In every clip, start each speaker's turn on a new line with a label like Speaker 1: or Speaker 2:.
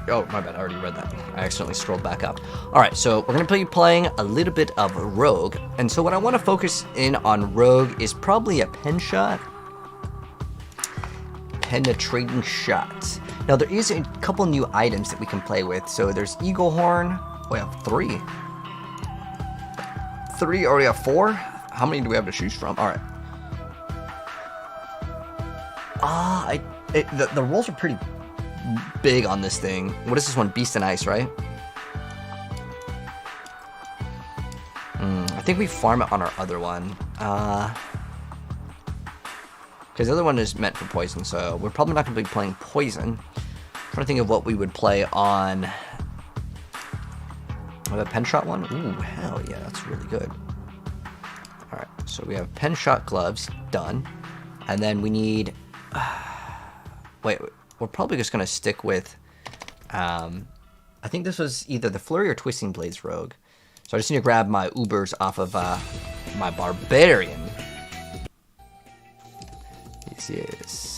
Speaker 1: Oh, my bad. I already read that. I accidentally scrolled back up. All right, so we're going to be playing a little bit of Rogue. And so what I want to focus in on Rogue is probably a pen shot. Penetrating shots. Now, there is a couple new items that we can play with. So there's Eagle Horn. We have 3. 3, or we have 4? How many do we have to choose from? All right. The rolls are pretty big on this thing. What is this one? Beast and Ice, right? I think we farm it on our other one. Because the other one is meant for poison, so we're probably not going to be playing poison. I'm trying to think of what we would play on. A pen shot one? Ooh, hell yeah, that's really good. Alright, so we have pen shot gloves, done. And then we need... wait, we're probably just going to stick with... I think this was either the Flurry or Twisting Blades Rogue. So I just need to grab my Ubers off of my Barbarian. Yes.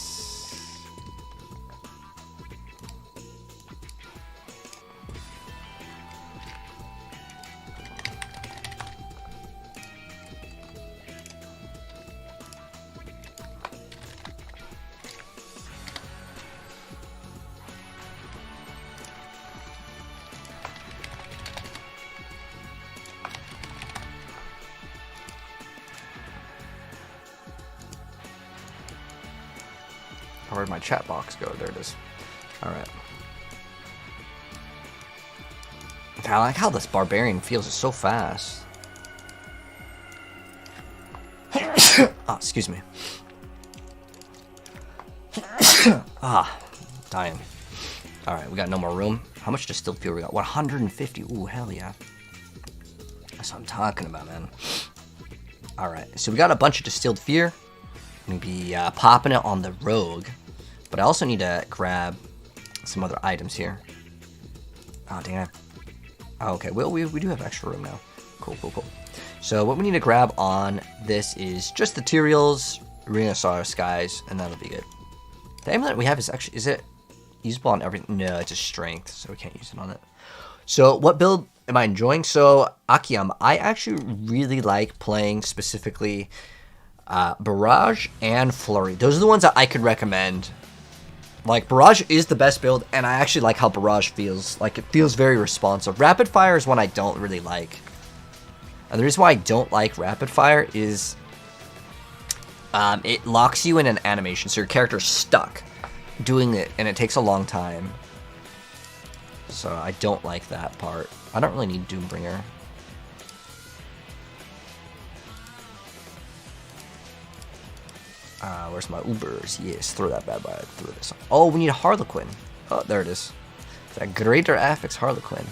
Speaker 1: Where'd my chat box go? There it is. Alright. I like how this Barbarian feels. It's so fast. Ah, excuse me. Dying. Alright, we got no more room. How much distilled fuel we got? 150. Ooh, hell yeah. That's what I'm talking about, man. Alright, so we got a bunch of distilled fear. I'm gonna be popping it on the Rogue. But I also need to grab some other items here. Oh, dang it. Oh, okay, well, we do have extra room now. Cool. So what we need to grab on this is just the Tyraels, Rhinoceros Skies, and that'll be good. The amulet we have is actually, is it usable on everything? No, it's a strength, so we can't use it on it. So what build am I enjoying? So Akiam, I actually really like playing specifically Barrage and Flurry. Those are the ones that I could recommend. Like, Barrage is the best build, and I actually like how Barrage feels. Like, it feels very responsive. Rapid Fire is one I don't really like. And the reason why I don't like Rapid Fire is it locks you in an animation, so your character's stuck doing it, and it takes a long time. So I don't like that part. I don't really need Doombringer. Where's my Ubers? Yes, throw that bad boy. Throw this on. Oh, we need a Harlequin. Oh, there it is. That Greater Affix Harlequin.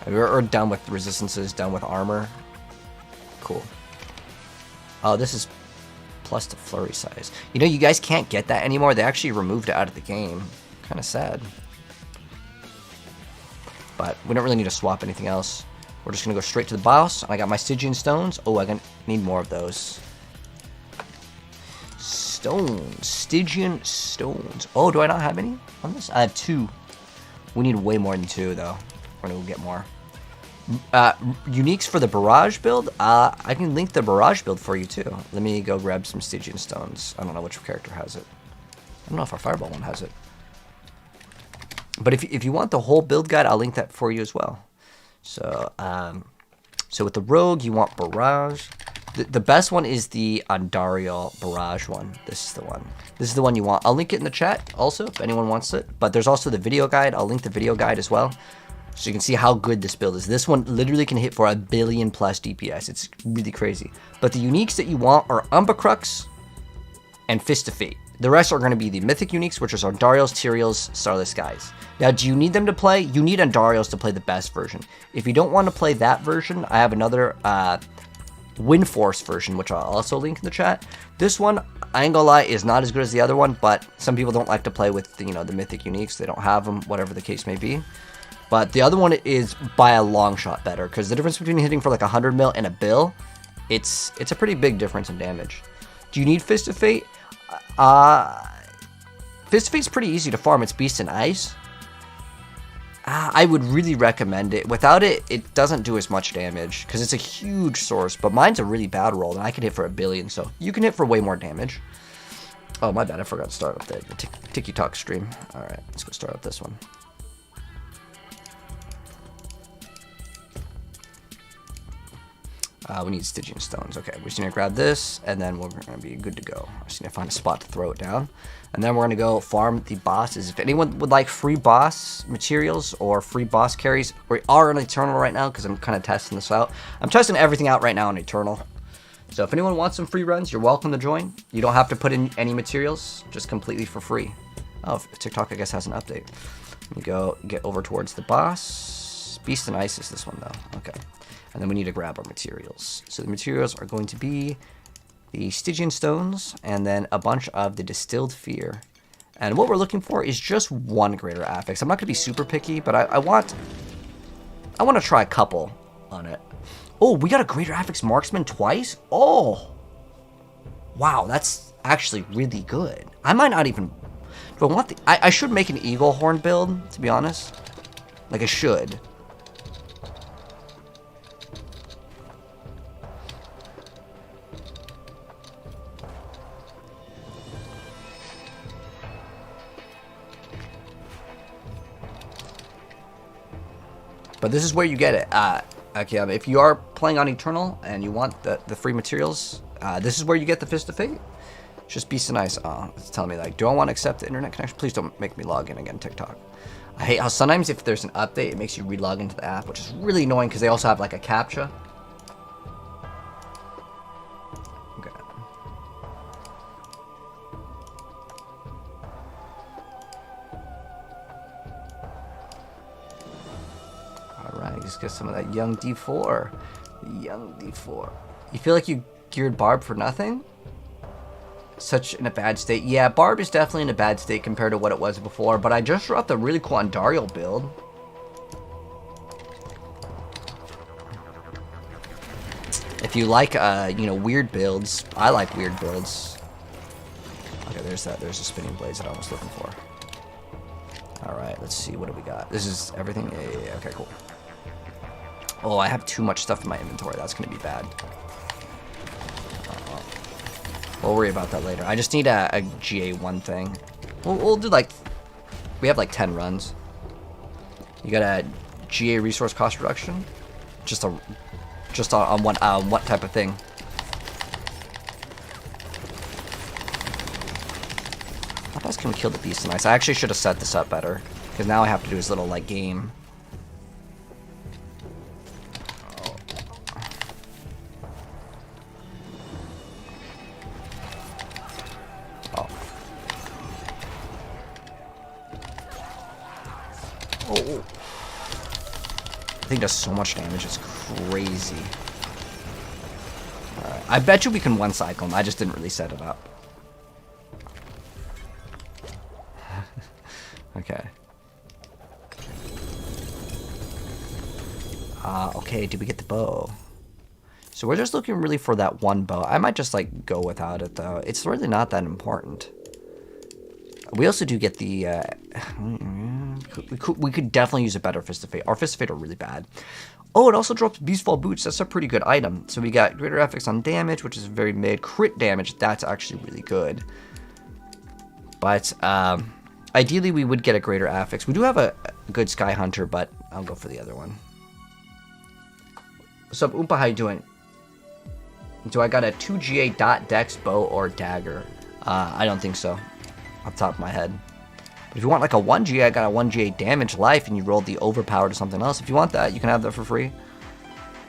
Speaker 1: We're done with resistances, done with armor. Cool. Oh, this is plus the Flurry size. You know, you guys can't get that anymore. They actually removed it out of the game. Kind of sad. But we don't really need to swap anything else. We're just going to go straight to the BIOS. I got my Stygian Stones. Oh, I need more of those. Stones. Stygian Stones. Oh, do I not have any on this? I have 2. We need way more than 2, though. We're going to get more. Uniques for the Barrage build? I can link the Barrage build for you, too. Let me go grab some Stygian Stones. I don't know which character has it. I don't know if our Fireball one has it. But if you want the whole build guide, I'll link that for you as well. So, so with the Rogue, you want Barrage. The best one is the Andariel Barrage one. This is the one. This is the one you want. I'll link it in the chat also if anyone wants it. But there's also the video guide. I'll link the video guide as well. So you can see how good this build is. This one literally can hit for 1 billion plus DPS. It's really crazy. But the uniques that you want are Umbacrux and Fist of Fate. The rest are going to be the Mythic uniques, which are Andariel's, Tyrael's, Starless Skies. Now, do you need them to play? You need Andariel's to play the best version. If you don't want to play that version, I have another Windforce version, which I'll also link in the chat. This one, I ain't gonna lie, is not as good as the other one, but some people don't like to play with, the Mythic uniques. They don't have them, whatever the case may be. But the other one is by a long shot better, because the difference between hitting for like 100 mil and a bill, it's a pretty big difference in damage. Do you need Fist of Fate? Fist of Fate's pretty easy to farm. It's Beast and Ice. I would really recommend it. Without it, it doesn't do as much damage because it's a huge source. But mine's a really bad roll, and I can hit for 1 billion, so you can hit for way more damage. Oh, my bad. I forgot to start up the TikTok stream. All right, let's go start up this one. We need Stygian stones. Okay, we're just gonna grab this, and then we're gonna be good to go. I'm just gonna find a spot to throw it down, and then we're gonna go farm the bosses. If anyone would like free boss materials or free boss carries, we are on Eternal right now because I'm kind of testing this out. I'm testing everything out right now on Eternal. So if anyone wants some free runs, you're welcome to join. You don't have to put in any materials, just completely for free. Oh, TikTok I guess has an update. Let me go get over towards the boss. Beast and Ice is this one though. Okay. And then we need to grab our materials. So the materials are going to be the Stygian stones and then a bunch of the distilled fear. And what we're looking for is just 1 greater affix. I'm not going to be super picky, but I want to try a couple on it. Oh, we got a greater affix marksman twice? Oh. Wow, that's actually really good. I might not even... Do I want the... I should make an eagle horn build, to be honest. Like, I should. But this is where you get it. Okay, if you are playing on Eternal and you want the free materials, this is where you get the Fist of Fate. Just Beast and Ice. Oh, it's telling me, like, do I want to accept the internet connection? Please don't make me log in again, TikTok. I hate how sometimes if there's an update, it makes you re-log into the app, which is really annoying because they also have, like, a CAPTCHA. Okay. Alright, just get some of that young D4. Young D4. You feel like you geared Barb for nothing? Such in a bad state. Yeah, Barb is definitely in a bad state compared to what it was before, but I just dropped a really cool Andariel build. If you like, you know, weird builds, I like weird builds. Okay, there's a spinning blades that I was looking for. Alright, let's see, what do we got? This is everything? Yeah, okay, cool. Oh, I have too much stuff in my inventory. That's going to be bad. We'll worry about that later. I just need a GA1 thing. We'll do like... We have like 10 runs. You got a GA resource cost reduction? Just on what type of thing? How fast can we kill the Beast and Ice? I actually should have set this up better. Because now I have to do this little like game. Oh. I think does so much damage, it's crazy. Alright, I bet you we can one-cycle him, I just didn't really set it up. Okay. Okay, did we get the bow? So we're just looking really for that one bow. I might just like go without it though. It's really not that important. We also do get the, we could definitely use a better Fist of Fate. Our Fist of Fate are really bad. Oh, it also drops Beastfall Boots. That's a pretty good item. So we got greater affix on damage, which is very mid. Crit damage, that's actually really good. But, ideally we would get a greater affix. We do have a good Sky Hunter, but I'll go for the other one. What's up, Oompa? How you doing? Do I got a 2GA dot dex bow or dagger? I don't think so. Off the top of my head. But if you want like a 1GA, I got a 1GA damage life and you rolled the overpower to something else. If you want that, you can have that for free.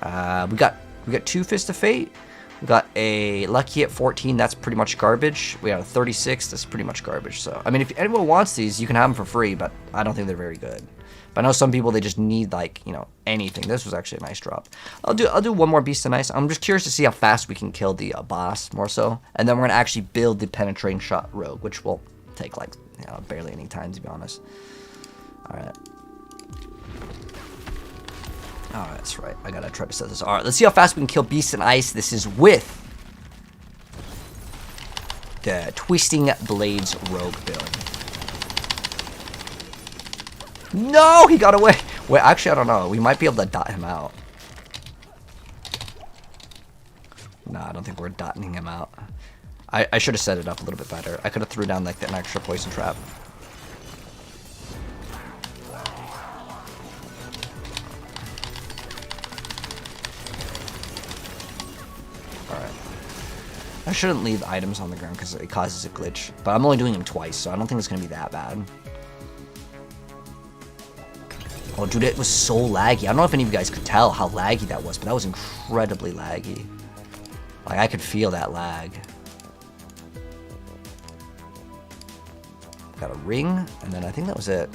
Speaker 1: We got 2 Fist of Fate. We got a Lucky at 14, that's pretty much garbage. We got a 36, that's pretty much garbage. So, I mean, if anyone wants these, you can have them for free, but I don't think they're very good. But I know some people, they just need, like, you know, anything. This was actually a nice drop. I'll do one more Beast of Ice. I'm just curious to see how fast we can kill the boss, more so. And then we're going to actually build the Penetrating Shot Rogue, which will take, like, you know, barely any time, to be honest. Alright. Oh, that's right. I gotta try to set this. Alright, let's see how fast we can kill Beast and Ice. This is with the Twisting Blades Rogue build. No, he got away. Wait, actually, I don't know. We might be able to dot him out. No, I don't think we're dotting him out. I should have set it up a little bit better. I could have threw down like an extra poison trap. Alright. I shouldn't leave items on the ground because it causes a glitch. But I'm only doing them twice, so I don't think it's going to be that bad. Oh, dude, it was so laggy. I don't know if any of you guys could tell how laggy that was, but that was incredibly laggy. Like, I could feel that lag. Got a ring, and then I think that was it.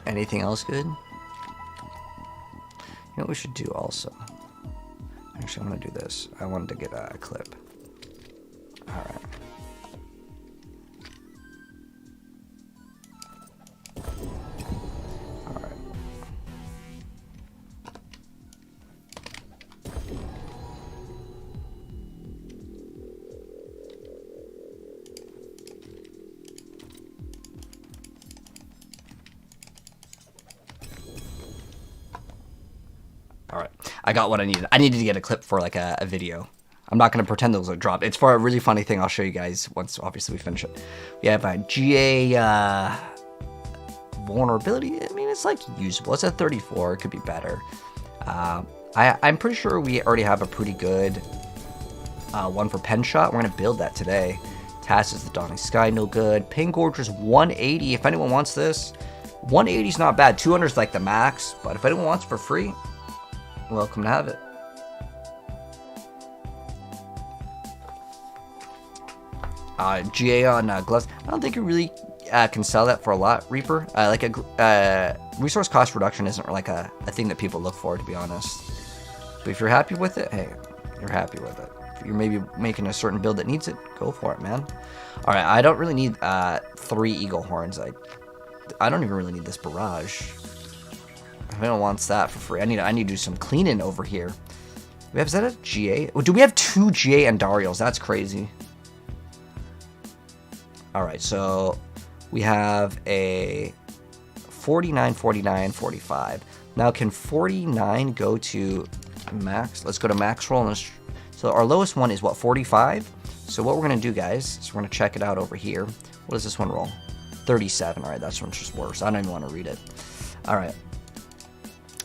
Speaker 1: Anything else good? You know what we should do also? Actually, I'm going to do this. I wanted to get a clip. Alright. Alright, I got what I needed. I needed to get a clip for like a video. I'm not going to pretend those are dropped. It's for a really funny thing I'll show you guys once, obviously, we finish it. We have a GA vulnerability. I mean, it's like usable. It's a 34. It could be better. I'm pretty sure we already have a pretty good one for pen shot. We're going to build that today. Task is the Dawning Sky, no good. Pain Gorge is 180. If anyone wants this, 180 is not bad. 200 is like the max, but if anyone wants for free, welcome to have it. GA on gloves. I don't think you really can sell that for a lot, Reaper. Like a resource cost reduction isn't like a thing that people look for, to be honest. But if you're happy with it, hey, you're happy with it. If you're maybe making a certain build that needs it, go for it, man. All right, I don't really need 3 eagle horns. I don't even really need this barrage. If anyone wants that for free, I need to do some cleaning over here. Is that a GA? Oh, do we have 2 GA Andariels? That's crazy. Alright, so we have a 49, 49, 45. Now, can 49 go to max? Let's go to max roll. So our lowest one is, what, 45? So what we're going to do, guys, is we're going to check it out over here. What does this one roll? 37. Alright, that's one's just worse. I don't even want to read it. Alright.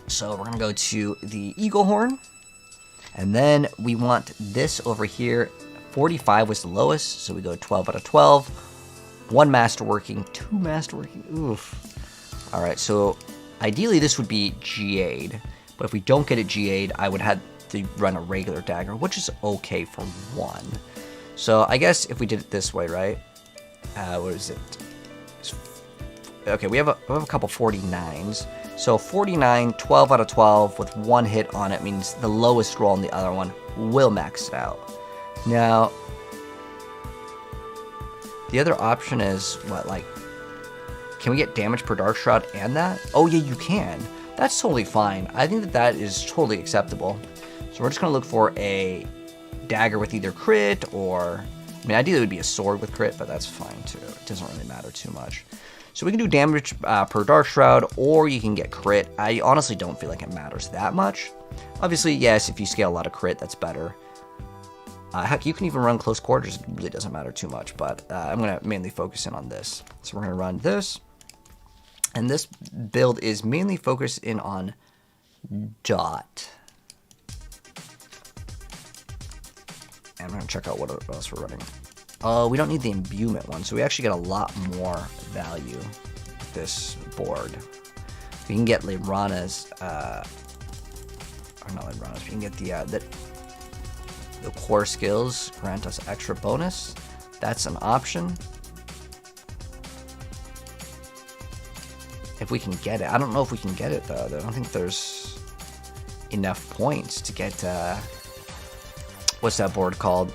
Speaker 1: So we're going to go to the Eagle Horn. And then we want this over here. 45 was the lowest, so we go 12 out of 12. 1 masterworking, 2 masterworking. Oof. Alright, so ideally this would be GA'd. But if we don't get it GA'd, I would have to run a regular dagger, which is okay for 1. So I guess if we did it this way, right? What is it? Okay, we have a couple 49s. So 49, 12 out of 12 with 1 hit on it means the lowest roll on the other one will max it out. Now, the other option is, what, like, can we get damage per Dark Shroud and that? Oh, yeah, you can. That's totally fine. I think that that is totally acceptable. So we're just going to look for a dagger with either crit or... I mean, ideally it would be a sword with crit, but that's fine, too. It doesn't really matter too much. So we can do damage per Dark Shroud, or you can get crit. I honestly don't feel like it matters that much. Obviously, yes, if you scale a lot of crit, that's better. Heck, you can even run close quarters. It really doesn't matter too much, but I'm going to mainly focus in on this. So we're going to run this. And this build is mainly focused in on dot. And I'm going to check out what else we're running. Oh, we don't need the imbuement one, so we actually get a lot more value with this board. We can get Leirana's, or not Leirana's, we can get the core skills grant us extra bonus. That's an option. If we can get it. I don't know if we can get it, though. I don't think there's enough points to get, what's that board called?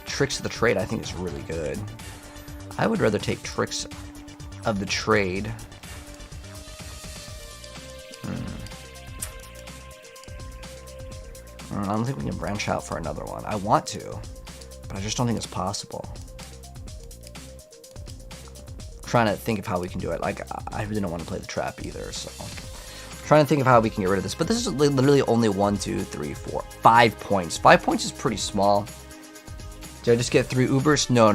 Speaker 1: Tricks of the Trade, I think, is really good. I would rather take Tricks of the Trade. I don't think we can branch out for another one. I want to, but I just don't think it's possible. I'm trying to think of how we can do it. Like, I really don't want to play the trap either, so... I'm trying to think of how we can get rid of this. But this is literally only 1, 2, 3, 4, 5 points. 5 points is pretty small. Did I just get 3 Ubers? No.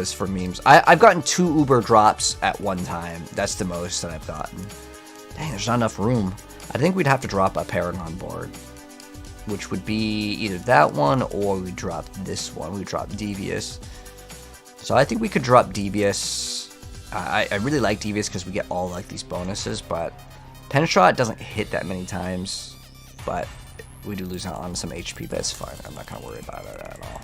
Speaker 1: It's for memes. I've gotten 2 Uber drops at one time. That's the most that I've gotten. Dang, there's not enough room. I think we'd have to drop a Paragon board, which would be either that one or we drop this one. We drop Devious. So I think we could drop Devious. I really like Devious because we get all like these bonuses, but Pen Shot doesn't hit that many times, but we do lose out on some HP, but it's fine. I'm not gonna worry about it at all.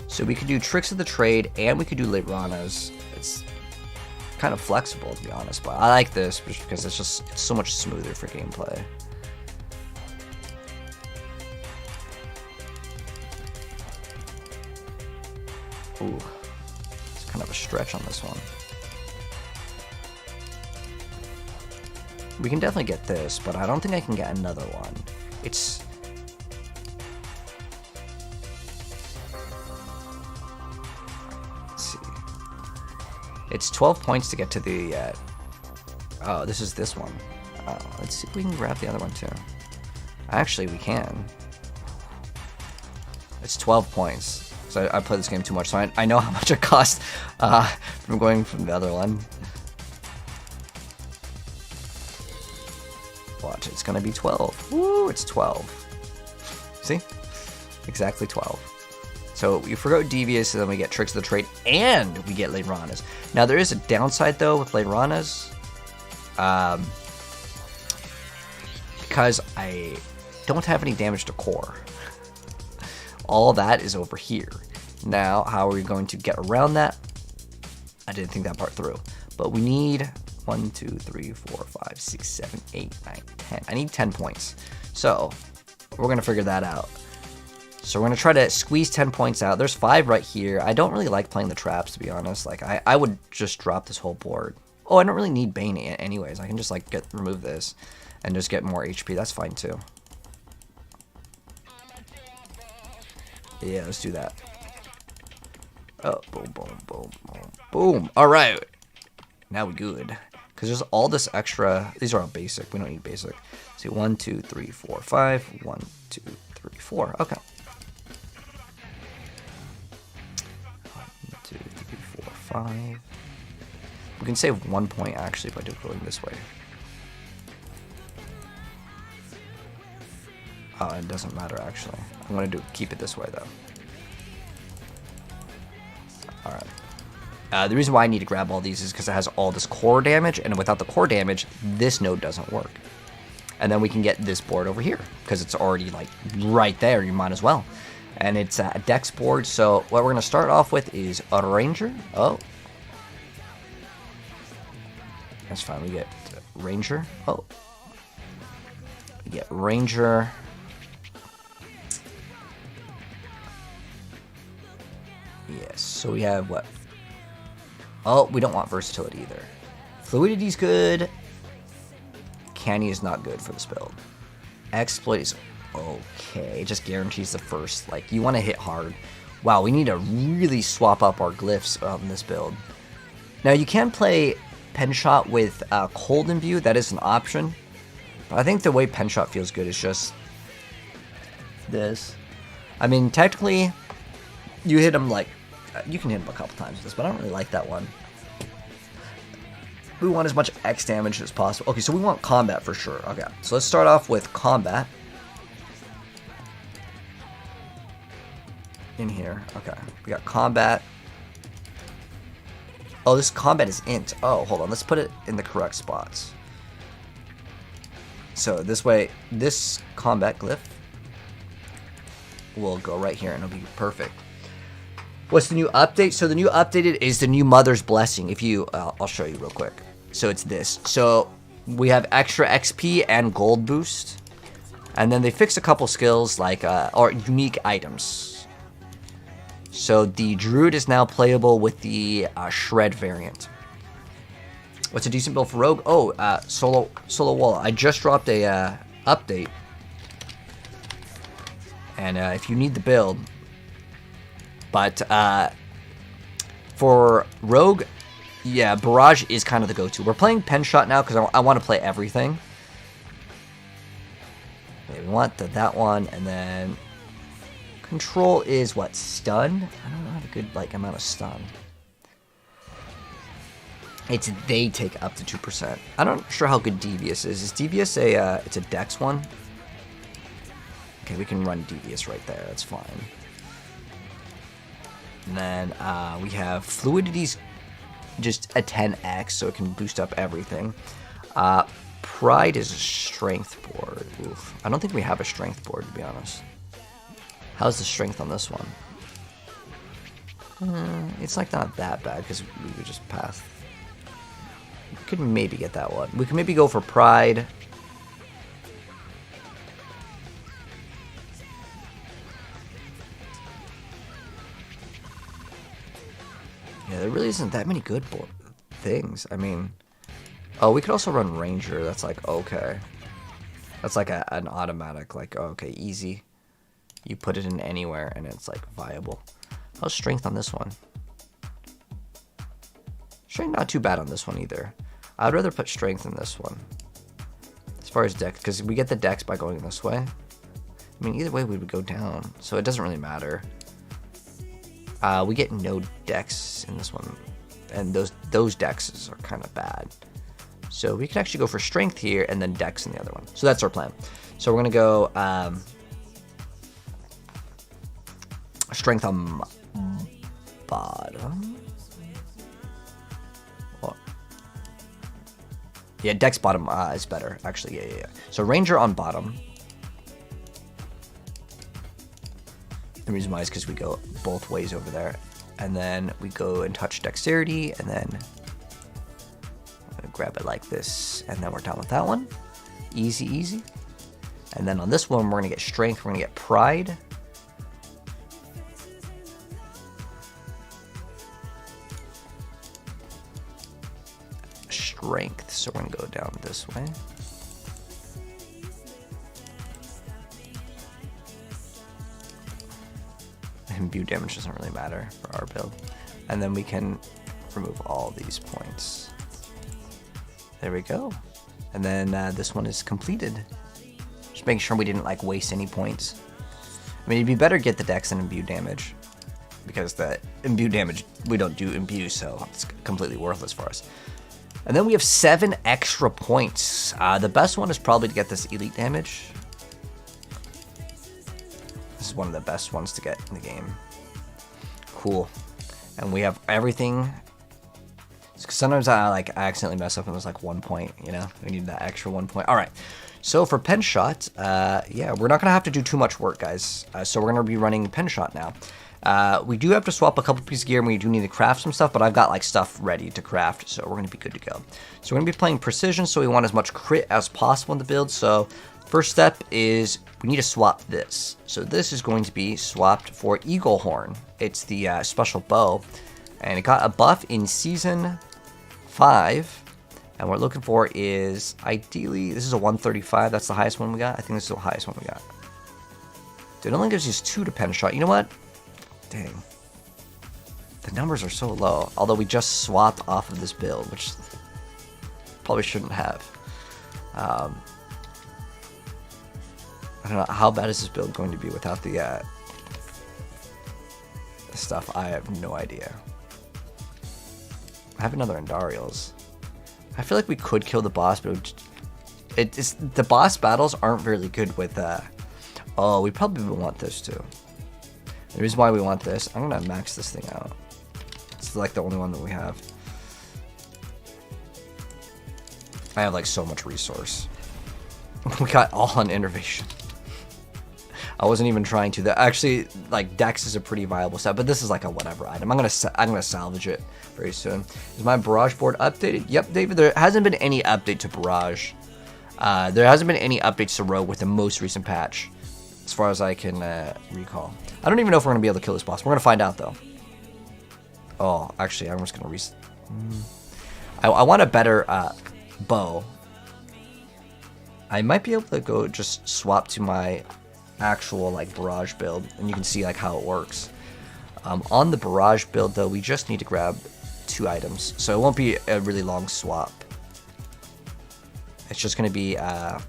Speaker 1: So we could do Tricks of the Trade, and we could do Late Ranas. It's kind of flexible, to be honest, but I like this because it's so much smoother for gameplay. Ooh, it's kind of a stretch on this one. We can definitely get this, but I don't think I can get another one. It's... It's 12 points to get to the, oh, this is this one. Oh, let's see if we can grab the other one too. Actually, we can. It's 12 points. So I played this game too much, so I know how much it costs from going from the other one. Watch, it's gonna be 12. Woo, it's 12. See? Exactly 12. So we forgo Devious, and then we get Tricks of the Trade, and we get Late Ranas. Now there is a downside though with Late Ranas, because I don't have any damage to core. All that is over here. Now, how are we going to get around that? I didn't think that part through, but we need 1, 2, 3, 4, 5, 6, 7, 8, 9, 10. I need 10 points. So we're gonna figure that out. So we're going to try to squeeze 10 points out. There's 5 right here. I don't really like playing the traps, to be honest. Like, I would just drop this whole board. Oh, I don't really need Bane anyways. I can just, like, remove this and just get more HP. That's fine, too. Yeah, let's do that. Oh, boom, boom, boom, boom, boom. All right. Now we're good. Because there's all this extra. These are all basic. We don't need basic. See, 1, 2, 3, 4, 5. 1, 2, 3, 4. Okay. 2, 3, 4, 5. We can save 1 point actually by going this way. Oh, it doesn't matter actually. I'm gonna keep it this way though. All right. The reason why I need to grab all these is because it has all this core damage, and without the core damage, this node doesn't work. And then we can get this board over here because it's already like right there. You might as well. And it's a dex board. So what we're going to start off with is a ranger. Oh. That's fine. We get ranger. Oh. We get ranger. Yes. So we have what? Oh, we don't want versatility either. Fluidity's good. Canny is not good for this build. Exploit is okay. It just guarantees the first. Like, you want to hit hard. Wow, we need to really swap up our glyphs on this build. Now, you can play Pen Shot with Cold Imbue. That is an option. But I think the way Pen Shot feels good is just this. I mean, technically, you hit him like... You can hit him a couple times with this, but I don't really like that one. We want as much X damage as possible. Okay, so we want combat for sure. Okay, so let's start off with combat. In here. Okay, we got combat. Oh, this combat is int. Oh, hold on. Let's put it in the correct spots. So this way, this combat glyph will go right here and it'll be perfect. What's the new update? So the new updated is the new Mother's Blessing. If you, I'll show you real quick. So it's this. So we have extra XP and gold boost. And then they fixed a couple skills like, or unique items. So the Druid is now playable with the Shred variant. What's a decent build for Rogue? Oh, Solo Wall. I just dropped a update. And if you need the build. But for Rogue, yeah, Barrage is kind of the go-to. We're playing Pen Shot now because I want to play everything. Okay, we want that one, and then Control is what? Stun? I don't have a good amount of stun. They take up to 2%. I'm not sure how good Devious is. Is Devious it's a Dex one? Okay, we can run Devious right there. That's fine. And then we have Fluidity's just a 10x, so it can boost up everything. Pride is a strength board. Oof. I don't think we have a strength board, to be honest. How's the strength on this one? It's not that bad because we would just pass. We could maybe get that one. We could maybe go for Pride. Yeah, there really isn't that many good things. I mean, oh, we could also run Ranger. That's okay. That's an automatic, okay, easy. You put it in anywhere and it's viable. How's strength on this one? Strength not too bad on this one either. I would rather put strength in this one. As far as dex, because we get the dex by going this way. I mean, either way we would go down, so it doesn't really matter. We get no dex in this one, and those dexes are kind of bad. So we can actually go for strength here and then dex in the other one. So that's our plan. So we're gonna go strength on bottom. Well, yeah, dex bottom is better actually. Yeah. So Ranger on bottom. The reason why is because we go both ways over there. And then we go and touch dexterity, and then I'm gonna grab it like this, and then we're done with that one. Easy. And then on this one, we're gonna get strength, we're gonna get pride. Strength, so we're gonna go down this way. Imbue damage doesn't really matter for our build. And then we can remove all these points. There we go. And then this one is completed. Just making sure we didn't waste any points. I mean, it'd be better to get the dex and imbue damage, because the imbue damage, we don't do imbue, so it's completely worthless for us. And then we have 7 extra points. The best one is probably to get this elite damage. This is one of the best ones to get in the game. Cool. And we have everything. Sometimes I accidentally mess up and it was 1 point, you know? We need that extra 1 point. All right. So for Pen Shot, yeah, we're not going to have to do too much work, guys. So we're going to be running Pen Shot now. We do have to swap a couple pieces of gear, and we do need to craft some stuff, but I've got stuff ready to craft, so we're going to be good to go. So we're going to be playing Precision, so we want as much crit as possible in the build. So first step is we need to swap this. So this is going to be swapped for Eagle Horn. It's the special bow, and it got a buff in Season 5, and what we're looking for is, ideally, this is a 135. That's the highest one we got. I think this is the highest one we got. Dude, it only gives us 2 to Pen Shot. You know what? Dang. The numbers are so low. Although we just swapped off of this build, which probably shouldn't have. I don't know. How bad is this build going to be without the stuff? I have no idea. I have another Andariel's. I feel like we could kill the boss, but the boss battles aren't really good with oh, we probably want this too. The reason why we want this, I'm gonna max this thing out. It's the only one that we have. I have so much resource. We got all on innovation. I wasn't even trying to. Actually, Dex is a pretty viable set, but this is a whatever item. I'm gonna salvage it very soon. Is my Barrage board updated? Yep, David. There hasn't been any update to Barrage. There hasn't been any updates to Rogue with the most recent patch. as far as I can recall. I don't even know if we're going to be able to kill this boss. We're going to find out, though. Oh, actually, I'm just going to I want a better bow. I might be able to go just swap to my actual like barrage build, and you can see like how it works. On the barrage build, though, we just need to grab 2 items, so it won't be a really long swap. It's just going to be a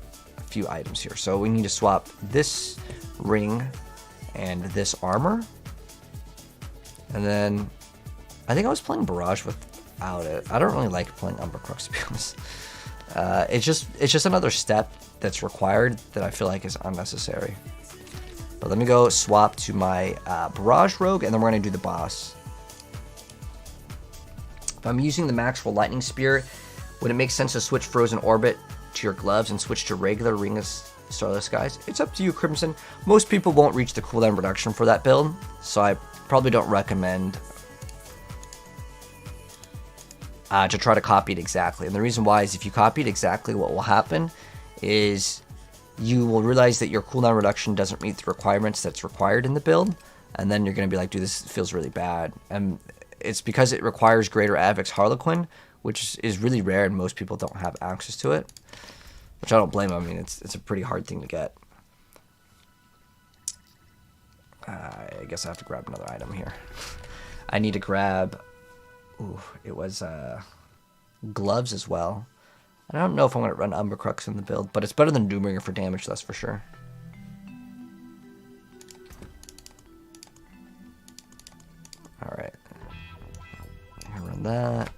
Speaker 1: few items here. So we need to swap this ring and this armor, and then I think I was playing barrage without it. I don't really like playing Umber Crux, to be honest. It's just another step that's required that I feel like is unnecessary. But let me go swap to my barrage rogue, and then we're gonna do the boss. If I'm using the Maxwell Lightning Spear, would it make sense to switch Frozen Orbit to your gloves and switch to regular Ring of Starless Skies? It's up to you, Crimson. Most people won't reach the cooldown reduction for that build, so I probably don't recommend to try to copy it exactly. And the reason why is if you copy it exactly, what will happen is you will realize that your cooldown reduction doesn't meet the requirements that's required in the build, and then you're going to be like, dude, this feels really bad. And it's because it requires greater Avix Harlequin, which is really rare, and most people don't have access to it, which I don't blame them. I mean, it's a pretty hard thing to get. I guess I have to grab another item here. I need to grab... Ooh, it was gloves as well. I don't know if I'm going to run Umber Crux in the build, but it's better than Doombringer for damage, that's for sure. Alright. I'm going to run that.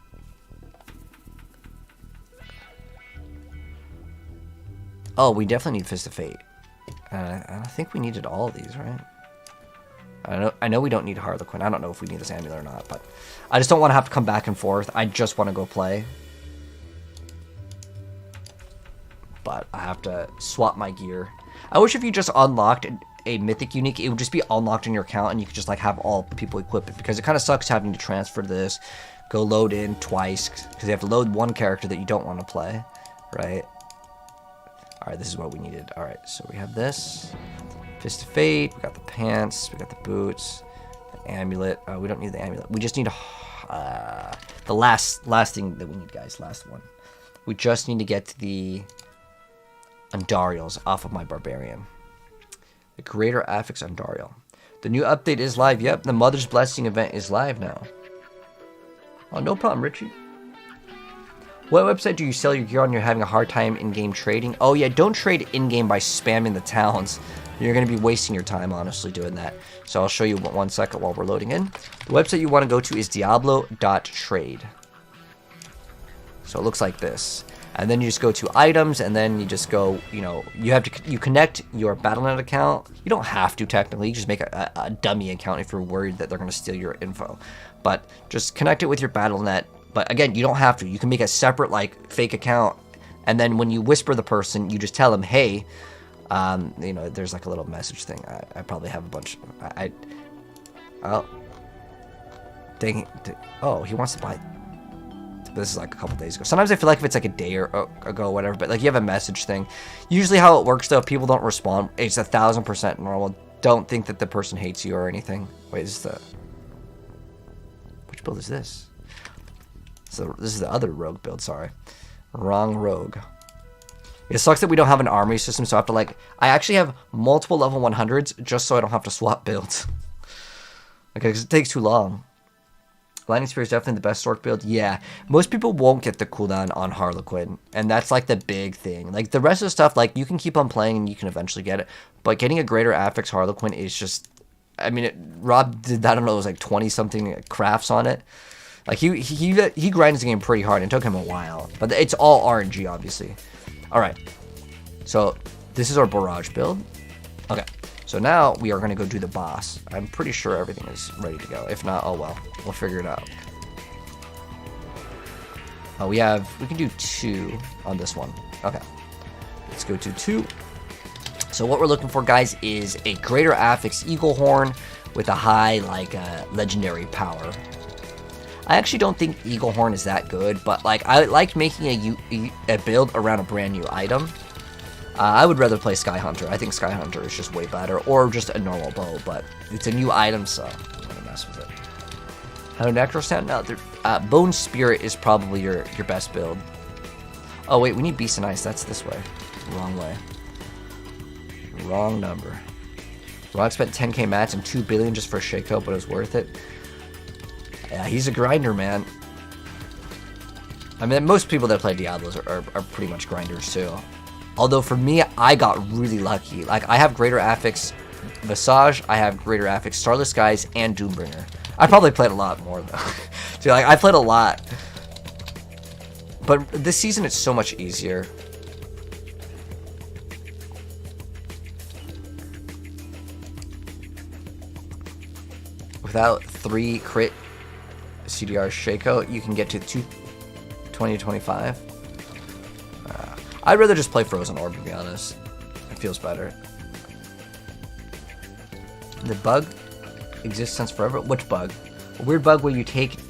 Speaker 1: Oh, we definitely need Fist of Fate. I think we needed all of these, right? I know we don't need Harlequin. I don't know if we need this amulet or not, but I just don't want to have to come back and forth. I just want to go play. But I have to swap my gear. I wish if you just unlocked a mythic unique, it would just be unlocked in your account and you could just like have all people equip it, because it kind of sucks having to transfer this, go load in twice, because you have to load one character that you don't want to play, right? Alright, this is what we needed. Alright, so we have this. Fist of Fate, we got the pants, we got the boots, the amulet. We don't need the amulet. We just need the last thing that we need, guys. Last one. We just need to get to the Andariels off of my Barbarian. The Greater Affix Andariel. The new update is live. Yep, the Mother's Blessing event is live now. Oh, no problem, Richie. What website do you sell your gear on? You're having a hard time in-game trading? Oh yeah, don't trade in-game by spamming the towns. You're going to be wasting your time, honestly, doing that. So I'll show you 1 second while we're loading in. The website you want to go to is diablo.trade. So it looks like this. And then you just go to items, and then you just go, you connect your Battle.net account. You don't have to, technically. You just make a dummy account if you're worried that they're going to steal your info. But just connect it with your Battle.net. But again, you don't have to. You can make a separate, like, fake account. And then when you whisper the person, you just tell them, hey... there's like a little message thing. I probably have a bunch. Oh, dang it. Oh, he wants to buy. This is like a couple days ago. Sometimes I feel like if it's like a day or ago, or whatever. But like you have a message thing. Usually, how it works though, if people don't respond, it's 1000% normal. Don't think that the person hates you or anything. Wait, which build is this? So this is the other rogue build. Sorry, wrong rogue. It sucks that we don't have an armory system, so I have to like... I actually have multiple level 100s just so I don't have to swap builds. Okay, because it takes too long. Lightning Spear is definitely the best sword build. Yeah, most people won't get the cooldown on Harlequin, and that's like the big thing. Like the rest of the stuff, like you can keep on playing and you can eventually get it, but getting a greater affix Harlequin is just... I mean, Rob did, I don't know, it was like 20-something crafts on it. Like he grinds the game pretty hard, and it took him a while. But it's all RNG, obviously. Alright, so this is our barrage build. Okay, so now we are going to go do the boss. I'm pretty sure everything is ready to go. If not, oh well, we'll figure it out. We can do 2 on this one. Okay, let's go to 2. So what we're looking for, guys, is a greater affix eagle horn with a high, like, legendary power. I actually don't think Eagle Horn is that good, but like I like making a build around a brand new item. I would rather play Sky Hunter. I think Sky Hunter is just way better, or just a normal bow, but it's a new item, so I'm gonna mess with it. How to Necro Stand? No, Bone Spirit is probably your best build. Oh wait, we need Beast and Ice. That's this way. Wrong way. Wrong number. Rock spent 10k mats and 2 billion just for a Shaco, but it was worth it. Yeah, he's a grinder, man. I mean, most people that play Diablos are pretty much grinders too. Although for me, I got really lucky. Like, I have Greater Affix Visage, I have Greater Affix Starless Skies, and Doombringer. I probably played a lot more though. Dude, like, I played a lot. But this season, it's so much easier. Without 3 crit CDR Shaco, you can get to 220 to 25. I'd rather just play Frozen Orb, to be honest. It feels better. The bug exists since forever. Which bug? A weird bug where you take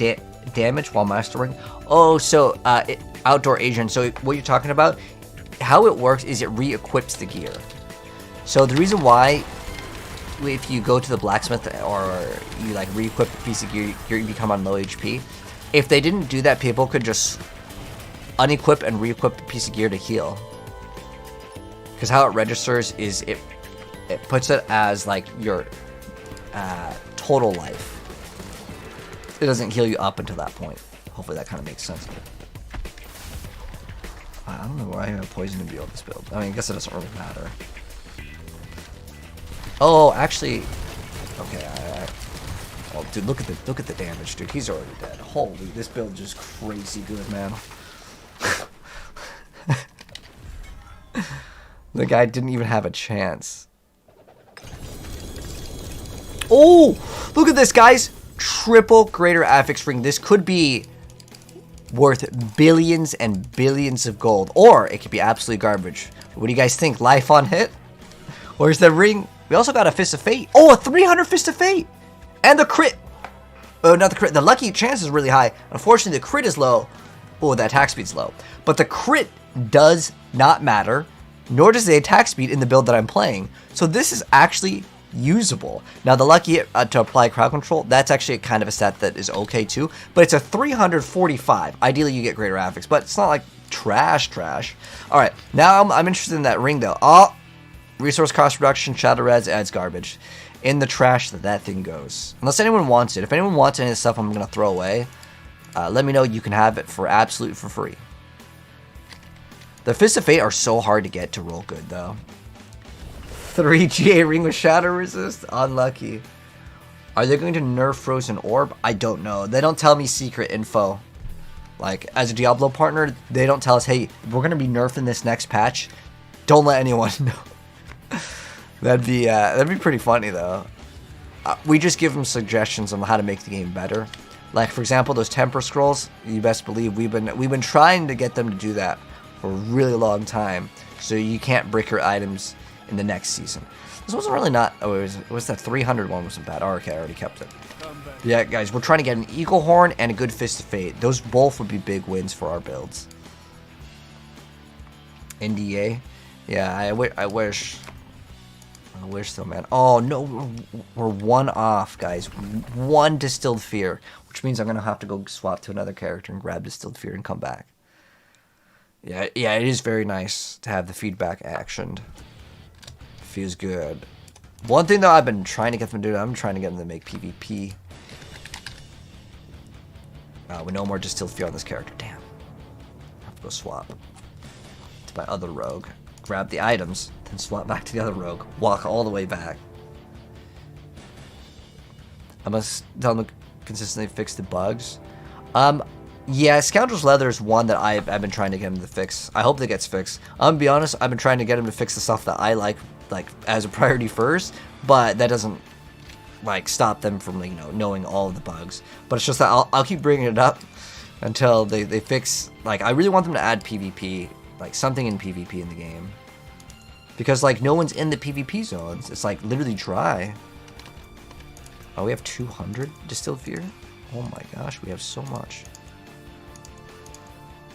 Speaker 1: damage while mastering. Oh, so outdoor Asian. So what you're talking about? How it works is it re-equips the gear. So the reason why, if you go to the blacksmith or you like re-equip a piece of gear, you become on low HP. If they didn't do that, people could just unequip and re-equip a piece of gear to heal. Because how it registers is it puts it as like your total life. It doesn't heal you up until that point. Hopefully that kind of makes sense. I don't know why I have poison to build this build. I mean, I guess it doesn't really matter. Oh, actually, okay. Oh, dude, look at the damage, dude. He's already dead. Holy, this build is just crazy good, man. The guy didn't even have a chance. Oh, look at this, guys. Triple Greater Affix Ring. This could be worth billions and billions of gold, or it could be absolute garbage. What do you guys think? Life on hit? Where's the ring? We also got a Fist of Fate. Oh, a 300 Fist of Fate! And the crit! Oh, not the crit. The lucky chance is really high. Unfortunately, the crit is low. Oh, the attack speed's low. But the crit does not matter, nor does the attack speed in the build that I'm playing. So this is actually usable. Now, the lucky to apply crowd control, that's actually kind of a stat that is okay too. But it's a 345. Ideally, you get Greater Affix, but it's not like trash. All right, now I'm interested in that ring though. Oh, resource cost reduction, Shadow Reds adds garbage. In the trash that thing goes. Unless anyone wants it. If anyone wants any of the stuff I'm going to throw away, let me know. You can have it for free. The Fist of Fate are so hard to get to roll good, though. 3 GA ring with Shadow Resist? Unlucky. Are they going to nerf Frozen Orb? I don't know. They don't tell me secret info. Like, as a Diablo partner, they don't tell us, hey, we're going to be nerfing this next patch. Don't let anyone know. That'd be pretty funny, though. We just give them suggestions on how to make the game better. Like, for example, those Temper Scrolls, you best believe we've been trying to get them to do that for a really long time, so you can't break your items in the next season. This wasn't really not. Oh, it was that 300 one wasn't bad. Oh, okay, I already kept it. Yeah, guys, we're trying to get an Eagle Horn and a good Fist of Fate. Those both would be big wins for our builds. NDA, yeah, I wish so, man. Oh no, we're 1 off, guys. 1 Distilled Fear, which means I'm gonna have to go swap to another character and grab Distilled Fear and come back. Yeah, it is very nice to have the feedback actioned. Feels good. One thing though, I've been trying to get them to do, I'm trying to get them to make PvP. With no more Distilled Fear on this character. Damn. I have to go swap to my other rogue. Grab the items, then swap back to the other rogue. Walk all the way back. I must tell them to consistently fix the bugs. Yeah, Scoundrel's Leather is one that I've been trying to get him to fix. I hope that gets fixed. I'm gonna be honest, I've been trying to get him to fix the stuff that I like as a priority first, but that doesn't like stop them from knowing all of the bugs. But it's just that I'll keep bringing it up until they fix. Like, I really want them to add PvP, like something in PvP in the game, because like no one's in the PvP zones. It's like literally dry. Oh, we have 200 Distilled Fear. Oh my gosh, we have so much.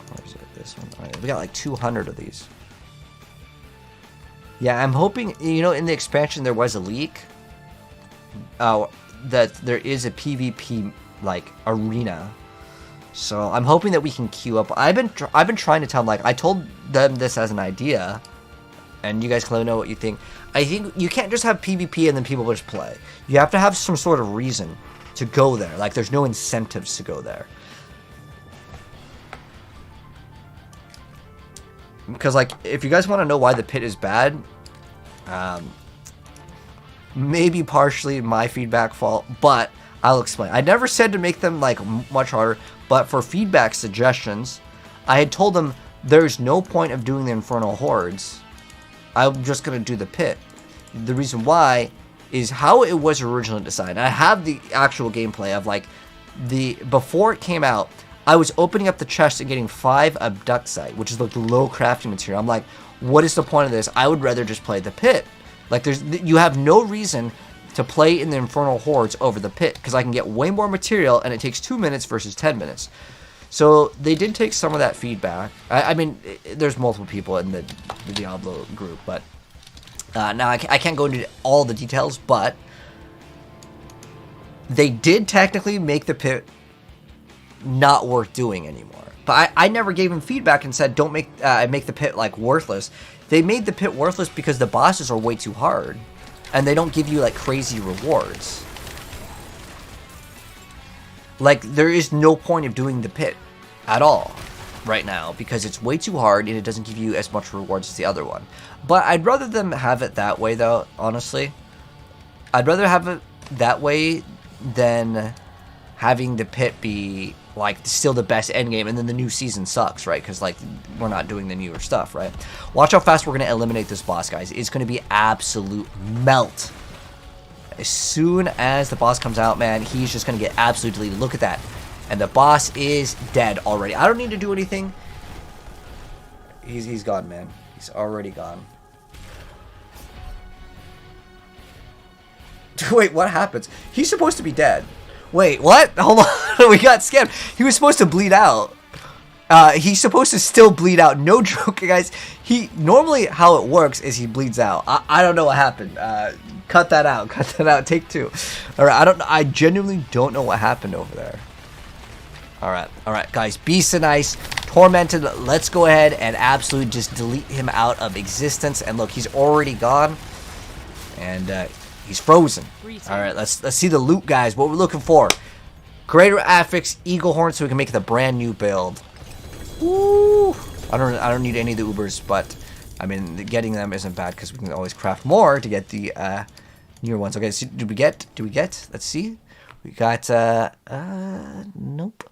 Speaker 1: Where is it? This one. All right, we got like 200 of these. Yeah, I'm hoping, you know, in the expansion there was a leak. That there is a PvP like arena. So I'm hoping that we can queue up. I've been trying to tell them, like, I told them this as an idea, and you guys can let me know what you think. I think you can't just have PvP and then people just play. You have to have some sort of reason to go there. Like, there's no incentives to go there. Because, like, if you guys want to know why the pit is bad, maybe partially my feedback fault, but I'll explain. I never said to make them, like, much harder, but for feedback suggestions, I had told them there's no point of doing the Infernal Hordes. I'm just going to do the pit. The reason why is how it was originally designed. I have the actual gameplay of, like, before it came out, I was opening up the chest and getting 5 Abductite, which is like the low crafting material. I'm like, what is the point of this? I would rather just play the pit. Like, you have no reason to play in the Infernal Hordes over the pit, because I can get way more material, and it takes 2 minutes versus 10 minutes. So they did take some of that feedback. I mean, there's multiple people in the Diablo group, but now I can't go into all the details, but they did technically make the pit not worth doing anymore. But I never gave them feedback and said don't make the pit like worthless. They made the pit worthless because the bosses are way too hard, and they don't give you like crazy rewards. Like, there is no point of doing the pit at all right now because it's way too hard and it doesn't give you as much rewards as the other one. But I'd rather them have it that way, though, honestly. I'd rather have it that way than having the pit be like still the best endgame and then the new season sucks, right? Because like we're not doing the newer stuff, right? Watch how fast we're going to eliminate this boss, guys. It's going to be absolute melt. As soon as the boss comes out, man, he's just going to get absolutely deleted. Look at that. And the boss is dead already. I don't need to do anything. He's gone, man. He's already gone. Wait, what happens? He's supposed to be dead. Wait, what? Hold on. We got scammed. He was supposed to bleed out. He's supposed to still bleed out. No joke, guys. Normally how it works is he bleeds out. I don't know what happened. Cut that out. Cut that out. Take 2. All right. I genuinely don't know what happened over there. All right, guys. Beast and Ice, Tormented. Let's go ahead and absolutely just delete him out of existence. And look, he's already gone. And he's frozen. All right, let's see the loot, guys. What we're looking for: Greater Affix, Eagle Horn, so we can make the brand new build. Woo! I don't need any of the Ubers, but I mean, getting them isn't bad because we can always craft more to get the newer ones. Okay, so do we get? Let's see. We got nope.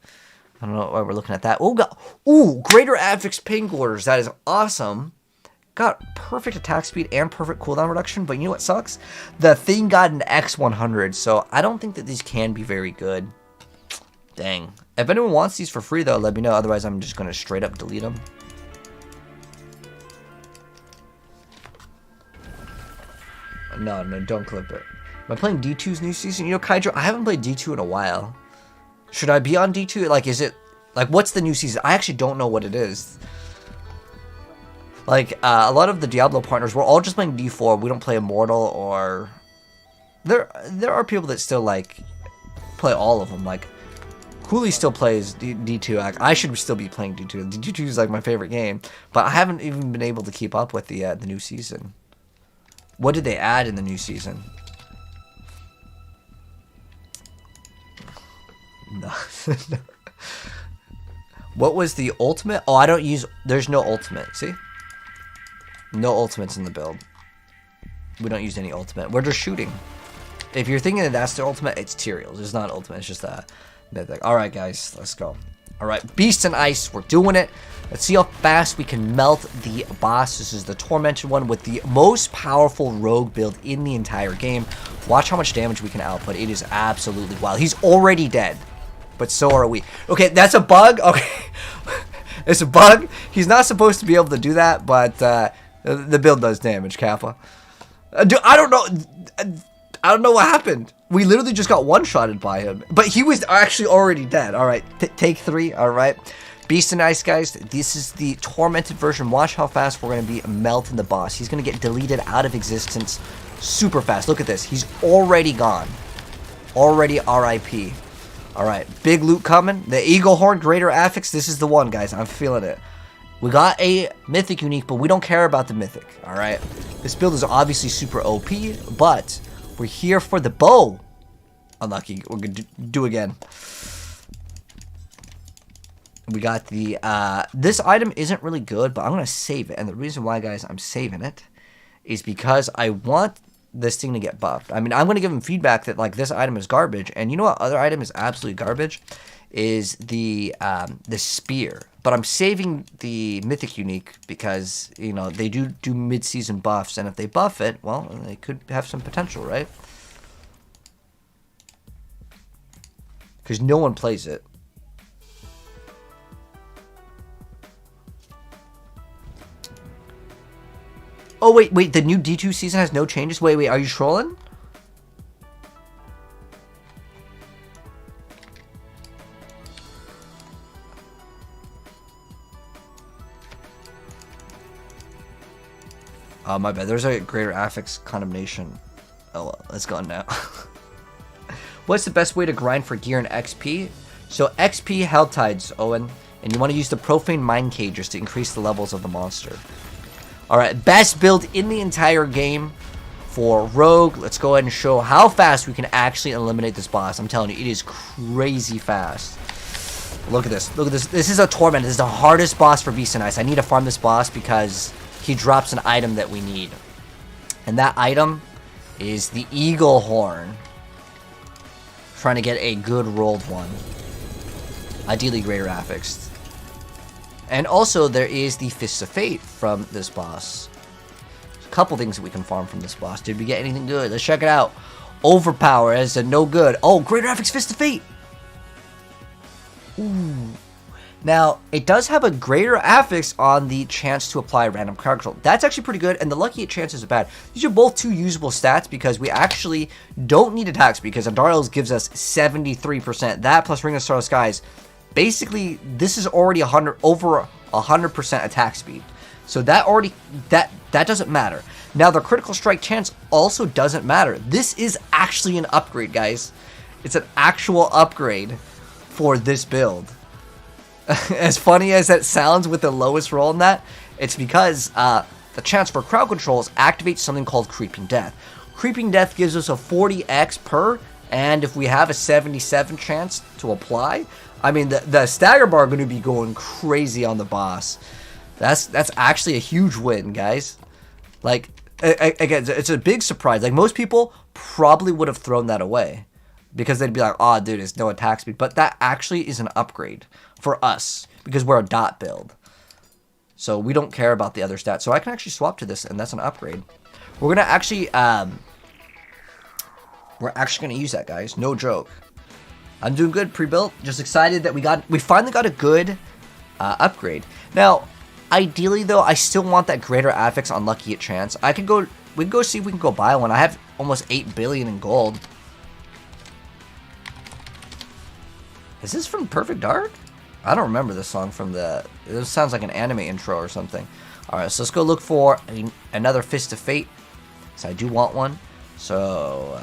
Speaker 1: I don't know why we're looking at that. Ooh, Greater Affix Painkillers. That is awesome. Got perfect attack speed and perfect cooldown reduction, but you know what sucks? The thing got an X100, so I don't think that these can be very good. Dang. If anyone wants these for free, though, let me know. Otherwise, I'm just going to straight up delete them. No, don't clip it. Am I playing D2's new season? You know, Kydro, I haven't played D2 in a while. Should I be on D2? Like, is it... Like, what's the new season? I actually don't know what it is. Like, a lot of the Diablo partners, we're all just playing D4. We don't play Immortal or... There are people that still, like, play all of them. Like, Cooley still plays D2. Like, I should still be playing D2. D2 is, like, my favorite game. But I haven't even been able to keep up with the new season. What did they add in the new season? No. What was the ultimate? Oh, I don't use... There's no ultimate. See? No ultimates in the build. We don't use any ultimate. We're just shooting. If you're thinking that that's the ultimate, it's Tyrael's. It's not ultimate. It's just a mythic. All right, guys. Let's go. All right. Beast and Ice. We're doing it. Let's see how fast we can melt the boss. This is the Tormented one with the most powerful rogue build in the entire game. Watch how much damage we can output. It is absolutely wild. He's already dead. But so are we. Okay, that's a bug. Okay. It's a bug. He's not supposed to be able to do that, but the build does damage, Kappa. Dude, I don't know what happened. We literally just got one-shotted by him. But he was actually already dead. All right, take 3. All right. Beast and Ice, guys. This is the tormented version. Watch how fast we're going to be melting the boss. He's going to get deleted out of existence super fast. Look at this. He's already gone. Already RIP. Alright, big loot coming. The Eagle Horn, Greater Affix. This is the one, guys. I'm feeling it. We got a Mythic Unique, but we don't care about the Mythic. Alright. This build is obviously super OP, but we're here for the bow. Unlucky. We're going to do again. We got the, this item isn't really good, but I'm going to save it. And the reason why, guys, I'm saving it is because I want this thing to get buffed. I mean, I'm going to give him feedback that, like, this item is garbage. And you know what other item is absolutely garbage? Is the spear. But I'm saving the Mythic Unique because, you know, they do mid-season buffs. And if they buff it, well, they could have some potential, right? Because no one plays it. Oh, wait, the new D2 season has no changes? Wait, are you trolling? Oh, my bad. There's a Greater Affix Condemnation. Oh, well, it's gone now. What's the best way to grind for gear and XP? So, XP Hell Tides, Owen. And you want to use the Profane Mind Cages to increase the levels of the monster. Alright, best build in the entire game for Rogue. Let's go ahead and show how fast we can actually eliminate this boss. I'm telling you, it is crazy fast. Look at this. Look at this. This is a torment. This is the hardest boss for Beast and Ice. I need to farm this boss because he drops an item that we need. And that item is the Eagle Horn. Trying to get a good rolled one. Ideally Greater Affixed. And also, there is the Fists of Fate from this boss. There's a couple things that we can farm from this boss. Did we get anything good? Let's check it out. Overpower as a no good. Oh, Greater Affix Fist of Fate. Ooh. Now, it does have a Greater Affix on the chance to apply random crowd control. That's actually pretty good, and the lucky chances are bad. These are both two usable stats because we actually don't need attacks because Andaril's gives us 73%. That plus Ring of Starless Skies. Basically, this is already over 100% attack speed. So that already that doesn't matter. Now the critical strike chance also doesn't matter. This is actually an upgrade, guys. It's an actual upgrade for this build. As funny as that sounds with the lowest roll in that, it's because the chance for crowd controls activates something called Creeping Death. Creeping Death gives us a 40x per, and if we have a 77 chance to apply, I mean, the stagger bar are going to be going crazy on the boss. That's actually a huge win, guys. Like, again, it's a big surprise. Like, most people probably would have thrown that away because they'd be like, oh, dude, it's no attack speed. But that actually is an upgrade for us because we're a dot build. So we don't care about the other stats. So I can actually swap to this, and that's an upgrade. We're going to actually, use that, guys. No joke. I'm doing good pre-built. Just excited that we finally got a good upgrade. Now, ideally though, I still want that Greater Affix on Lucky Hit Chance. We can go see if we can go buy one. I have almost 8 billion in gold. Is this from Perfect Dark? I don't remember this song from the... This sounds like an anime intro or something. Alright, so let's go look for another Fist of Fate. So I do want one. So,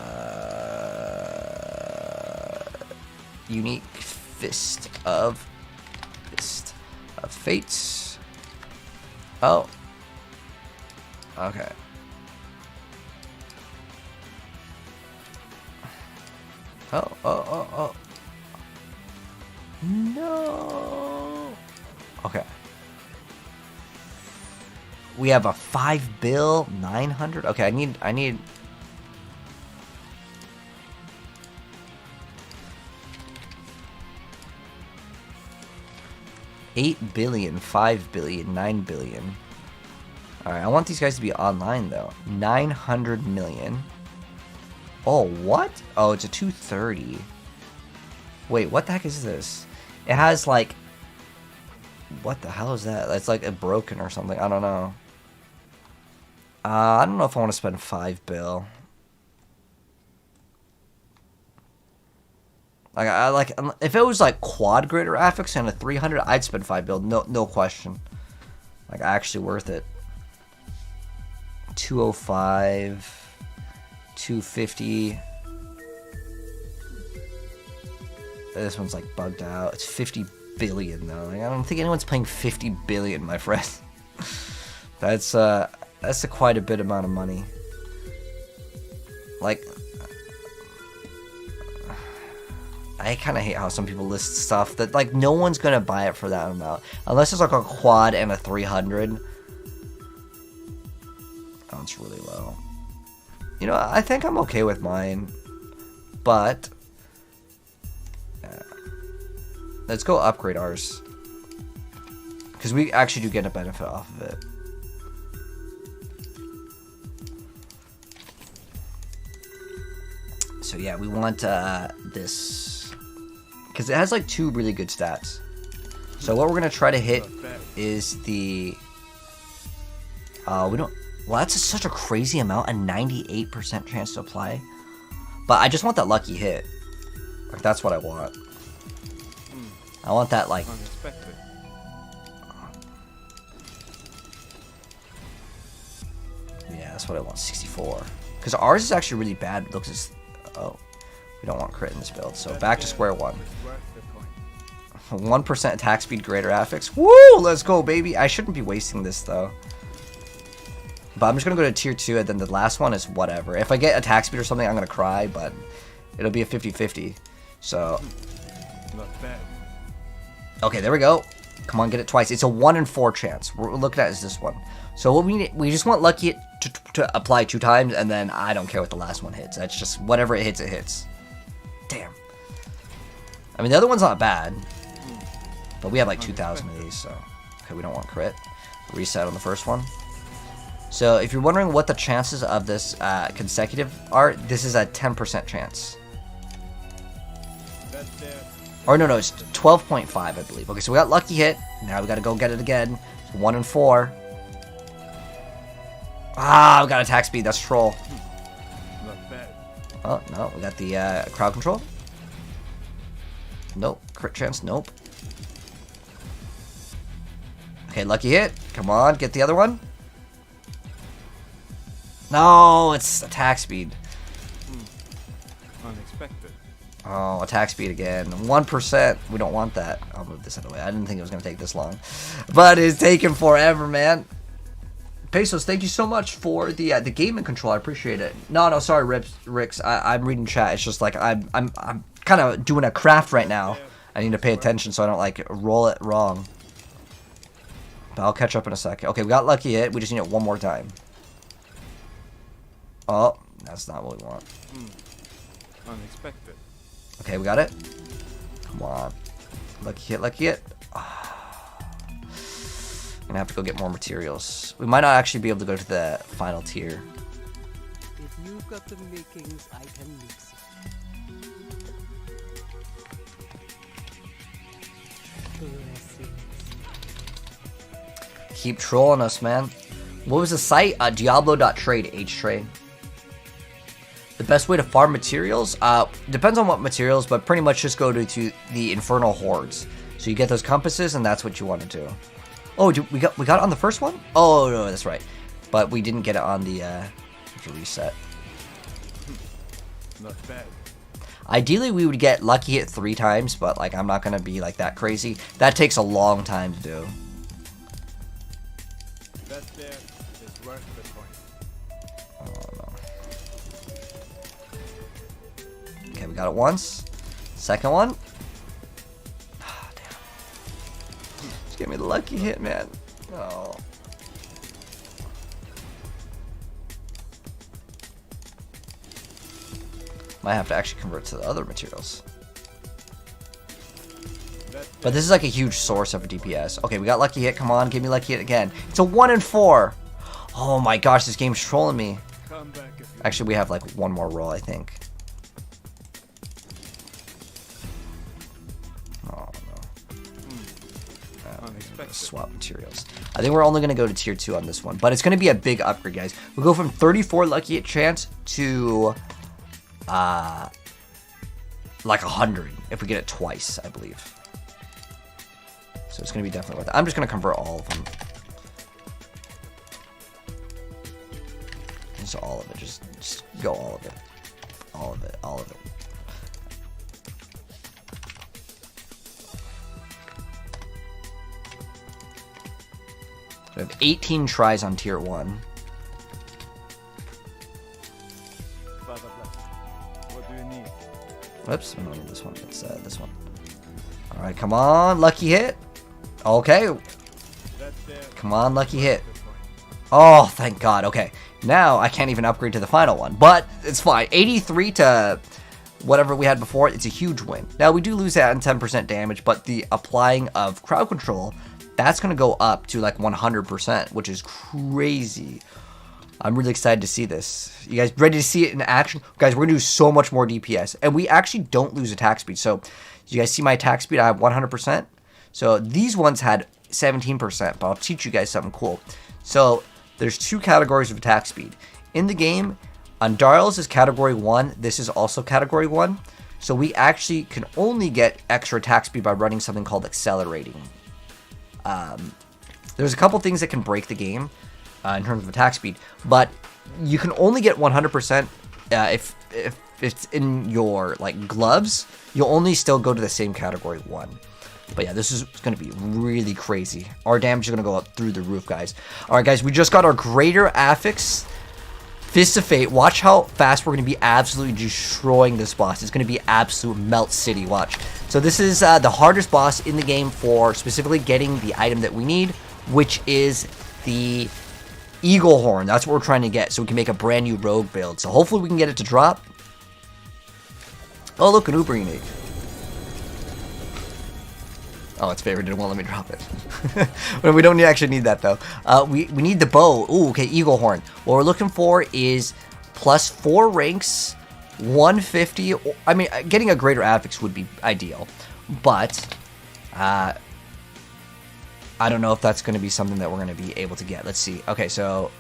Speaker 1: unique Fist of Fates. Oh. Okay. Oh. No. Okay. We have a 5 bill 900. Okay, I need 8 billion, 5 billion, 9 billion. Alright, I want these guys to be online though. 900 million. Oh, what? Oh, it's a 230. Wait, what the heck is this? It has like... What the hell is that? It's like a broken or something. I don't know. I don't know if I want to spend 5 bill. Like I like if it was like quad greater graphics and a 300, I'd spend 5 build, no question. Like actually worth it. 205, 250. This one's like bugged out. It's 50 billion though. Like, I don't think anyone's paying 50 billion, my friend. That's quite a bit amount of money. Like, I kind of hate how some people list stuff that like no one's gonna buy it for that amount unless it's like a quad and a 300. Oh, it's really low. You know, I think I'm okay with mine, but let's go upgrade ours because we actually do get a benefit off of it. So yeah, we want this because it has like 2 really good stats. So what we're gonna try to hit is the we don't. Well, that's such a crazy amount, a 98% chance to apply. But I just want that lucky hit. Like that's what I want. I want that like.
Speaker 2: Unexpected.
Speaker 1: Yeah, that's what I want. 64. Because ours is actually really bad. It looks as. Oh, we don't want crit in this build. So back to square one. 1% attack speed, greater affix. Woo! Let's go, baby. I shouldn't be wasting this though. But I'm just gonna go to tier 2, and then the last one is whatever. If I get attack speed or something, I'm gonna cry, but it'll be a 50-50. So.
Speaker 2: Not bad.
Speaker 1: Okay, there we go. Come on, get it twice. It's a 1 in 4 chance. What we're looking at is this one. So what we just want lucky to apply 2 times, and then I don't care what the last one hits. That's just whatever it hits, it hits. Damn. I mean, the other one's not bad, but we have like 2,000 of these, so okay, we don't want crit. Reset on the first one. So if you're wondering what the chances of this consecutive are, this is a 10% chance. Or no, it's 12.5, I believe. Okay, so we got lucky hit. Now we gotta go get it again. It's 1 in 4. Ah, we got attack speed. That's troll.
Speaker 2: Not bad.
Speaker 1: Oh no, we got the crowd control. Nope. Crit chance. Nope. Okay, lucky hit. Come on, get the other one. No, it's attack speed.
Speaker 2: Unexpected.
Speaker 1: Oh, attack speed again. 1%. We don't want that. I'll move this out of the way. I didn't think it was going to take this long. But it's taking forever, man. Pesos, thank you so much for the gaming control. I appreciate it. No, sorry, Ricks. I'm reading chat. It's just like I'm kind of doing a craft right now. I need to pay attention so I don't like roll it wrong. But I'll catch up in a second. Okay, we got lucky hit. We just need it one more time. Oh, that's not what we want.
Speaker 2: Unexpected.
Speaker 1: Okay, we got it. Come on. Lucky hit, lucky hit. Gonna have to go get more materials. We might not actually be able to go to the final tier.
Speaker 3: If you've got the makings, I can mix it. Blessings.
Speaker 1: Keep trolling us, man. What was the site? Diablo.trade, H-trade. The best way to farm materials? Depends on what materials, but pretty much just go to the Infernal Hordes. So you get those compasses, and that's what you want to do. Oh, we got it on the first one? Oh, no, that's right. But we didn't get it on the reset.
Speaker 2: Not bad.
Speaker 1: Ideally, we would get lucky hit 3 times, but like I'm not gonna be like that crazy. That takes a long time to do.
Speaker 2: That there is worth the coin.
Speaker 1: Oh no. Okay, we got it once. Second one. Oh, damn. Just give me the lucky hit, man. Oh. Might have to actually convert to the other materials. But this is like a huge source of a DPS. Okay, we got lucky hit. Come on, give me lucky hit again. It's a 1 in 4. Oh my gosh, this game's trolling me. Actually, we have like one more roll, I think. Oh no. Swap materials. I think we're only going to go to tier 2 on this one. But it's going to be a big upgrade, guys. We'll go from 34 lucky hit chance to like 100 if we get it twice, I believe. So it's going to be definitely worth it. I'm just going to convert all of them. Just all of it. Just go all of it. All of it. All of it. So I have 18 tries on tier 1.
Speaker 2: What do you need?
Speaker 1: Whoops, I don't need this one. It's this one. Alright, come on. Lucky hit. Okay. Come on, lucky hit. Oh, thank God. Okay. Now I can't even upgrade to the final one. But it's fine. 83 to whatever we had before. It's a huge win. Now, we do lose that on 10% damage. But the applying of crowd control, that's going to go up to like 100%. Which is crazy. I'm really excited to see this. You guys ready to see it in action? Guys, we're going to do so much more DPS. And we actually don't lose attack speed. So, you guys see my attack speed? I have 100%. So, these ones had 17%. But I'll teach you guys something cool. So, there's 2 categories of attack speed. In the game, on Daryl's is category 1. This is also category 1. So, we actually can only get extra attack speed by running something called accelerating. There's a couple things that can break the game. In terms of attack speed, but you can only get 100% if it's in your like gloves. You'll only still go to the same category 1. But yeah, this is going to be really crazy. Our damage is going to go up through the roof, guys. All right, guys, we just got our greater affix Fist of Fate. Watch how fast we're going to be absolutely destroying this boss. It's going to be absolute melt city. Watch. So this is the hardest boss in the game for specifically getting the item that we need, which is the Eagle Horn. That's what we're trying to get so we can make a brand new rogue build. So hopefully we can get it to drop. Oh, look, an Uber unique. Oh, it's favored. It won't let me drop it. We don't actually need that, though. We need the bow. Ooh, okay, Eagle Horn. What we're looking for is plus 4 ranks, 150. I mean, getting a greater affix would be ideal. But, I don't know if that's going to be something that we're going to be able to get. Let's see. Okay, so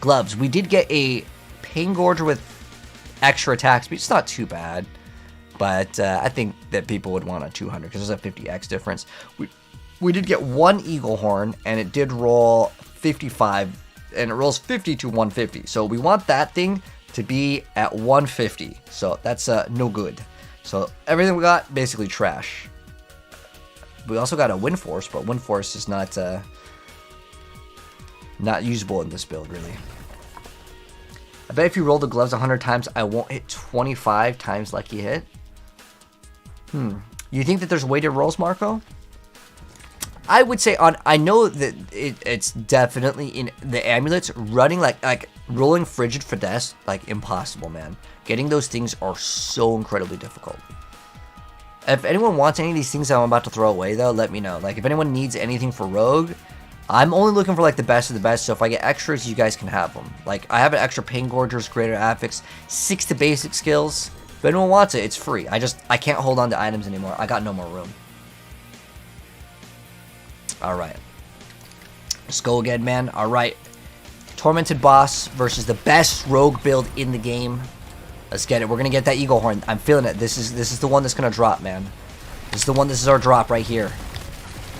Speaker 1: gloves. We did get a Pain Gorger with extra attack speed. It's not too bad, but I think that people would want a 200 because there's a 50x difference. We did get 1 Eagle Horn, and it did roll 55, and it rolls 50 to 150. So we want that thing to be at 150. So that's no good. So everything we got, basically trash. We also got a Wind Force, but Wind Force is not usable in this build, really. I bet if you roll the gloves 100 times, I won't hit 25 times lucky hit. You think that there's weighted rolls, Marco? I would say I know that it's definitely in the amulets running like rolling Frigid Finesse, like impossible, man. Getting those things are so incredibly difficult. If anyone wants any of these things that I'm about to throw away, though, let me know. Like, if anyone needs anything for Rogue, I'm only looking for, like, the best of the best. So if I get extras, you guys can have them. Like, I have an extra Pain Gorgers, Greater Affix, 6 to basic skills. If anyone wants it, it's free. I can't hold on to items anymore. I got no more room. Alright. Let's go again, man. Alright. Tormented Boss versus the best Rogue build in the game. Let's get it. We're going to get that Eagle Horn. I'm feeling it. This is the one that's going to drop, man. This is the one. This is our drop right here.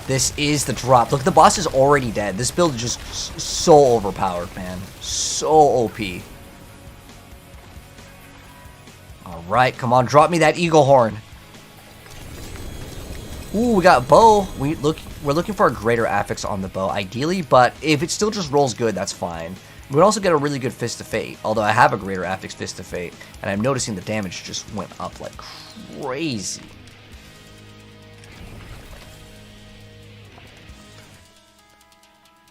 Speaker 1: This is the drop. Look, the boss is already dead. This build is just so overpowered, man. So OP. Alright, come on. Drop me that Eagle Horn. Ooh, we got bow. We're looking for a greater affix on the bow, ideally. But if it still just rolls good, that's fine. We would also get a really good Fist of Fate, although I have a greater affix Fist of Fate, and I'm noticing the damage just went up like crazy.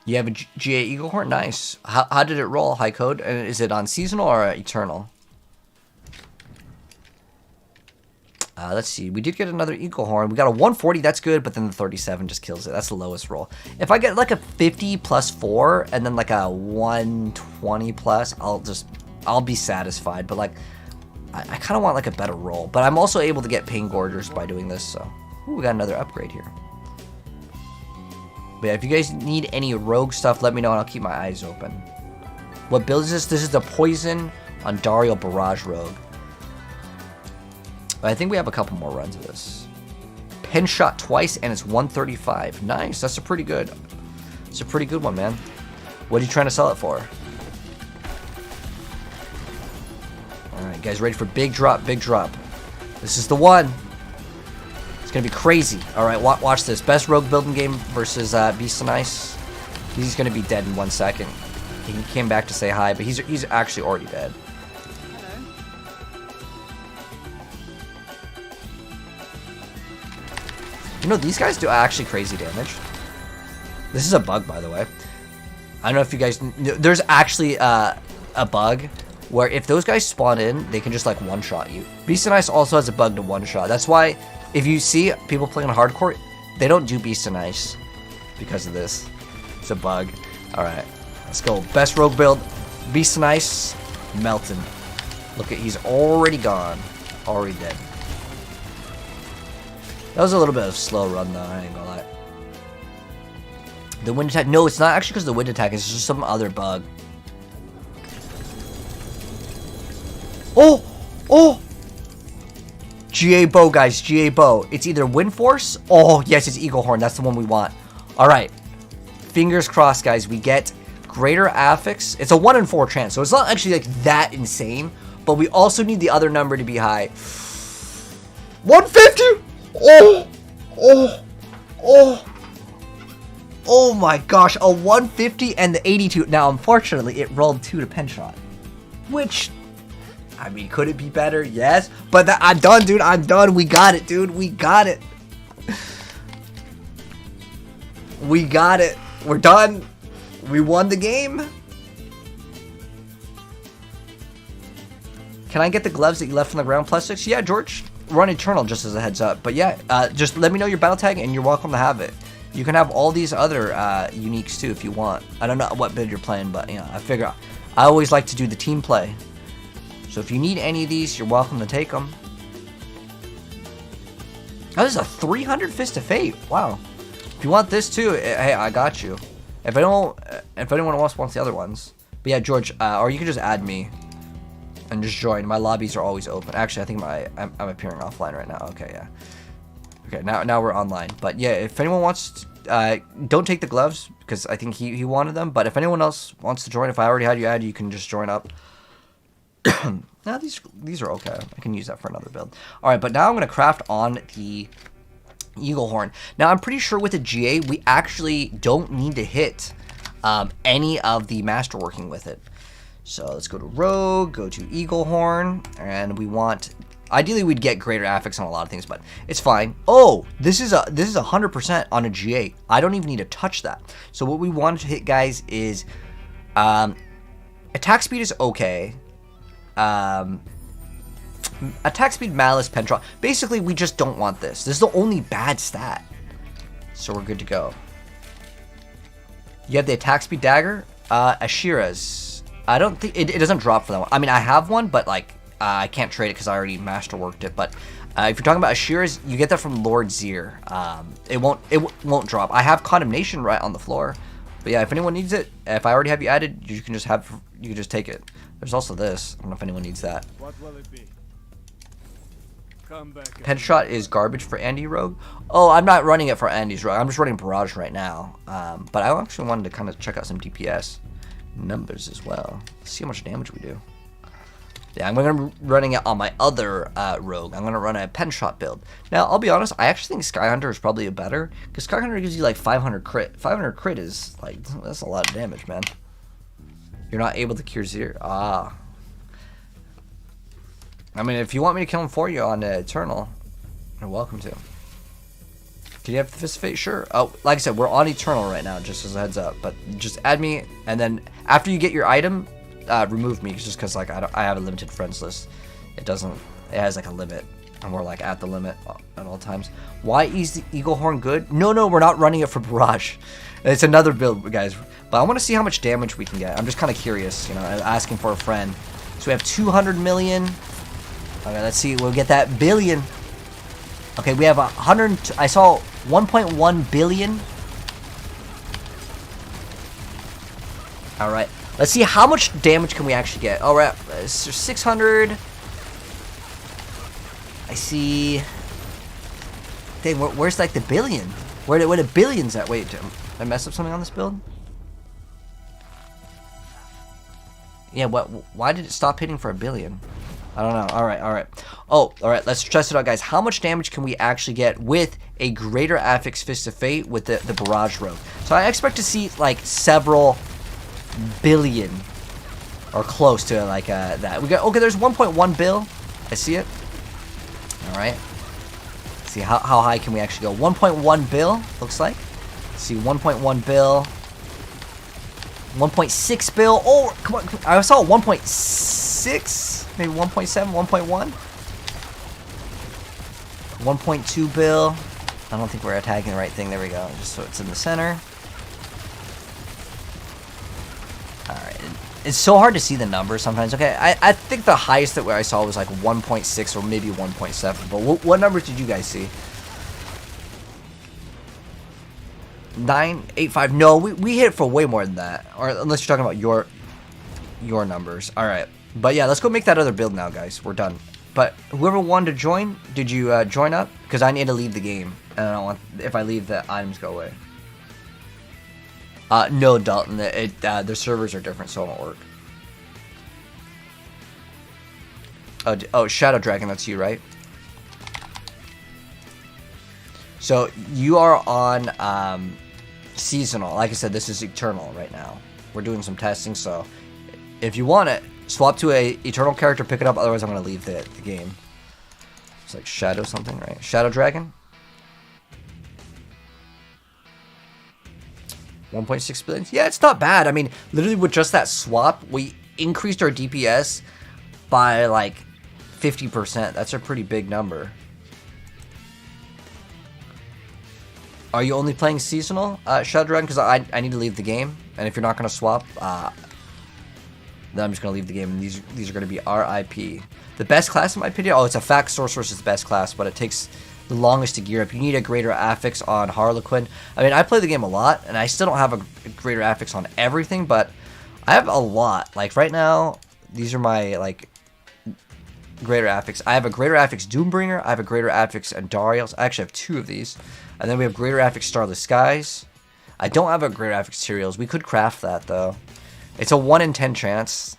Speaker 1: You have a GA Eagle Horn? Nice. How did it roll, High Code? And is it on seasonal or eternal? Let's see. We did get another Eagle Horn. We got a 140. That's good, but then the 37 just kills it. That's the lowest roll. If I get like a 50 plus 4 and then like a 120 plus, I'll be satisfied. But like, I kind of want like a better roll. But I'm also able to get Pain Gorgers by doing this. So, ooh, we got another upgrade here. But yeah, if you guys need any rogue stuff, let me know and I'll keep my eyes open. What build is this? This is the Poison on Dario Barrage Rogue. But I think we have a couple more runs of this. Pin shot twice, and it's 135. Nice. That's a pretty good. It's a pretty good one, man. What are you trying to sell it for? All right, guys, ready for big drop? Big drop. This is the one. It's gonna be crazy. All right, watch this. Best rogue building game versus Beast and Ice. He's gonna be dead in 1 second. He came back to say hi, but he's actually already dead. You know, these guys do actually crazy damage. This is a bug, by the way. I don't know if you guys know. There's actually a bug where if those guys spawn in, they can just like one-shot you. Beast and Ice also has a bug to one-shot. That's why if you see people playing on hardcore, they don't do Beast and Ice because of this. It's a bug. All right, let's go. Best rogue build, Beast and Ice, Melton. Look at, he's already gone. Already dead. That was a little bit of a slow run, though. I ain't gonna lie. The wind attack. No, it's not actually because of the wind attack. It's just some other bug. Oh! Oh! GA bow, guys. GA bow. It's either wind force. Oh, yes, it's eagle horn. That's the one we want. All right. Fingers crossed, guys. We get greater affix. It's a 1 in 4 chance, so it's not actually like that insane. But we also need the other number to be high. 150. Oh, oh, oh, oh my gosh, a 150 and the 82. Now, unfortunately, it rolled 2 to pen shot, which, I mean, could it be better? Yes, but I'm done, dude. I'm done. We got it, dude. We got it. We got it. We're done. We won the game. Can I get the gloves that you left on the ground? +6? Yeah, George. Run Eternal, just as a heads up. But yeah, just let me know your battle tag and you're welcome to have it. You can have all these other uniques too if you want. I don't know what bid you're playing, but you know, I figure I always like to do the team play. So if you need any of these, you're welcome to take them. Oh, this is a 300 Fist of Fate. Wow. If you want this too, hey, I got you. If anyone else wants the other ones. But yeah, George, or you can just add me. And just join. My lobbies are always open. Actually, I think I'm appearing offline right now. Okay, yeah. Okay, now we're online. But yeah, if anyone wants to, don't take the gloves because I think he wanted them. But if anyone else wants to join, if I already had you added, you can just join up. Now these are okay. I can use that for another build. All right, but now I'm gonna craft on the eagle horn. Now I'm pretty sure with the GA we actually don't need to hit any of the masterworking with it. So let's go to Rogue, go to Eagle Horn, and we want, ideally we'd get greater affix on a lot of things, but it's fine. Oh, this is 100% on a GA. I don't even need to touch that. So what we want to hit, guys, is attack speed is okay. Attack speed, malice, pentrol. Basically, we just don't want this. This is the only bad stat. So we're good to go. You have the attack speed dagger, Ashira's. I don't think it doesn't drop for that one. I mean, I have one, but like I can't trade it because I already masterworked it. But if you're talking about Ashira's, you get that from Lord Zir. It won't drop. I have Condemnation right on the floor. But yeah, if anyone needs it, if I already have you added, you can just take it. There's also this. I don't know if anyone needs that.
Speaker 2: What will it be? Come back.
Speaker 1: Pen shot is garbage for Andy Rogue. Oh, I'm not running it for Andy's Rogue. I'm just running Barrage right now. But I actually wanted to kind of check out some DPS numbers as well. Let's see how much damage we do. Yeah, I'm going to be running it on my other Rogue. I'm going to run a pen shot build. Now, I'll be honest, I actually think Sky Hunter is probably a better, because Sky Hunter gives you like 500 crit. 500 crit is like, that's a lot of damage, man. You're not able to cure Zir. Ah. I mean, if you want me to kill him for you on Eternal, you're welcome to. Can you have the Fist of Fate? Sure. Oh, like I said, we're on Eternal right now, just as a heads up. But just add me, and then after you get your item, remove me, just because like I have a limited friends list. It has like a limit, and we're like at the limit at all times. Why is the Eagle Horn good? No, we're not running it for Barrage. It's another build, guys. But I want to see how much damage we can get. I'm just kind of curious, you know, asking for a friend. So we have 200 million. Okay, let's see. We'll get that billion. Okay, we have 100. I saw 1.1 billion. All right. Let's see how much damage can we actually get. All right, so 600. I see. Dang, where's like the billion? Where the billions at? Wait, did I mess up something on this build? Yeah, what? Why did it stop hitting for a billion? I don't know. All right. Oh, all right. Let's test it out, guys. How much damage can we actually get with a Greater Affix Fist of Fate with the Barrage Rogue? So I expect to see like several billion or close to like that. We got okay. There's 1.1 bill. I see it. All right. Let's see how high can we actually go? 1.1 bill looks like. Let's see 1.1 bill. 1.6 bill. Oh, come on. I saw 1.6, maybe 1.7, 1.1. 1.2 bill. I don't think we're attacking the right thing. There we go. Just so it's in the center. Alright. It's so hard to see the numbers sometimes. Okay, I think the highest that I saw was like 1.6 or maybe 1.7. But what numbers did you guys see? 985. No, we hit it for way more than that. Or unless you're talking about your numbers. All right, but yeah, let's go make that other build now, guys. We're done. But whoever wanted to join, did you join up? Because I need to leave the game, and I don't want if I leave the items go away. No, Dalton. The servers are different, so it won't work. Oh, Shadow Dragon. That's you, right? So you are on seasonal. Like I said, this is eternal right now. We're doing some testing, so if you want it, swap to a eternal character, pick it up. Otherwise, I'm gonna leave the game. It's like Shadow something, right? Shadow Dragon. 1.6 billion. Yeah, it's not bad. I mean, literally with just that swap, we increased our DPS by like 50%. That's a pretty big number. Are you only playing seasonal, Shadow Dragon? Because I need to leave the game, and if you're not going to swap, then I'm just going to leave the game, and these are going to be RIP. The best class, in my opinion, it's a Fact Sorceress is the best class, but it takes the longest to gear up. You need a Greater Affix on Harlequin. I mean, I play the game a lot, and I still don't have a Greater Affix on everything, but I have a lot. Like, right now, these are my, like, Greater Affix. I have a Greater Affix Doombringer. I have a Greater Affix Andariels. I actually have 2 of these. And then we have Greater Affix Starless Skies. I don't have a Greater Affix Tyraels. We could craft that, though. It's a 1 in 10 chance.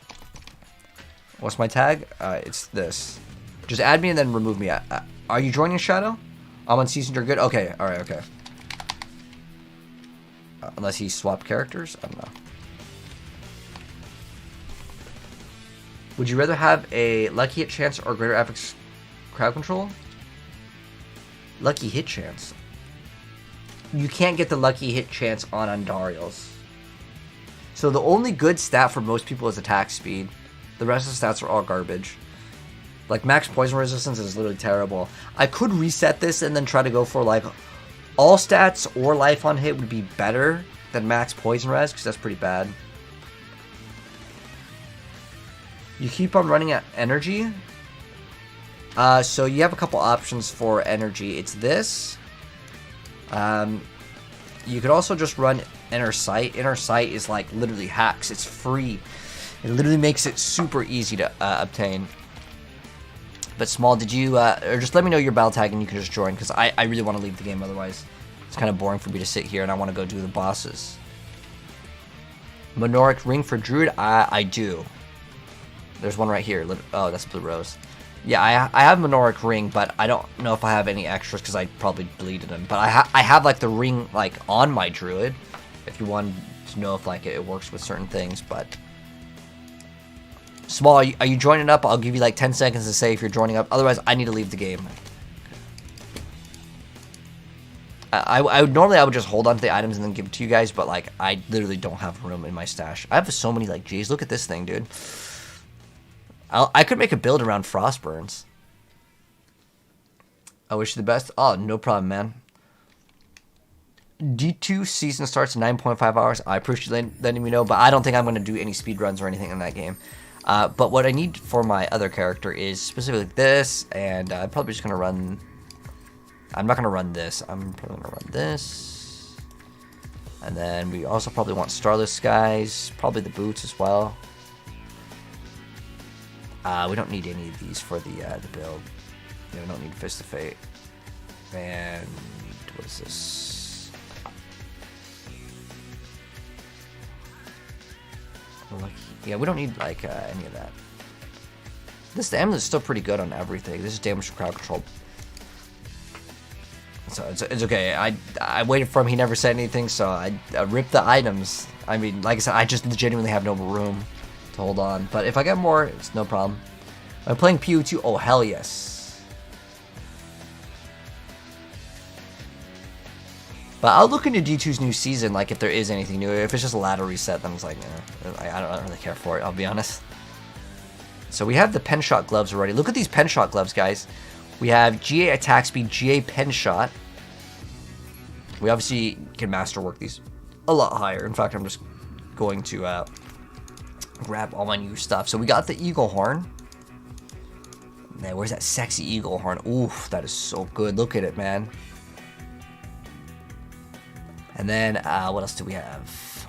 Speaker 1: What's my tag? It's this. Just add me and then remove me. Are you joining Shadow? I'm on season. You're good? Okay. Alright, okay. Unless he swapped characters? I don't know. Would you rather have a Lucky Hit Chance or Greater Affix Crowd Control? Lucky Hit Chance. You can't get the Lucky Hit Chance on Andariels. So the only good stat for most people is attack speed. The rest of the stats are all garbage. Like, max poison resistance is literally terrible. I could reset this and then try to go for, like, all stats or life on hit would be better than max poison res, because that's pretty bad. You keep on running at energy. So you have a couple options for energy. It's this. You could also just run Inner Sight. Inner Sight is like literally hacks. It's free. It literally makes it super easy to obtain. But Small, did you, or just let me know your battle tag and you can just join, because I really want to leave the game, otherwise it's kind of boring for me to sit here and I want to go do the bosses. Monoric Ring for Druid? I do. There's one right here. Oh, that's Blue Rose. Yeah, I have Monoric Ring, but I don't know if I have any extras because I probably deleted them. But I have like the ring like on my Druid, if you want to know if like it works with certain things. But Small, are you joining up? I'll give you like 10 seconds to say if you're joining up. Otherwise, I need to leave the game. I would just hold on to the items and then give it to you guys, but like I literally don't have room in my stash. I have so many like G's. Look at this thing, dude. I could make a build around Frostburns. I wish you the best. Oh, no problem, man. D2 season starts in 9.5 hours. I appreciate letting me know, but I don't think I'm going to do any speed runs or anything in that game. But what I need for my other character is specifically this, and I'm probably just going to run... I'm not going to run this. I'm probably going to run this. And then we also probably want Starless Skies, probably the boots as well. We don't need any of these for the build. Yeah, we don't need Fist of Fate. And what is this? Yeah, we don't need like any of that. This amulet is still pretty good on everything. This is damage to crowd control. So it's okay. I waited for him. He never said anything, so I ripped the items. I mean, like I said, I just genuinely have no room to hold on. But if I get more, it's no problem. I'm playing PU2. Oh, hell yes. But I'll look into D2's new season, like if there is anything new. If it's just a ladder reset, then it's like, I don't really care for it, I'll be honest. So we have the pen shot gloves already. Look at these pen shot gloves, guys. We have GA attack speed, GA pen shot. We obviously can masterwork these a lot higher. In fact, I'm just going to grab all my new stuff. So we got the eagle horn. Man, where's that sexy eagle horn? Oof, that is so good. Look at it, man. And then, what else do we have?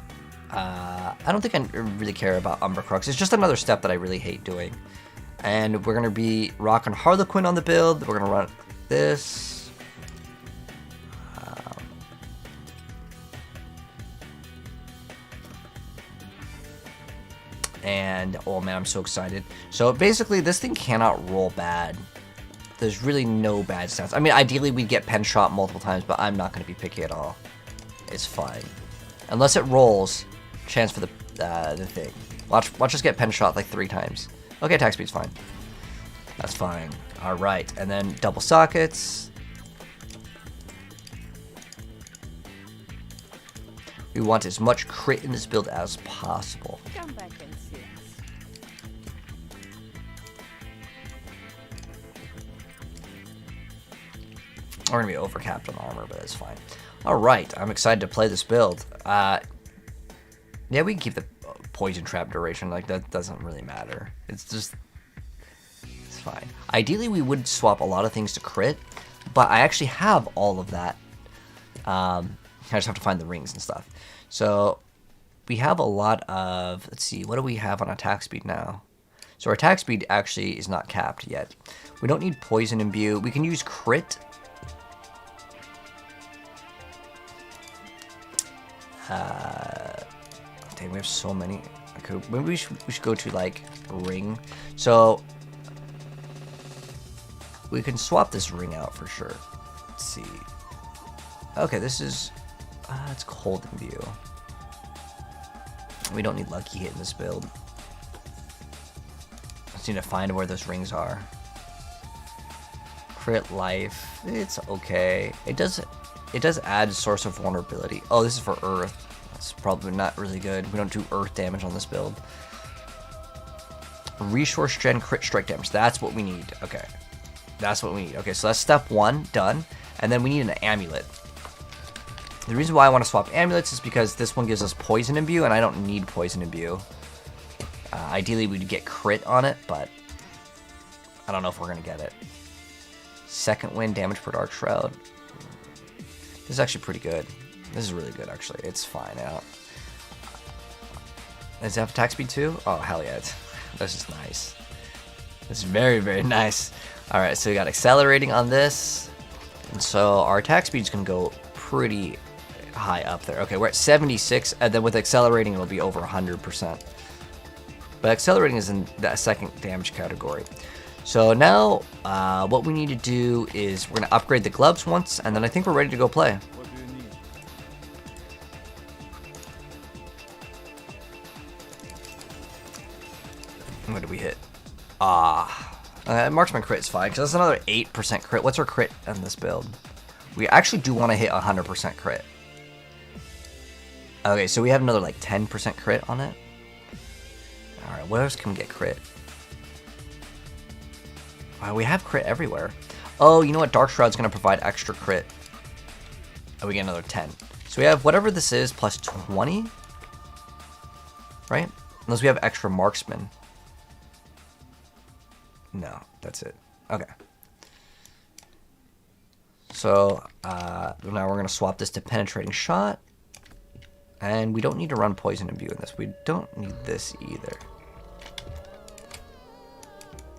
Speaker 1: I don't think I really care about Umbra Crux. It's just another step that I really hate doing. And we're going to be rocking Harlequin on the build. We're going to run this. And, oh man, I'm so excited. So basically, this thing cannot roll bad. There's really no bad stats. I mean, ideally, we'd get pen shot multiple times, but I'm not going to be picky at all. It's fine. Unless it rolls, chance for the thing. Watch us get pen shot like 3 times. Okay, attack speed's fine. That's fine. Alright, and then double sockets. We want as much crit in this build as possible.
Speaker 3: Come back and see us.
Speaker 1: We're going to be overcapped on armor, but that's fine. Alright, I'm excited to play this build. Yeah, we can keep the poison trap duration. Like, that doesn't really matter. It's just... It's fine. Ideally, we would swap a lot of things to crit, but I actually have all of that. I just have to find the rings and stuff. So, we have a lot of... Let's see, what do we have on attack speed now? So, our attack speed actually is not capped yet. We don't need poison imbue. We can use crit... Dang, we have so many. Maybe we should go to like ring. So we can swap this ring out for sure. Let's see. Okay, this is it's cold imbue. We don't need lucky hit in this build. Just need to find where those rings are. Crit life. It's okay. It does add source of vulnerability. Oh, this is for earth. That's probably not really good. We don't do earth damage on this build. Resource gen crit strike damage. That's what we need. Okay. That's what we need. Okay, so that's step 1 done. And then we need an amulet. The reason why I want to swap amulets is because this one gives us poison imbue, and I don't need poison imbue. Ideally, we'd get crit on it, but I don't know if we're going to get it. Second wind damage per dark shroud. This is actually pretty good. This is really good, actually. It's fine out. Does it have attack speed too? Oh, hell yeah. This is nice. This is very, very nice. Alright, so we got accelerating on this. And so our attack speed is going to go pretty high up there. Okay, we're at 76, and then with accelerating, it'll be over 100%. But accelerating is in that second damage category. So now, what we need to do is we're going to upgrade the gloves once, and then I think we're ready to go play.
Speaker 2: What do you need?
Speaker 1: What did we hit? Marksman crit is fine, because that's another 8% crit. What's our crit on this build? We actually do want to hit 100% crit. Okay, so we have another like 10% crit on it. Alright, what else can we get crit? We have crit everywhere. Oh, you know what? Dark Shroud's going to provide extra crit. Oh, we get another 10. So we have whatever this is plus 20. Right? Unless we have extra marksman. No, that's it. Okay. So, now we're going to swap this to penetrating shot. And we don't need to run poison imbue in this. We don't need this either.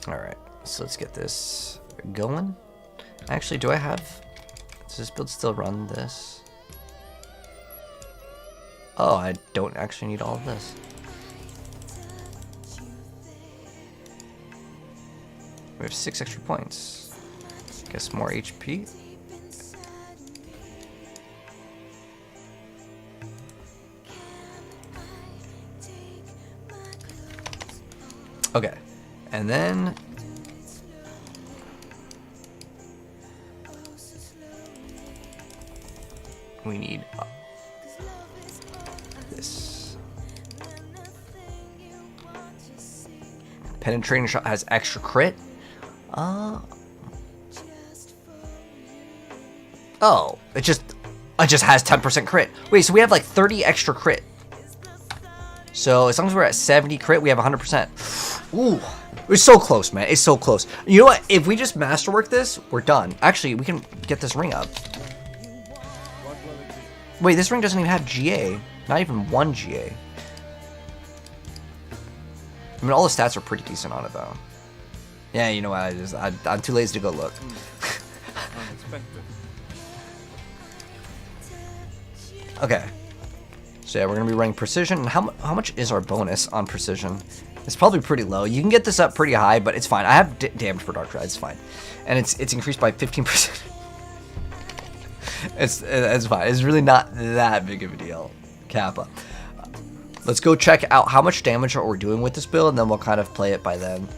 Speaker 1: Alright. So let's get this going. Actually, do I have... Does this build still run this? Oh, I don't actually need all of this. We have 6 extra points. Guess more HP. Okay, and then we need this. Penetrating shot has extra crit. Oh, it just has 10% crit. Wait, so we have like 30 extra crit. So as long as we're at 70 crit, we have 100%. Ooh, it's so close, man. It's so close. You know what? If we just masterwork this, we're done. Actually, we can get this ring up.
Speaker 2: What will it be?
Speaker 1: Wait, this ring doesn't even have GA. Not even 1 GA. I mean, all the stats are pretty decent on it, though. Yeah, you know what? I'm too lazy to go look.
Speaker 2: Unexpected.
Speaker 1: Okay. So yeah, we're gonna be running precision. And how much is our bonus on precision? It's probably pretty low. You can get this up pretty high, but it's fine. I have damage for dark side. It's fine, and it's increased by 15%. it's fine. It's really not that big of a deal. Kappa. Let's go check out how much damage we're doing with this build, and then we'll kind of play it by then.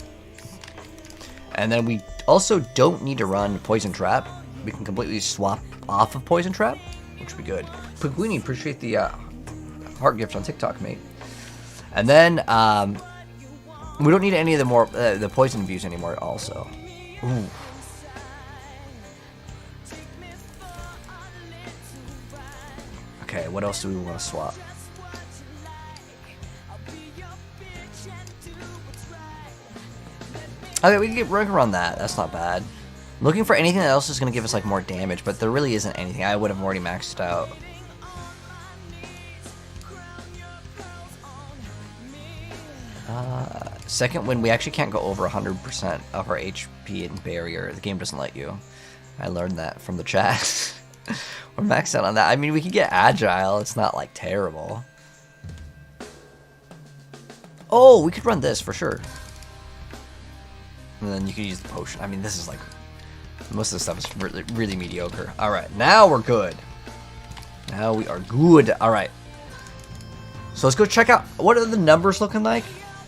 Speaker 1: And then we also don't need to run Poison Trap. We can completely swap off of Poison Trap, which would be good. Puguini, appreciate the heart gift on TikTok, mate. And then we don't need any of the poison views anymore. Also, ooh. Okay, what else do we want to swap? Okay, we can get Rigor on that. That's not bad. Looking for anything else is going to give us like more damage, but there really isn't anything. I would have already maxed out. Second win, we actually can't go over 100% of our HP and barrier. The game doesn't let you. I learned that from the chat. We're maxed out on that. I mean, we can get agile. It's not like terrible. Oh, we could run this for sure. And then you could use the potion. I mean, this is like... Most of the stuff is really, really mediocre. Alright, now we're good. Now we are good. Alright. So let's go check out what are the numbers looking like.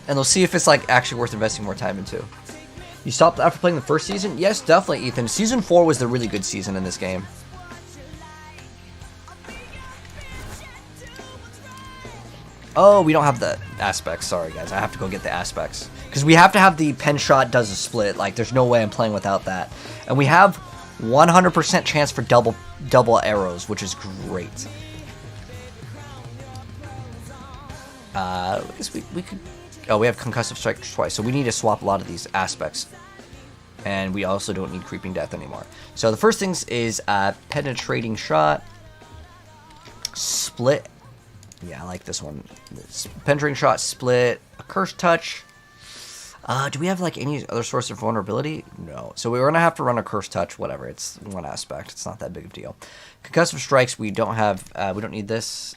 Speaker 1: And we'll see if it's like actually worth investing more time into. You stopped after playing the first season? Yes, definitely, Ethan. Season 4 was the really good season in this game. Oh, we don't have the aspects. Sorry, guys. I have to go get the aspects. Because we have to have the pen shot does a split. Like, there's no way I'm playing without that. And we have 100% chance for double arrows, which is great. I guess we could... Oh, we have concussive strike twice, so we need to swap a lot of these aspects. And we also don't need creeping death anymore. So the first things is penetrating shot, split. Yeah, I like this one. Penetrating shot, split, a curse touch. Do we have like any other source of vulnerability? No. So we're gonna have to run a curse touch. Whatever. It's one aspect. It's not that big of a deal. Concussive strikes. We don't have. We don't need this.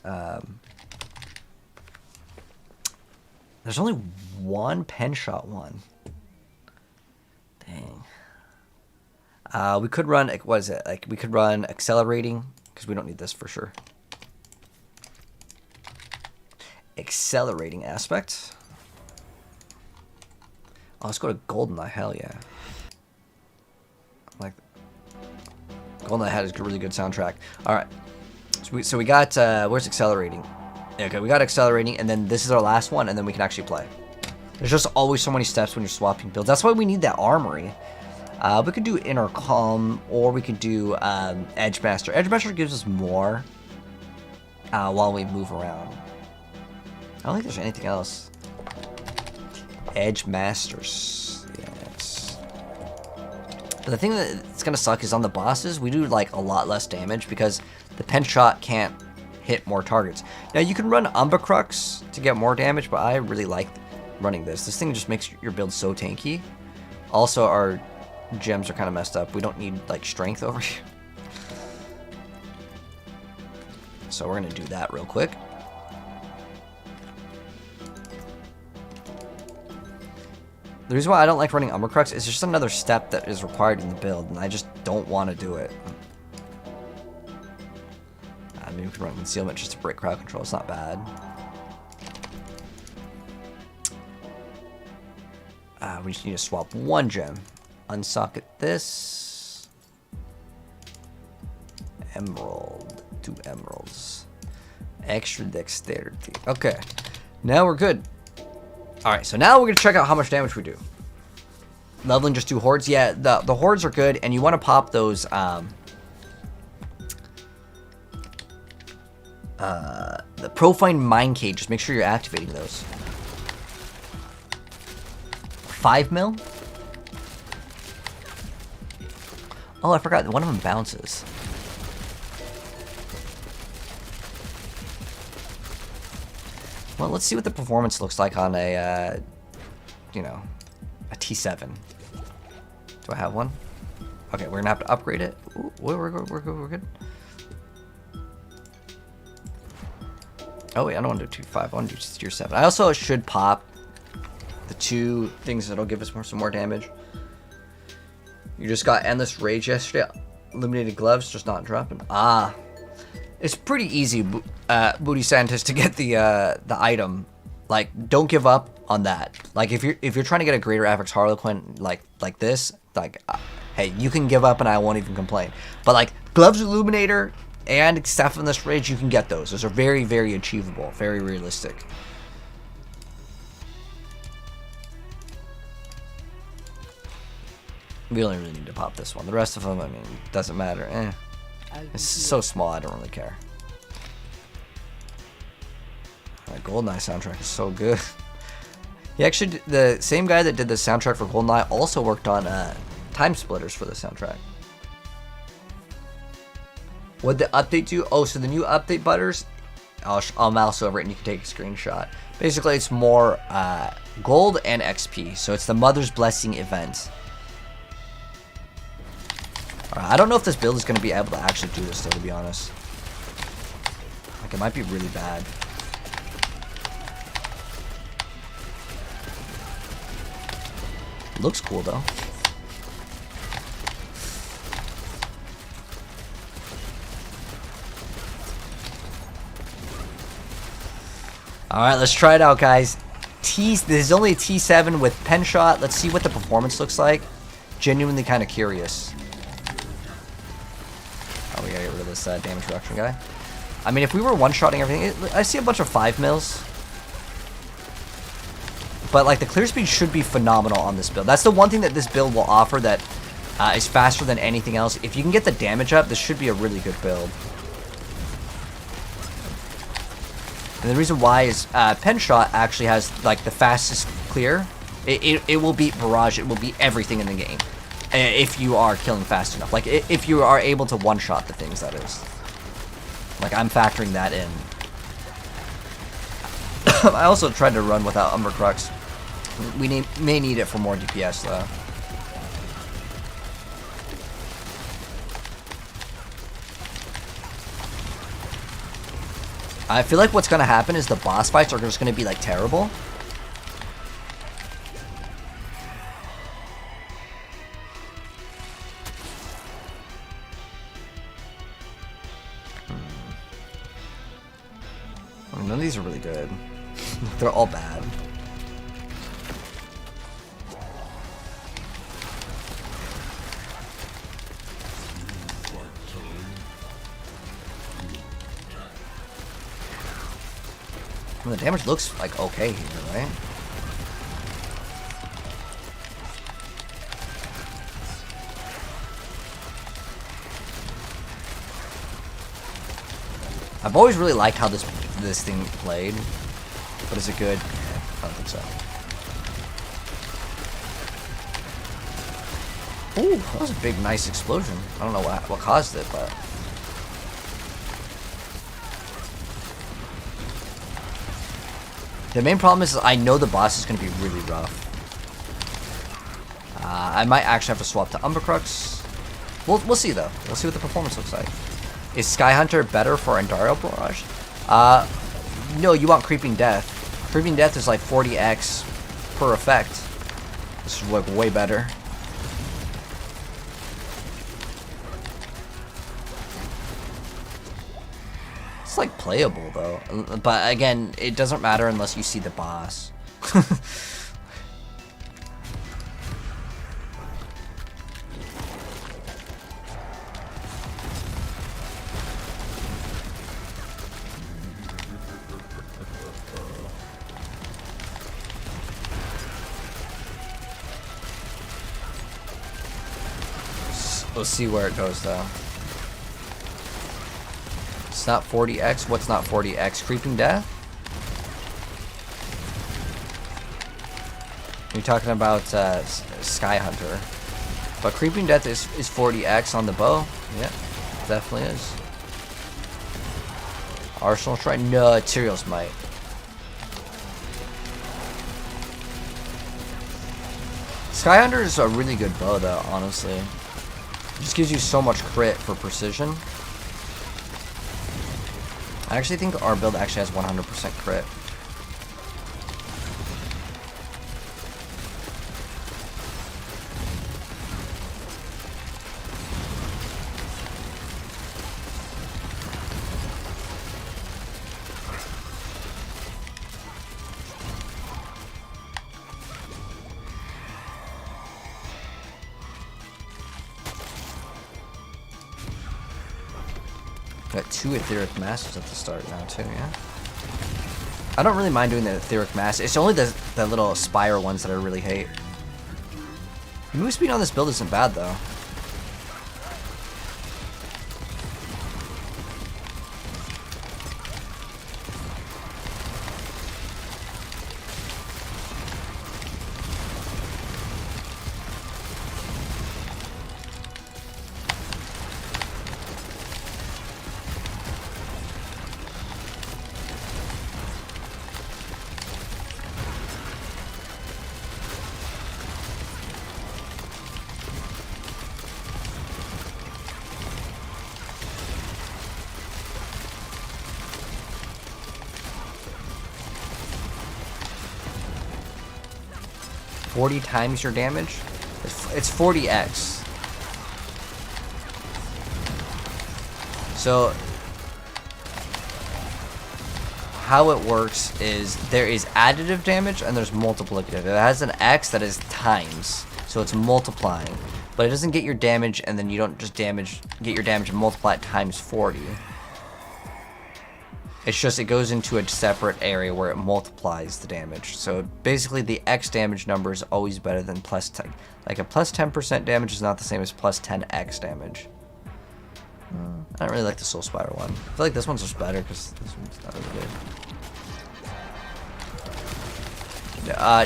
Speaker 1: There's only one pen shot one. Dang. We could run. What is it? Like we could run accelerating because we don't need this for sure. Accelerating aspect. Oh, let's go to Goldeneye. Hell yeah. Like Goldeneye had a really good soundtrack. All right. So we got where's accelerating? Yeah, okay, we got accelerating, and then this is our last one, and then we can actually play. There's just always so many steps when you're swapping builds. That's why we need that armory. We could do Inner Calm, or we could do Edge Master. Edge Master gives us more while we move around. I don't think there's anything else. Edge Masters. Yes. But the thing that's gonna suck is on the bosses, we do like a lot less damage because the pen shot can't hit more targets. Now you can run Umbacrux to get more damage, but I really like running this. This thing just makes your build so tanky. Also, our Gems are kind of messed up. We don't need, like, strength over here. So we're going to do that real quick. The reason why I don't like running Umbercrux is just another step that is required in the build, and I just don't want to do it. I mean, we can run Concealment just to break crowd control. It's not bad. We just need to swap one gem. Unsocket this. Emerald. 2 emeralds. Extra dexterity. Okay. Now we're good. Alright, so now we're going to check out how much damage we do. Leveling just 2 hordes? Yeah, the hordes are good, and you want to pop those, the Profane Mine Cages. Make sure you're activating those. 5 mil? Oh, I forgot. One of them bounces. Well, let's see what the performance looks like on a, you know, a T7. Do I have one? Okay, we're going to have to upgrade it. Ooh, we're good. Oh, wait, I don't want to do tier 5. I want to do tier 7. I also should pop the 2 things that'll give us some more damage. You just got Endless Rage yesterday. Illuminated Gloves, just not dropping. Ah. It's pretty easy, Booty Scientist, to get the item. Like, don't give up on that. Like, if you're trying to get a Greater Affix Harlequin like this, like, hey, you can give up and I won't even complain. But like, Gloves Illuminator and Endless Rage, you can get those. Those are very, very achievable, very realistic. We only really need to pop this one. The rest of them, I mean, doesn't matter. It's so small, I don't really care. That GoldenEye soundtrack is so good. He actually, the same guy that did the soundtrack for GoldenEye also worked on Time Splitters for the soundtrack. What'd the update do? Oh, so the new update, Butters, I'll mouse over it and you can take a screenshot. Basically, it's more gold and XP. So it's the Mother's Blessing event. I don't know if this build is going to be able to actually do this, though, to be honest. Like, it might be really bad. Looks cool, though. Alright, let's try it out, guys. This is only a T7 with pen shot. Let's see what the performance looks like. Genuinely kind of curious. Oh, we gotta get rid of this damage reduction guy. I mean, if we were one-shotting everything, I see a bunch of 5 mils. But, like, the clear speed should be phenomenal on this build. That's the one thing that this build will offer that is faster than anything else. If you can get the damage up, this should be a really good build. And the reason why is pen shot actually has, like, the fastest clear. It will beat Barrage. It will beat everything in the game. If you are killing fast enough. Like, if you are able to one-shot the things, that is. Like, I'm factoring that in. I also tried to run without Umbercrux. We may need it for more DPS, though. I feel like what's going to happen is the boss fights are just going to be, like, terrible. I mean, none of these are really good. They're all bad. I mean, the damage looks like okay here, right? I've always really liked how this thing played, but is it good? I don't think so. Ooh, that was a big, nice explosion. I don't know what caused it, but the main problem is I know the boss is going to be really rough. I might actually have to swap to Umbercrux. We'll see though. We'll see what the performance looks like. Is Skyhunter better for Endario Barrage? No, you want Creeping Death. Creeping Death is like 40x per effect. This is like way better. It's like playable though, but again, it doesn't matter unless you see the boss. We'll see where it goes though. It's not 40x. What's not 40x? Creeping Death? You're talking about Skyhunter. But Creeping Death is 40x on the bow. Yeah, definitely is. Arsenal Shrine? No, Tyrael's Might. Skyhunter is a really good bow though, honestly. It just gives you so much crit for precision. I actually think our build actually has 100% crit. Got 2 Etheric Masters at the start now too, yeah? I don't really mind doing the Etheric Master. It's only the little Spire ones that I really hate. The move speed on this build isn't bad though. Times your damage. It's 40x. So how it works is there is additive damage and there's multiplicative. It has an X that is times, so it's multiplying, but it doesn't get your damage and then you don't just get your damage and multiply it times 40. It's just it goes into a separate area where it multiplies the damage. So basically the X damage number is always better than plus 10. Like a plus 10% damage is not the same as plus 10x damage. I don't really like the Soul Spider one. I feel like this one's just better because this one's not as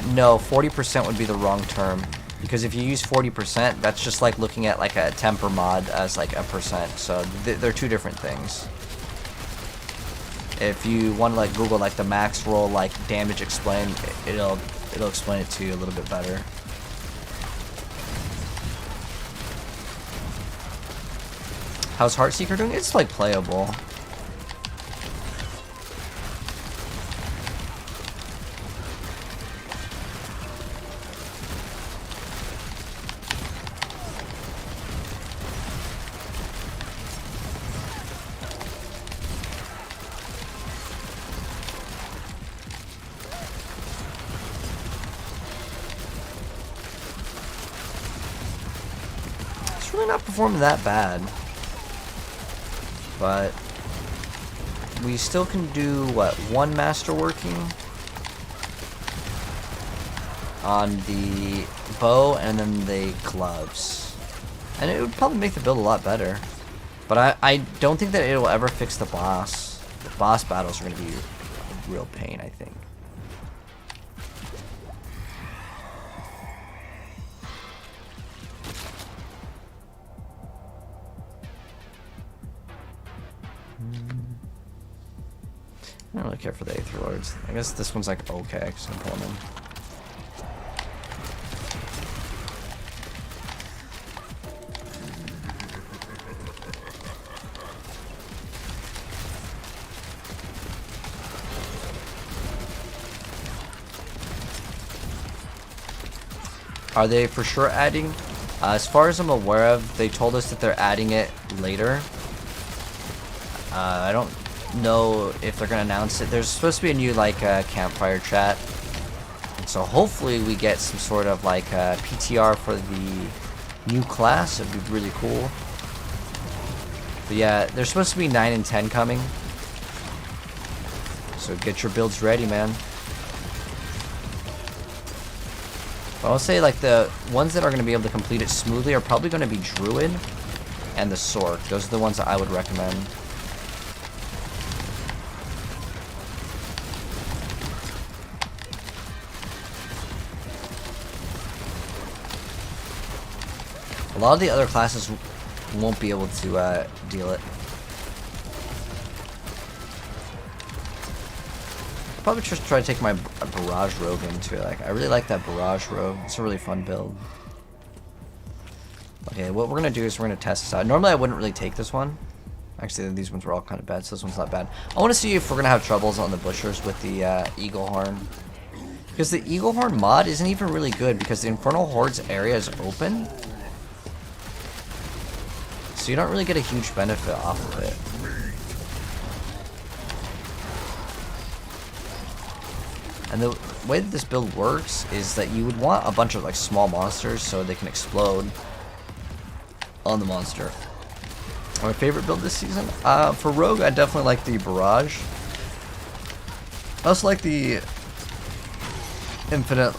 Speaker 1: good. No, 40% would be the wrong term. Because if you use 40%, that's just like looking at like a temper mod as like a percent. So they're two different things. If you want to like Google like the max roll like damage explained, it'll explain it to you a little bit better. How's Heartseeker doing? It's like playable. It's really not performing that bad. But we still can do, what, one masterworking on the bow and then the gloves. And it would probably make the build a lot better. But I don't think that it will ever fix the boss. The boss battles are going to be a real pain, I think. I don't really care for the Aether Lords. I guess this one's like okay, because I'm pulling them. Are they for sure adding? As far as I'm aware of, they told us that they're adding it later. I don't know if they're gonna announce it. There's supposed to be a new like campfire chat, and so hopefully we get some sort of like PTR for the new class. It'd be really cool. But yeah, there's supposed to be 9 and 10 coming, so get your builds ready, man. I'll say like the ones that are going to be able to complete it smoothly are probably going to be Druid and the Sork. Those are the ones that I would recommend. A lot of the other classes won't be able to deal it. Probably just try to take my Barrage Rogue into it. Like, I really like that Barrage Rogue. It's a really fun build. Okay, what we're gonna do is we're gonna test this out. Normally I wouldn't really take this one. Actually, these ones were all kind of bad, so this one's not bad. I want to see if we're gonna have troubles on the Bushers with the Eagle Horn. Because the Eagle Horn mod isn't even really good because the Infernal Horde's area is open. So you don't really get a huge benefit off of it. And the way that this build works is that you would want a bunch of like small monsters so they can explode on the monster. My favorite build this season? For Rogue, I definitely like the Barrage. I also like the Infinite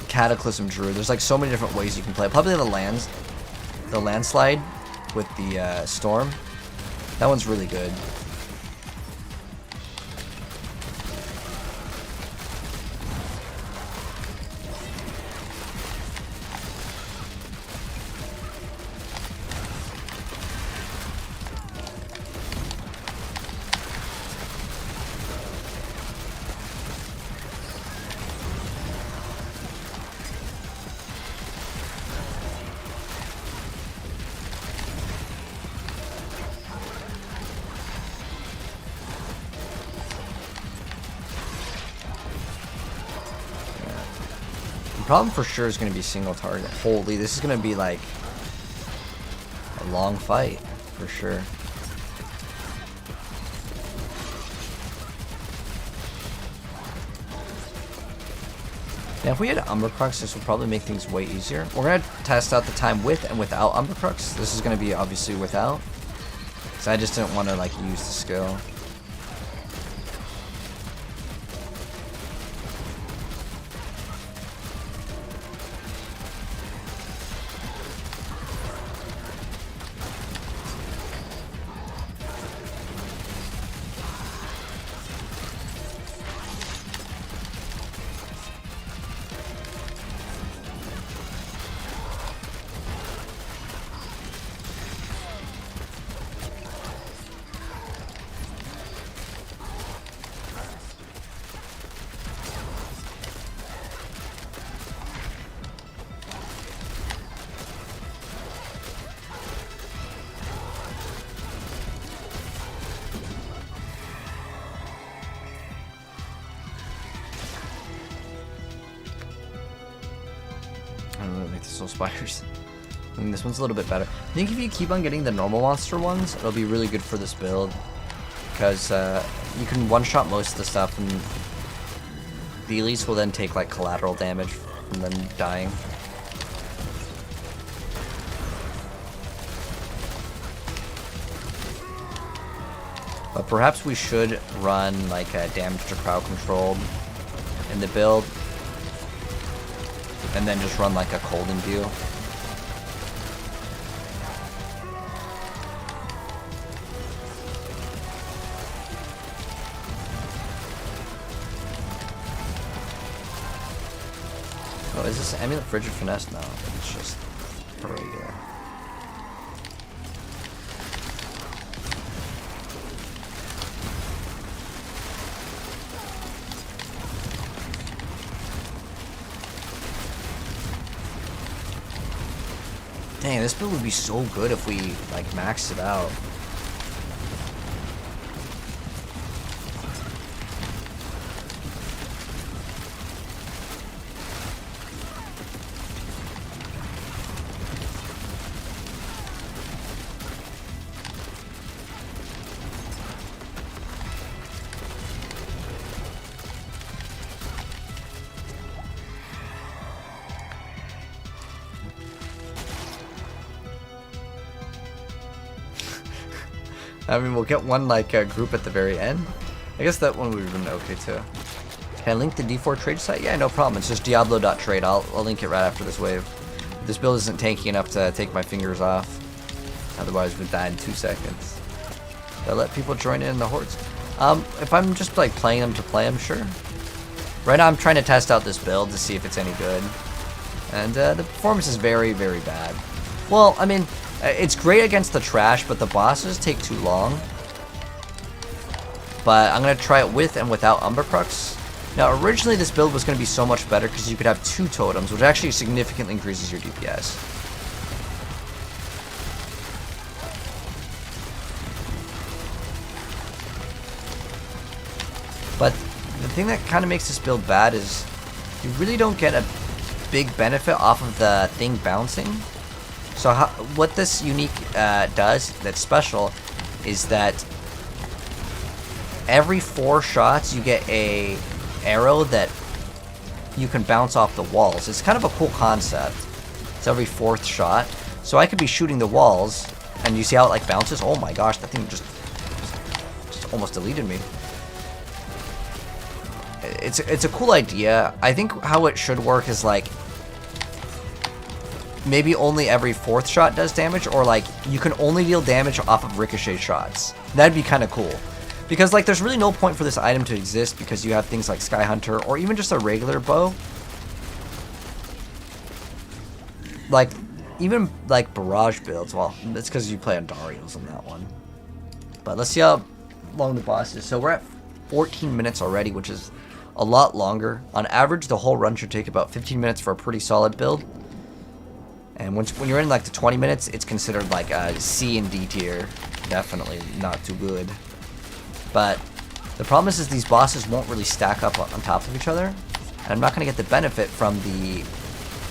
Speaker 1: Cataclysm Druid. There's like so many different ways you can play. Probably the Landslide with the Storm. That one's really good. The problem for sure is going to be single target. Holy, this is going to be like a long fight for sure. Now if we had Umbercrux, this would probably make things way easier. We're going to test out the time with and without Umbercrux. This is going to be obviously without, because I just didn't want to like use the skill. I don't really like the Soul Spiders. I think this one's a little bit better. I think if you keep on getting the normal monster ones, it'll be really good for this build. Because you can one-shot most of the stuff, and the elites will then take like collateral damage from them dying. But perhaps we should run like a damage to crowd controlled in the build. And then just run like a cold imbue. Oh, is this Amulet Frigid Finesse? No, it's just a regular. Dang, this build would be so good if we like maxed it out. I mean, we'll get one like group at the very end. I guess that one would have been okay too. Can I link the D4 trade site? Yeah, no problem. It's just Diablo.trade. I'll link it right after this wave. This build isn't tanky enough to take my fingers off. Otherwise, we'd die in 2 seconds. But let people join in the hordes. If I'm just like playing them to play them, sure. Right now, I'm trying to test out this build to see if it's any good. And the performance is very, very bad. Well, I mean, it's great against the trash, but the bosses take too long. But I'm going to try it with and without Umbercrux. Now, originally this build was going to be so much better because you could have 2 totems, which actually significantly increases your DPS. But the thing that kind of makes this build bad is you really don't get a big benefit off of the thing bouncing. So what this unique does that's special is that every 4 shots you get a arrow that you can bounce off the walls. It's kind of a cool concept. It's every 4th shot. So I could be shooting the walls and you see how it like bounces? Oh my gosh, that thing just almost deleted me. It's a cool idea. I think how it should work is like maybe only every 4th shot does damage, or like you can only deal damage off of ricochet shots. That'd be kind of cool. Because like there's really no point for this item to exist because you have things like Sky Hunter or even just a regular bow. Like even like barrage builds, well, it's because you play on Darius on that one. But let's see how long the boss is. So we're at 14 minutes already, which is a lot longer. On average, the whole run should take about 15 minutes for a pretty solid build. And when you're in like the 20 minutes, it's considered like a C and D tier. Definitely not too good. But the problem is these bosses won't really stack up on top of each other. And I'm not going to get the benefit from the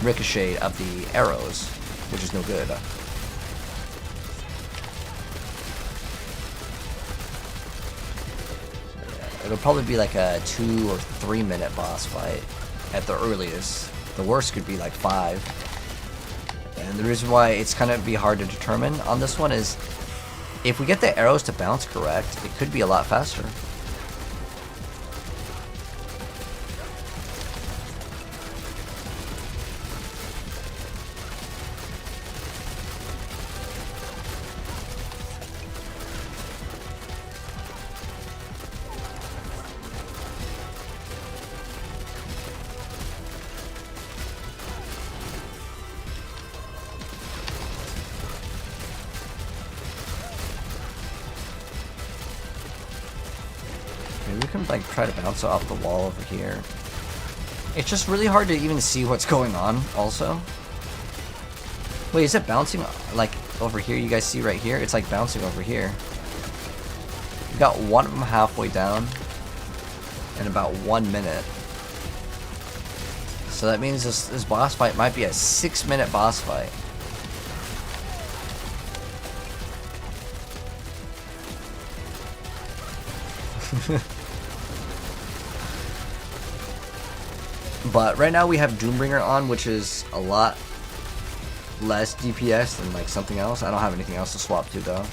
Speaker 1: ricochet of the arrows, which is no good. It'll probably be like a 2 or 3 minute boss fight at the earliest. The worst could be like 5. And the reason why it's kind of be hard to determine on this one is if we get the arrows to bounce correct, it could be a lot faster. We can like try to bounce it off the wall over here. It's just really hard to even see what's going on also. Wait, is it bouncing like over here? You guys see right here? It's like bouncing over here. We got one of them halfway down in about 1 minute. So that means this boss fight might be a 6-minute boss fight. But right now we have Doombringer on, which is a lot less DPS than like something else. I don't have anything else to swap to though.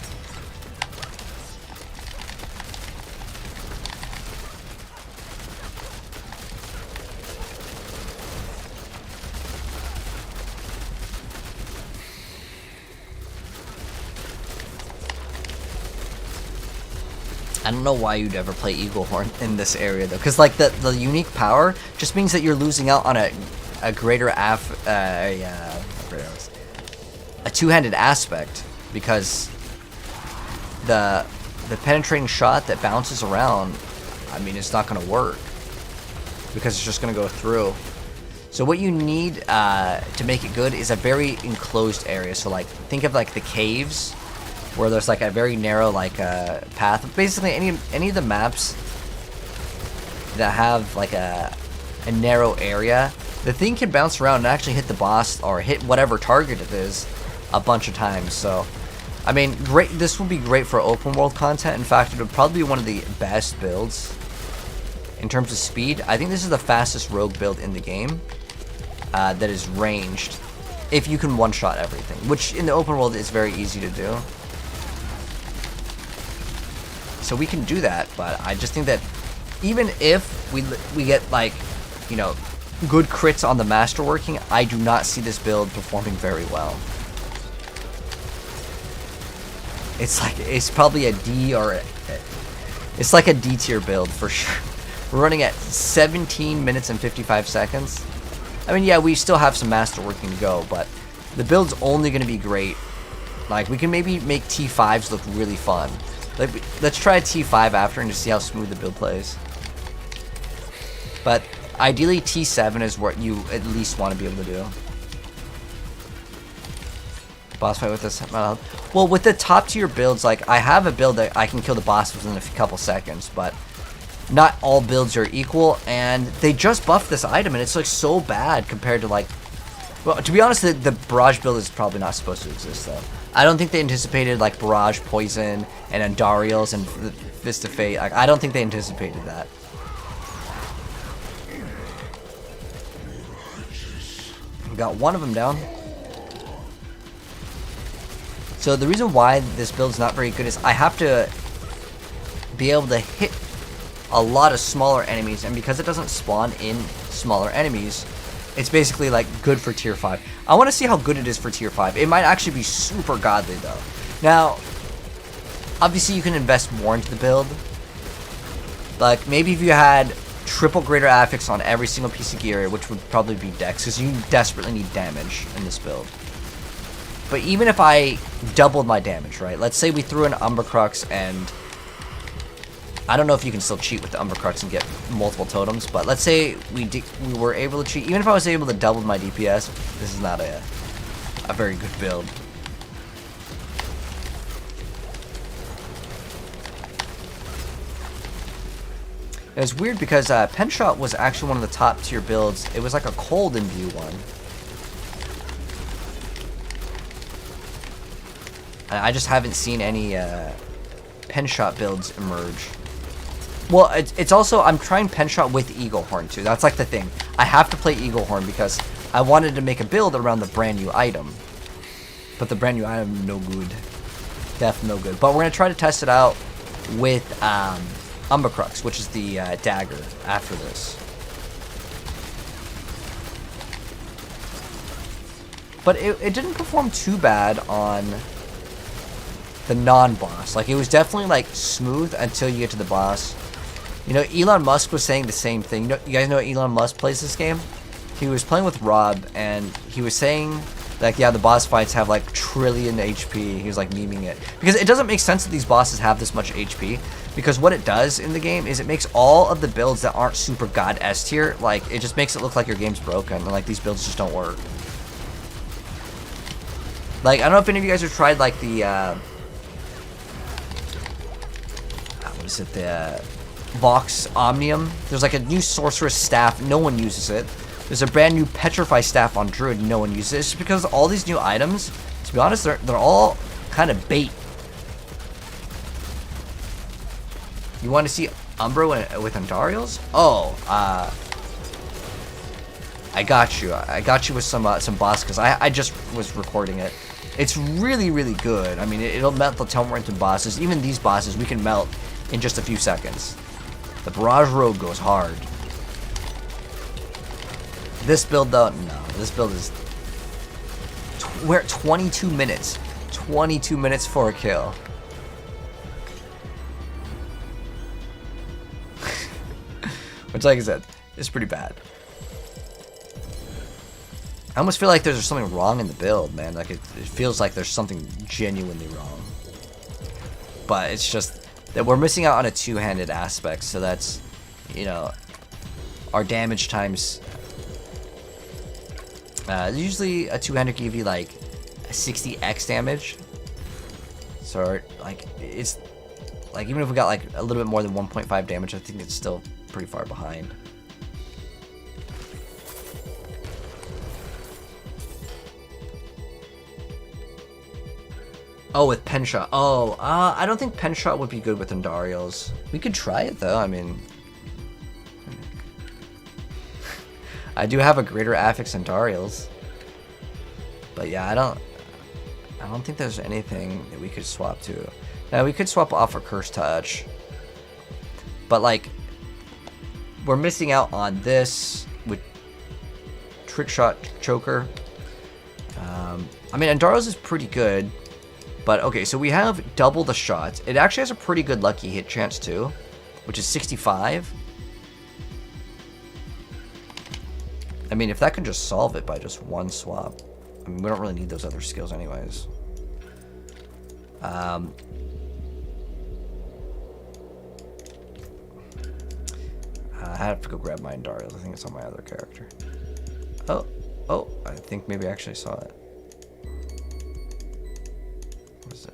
Speaker 1: I don't know why you'd ever play Eaglehorn in this area though, because like the unique power just means that you're losing out on a greater a two-handed aspect, because the penetrating shot that bounces around, I mean, it's not going to work because it's just going to go through. So what you need to make it good is a very enclosed area. So like think of like the caves, where there's like a very narrow like path. Basically any of the maps that have like a narrow area, the thing can bounce around and actually hit the boss or hit whatever target it is a bunch of times. So I mean, great. This would be great for open world content. In fact, it would probably be one of the best builds in terms of speed. I think this is the fastest rogue build in the game that is ranged, if you can one-shot everything, which in the open world is very easy to do. so we can do that. But I just think that even if we get like, you know, good crits on the masterworking, I do not see this build performing very well. It's probably a D or it's like a D tier build for sure. We're running at 17 minutes and 55 seconds. I mean, yeah, we still have some masterworking to go, but the build's only going to be great. Like, we can maybe make T5s look really fun. Like, let's try a T5 after and just see how smooth the build plays. But ideally, T7 is what you at least want to be able to do. Boss fight with this. Well, with the top tier builds, like, I have a build that I can kill the boss within a couple seconds, but not all builds are equal, and they just buffed this item, and it's like so bad compared to like, well, to be honest, the barrage build is probably not supposed to exist though. I don't think they anticipated like barrage, poison, and Andariels and Fist of Fate. Like, I don't think they anticipated that. We got one of them down. So the reason why this build's not very good is I have to be able to hit a lot of smaller enemies, and because it doesn't spawn in smaller enemies, it's basically like good for tier 5. I want to see how good it is for tier 5. It might actually be super godly though. Now, obviously you can invest more into the build. Like, maybe if you had triple greater affix on every single piece of gear, which would probably be dex, because you desperately need damage in this build. But even if I doubled my damage, right? Let's say we threw an Umbercrux, and I don't know if you can still cheat with the Umbercrux and get multiple totems, but let's say we were able to cheat. Even if I was able to double my DPS, this is not a very good build. It was weird because Penshot was actually one of the top tier builds. It was like a cold imbue one. I just haven't seen any Penshot builds emerge. Well, it's also, I'm trying Penshot with Eaglehorn too. That's like the thing. I have to play Eaglehorn because I wanted to make a build around the brand new item. But the brand new item, no good. Def no good. But we're going to try to test it out with Umbercrux, which is the dagger after this. But it didn't perform too bad on the non-boss. Like, it was definitely like smooth until you get to the boss. You know, Elon Musk was saying the same thing. You guys know Elon Musk plays this game? He was playing with Rob, and he was saying, like, yeah, the boss fights have, like, trillion HP. He was, like, memeing it. Because it doesn't make sense that these bosses have this much HP. Because what it does in the game is it makes all of the builds that aren't super god S tier, like, it just makes it look like your game's broken. And, like, these builds just don't work. Like, I don't know if any of you guys have tried, like, the, what is it, the Vox Omnium. There's like a new Sorceress staff, no one uses it. There's a brand new Petrify staff on Druid, no one uses it. It's just because all these new items, to be honest, they're all kind of bait. You want to see Umbro with Andariels? Oh, I got you. I got you with some boss, because I just was recording it. It's really, really good. I mean, it'll melt the Telmarine bosses. Even these bosses, we can melt in just a few seconds. The Barrage Rogue goes hard. This build, though, no. This build is... We're at 22 minutes. 22 minutes for a kill. Which, like I said, is pretty bad. I almost feel like there's something wrong in the build, man. Like, it feels like there's something genuinely wrong. But it's just that we're missing out on a two-handed aspect, so that's, you know, our damage times. Usually a two-hander can give you like a 60x damage. So, like, it's like, even if we got like a little bit more than 1.5 damage, I think it's still pretty far behind. Oh, with Penshot. Oh, I don't think Penshot would be good with Andariels. We could try it, though. I mean, I do have a greater affix Andariels. But yeah, I don't think there's anything that we could swap to. Now, we could swap off a Curse Touch. But like, we're missing out on this with Trick Shot Choker. I mean, Andaro's is pretty good. But okay, so we have double the shots. It actually has a pretty good lucky hit chance too, which is 65. I mean, if that can just solve it by just one swap. I mean, we don't really need those other skills anyways. I have to go grab my Andarios. I think it's on my other character. Oh, I think maybe I actually saw it. What is it?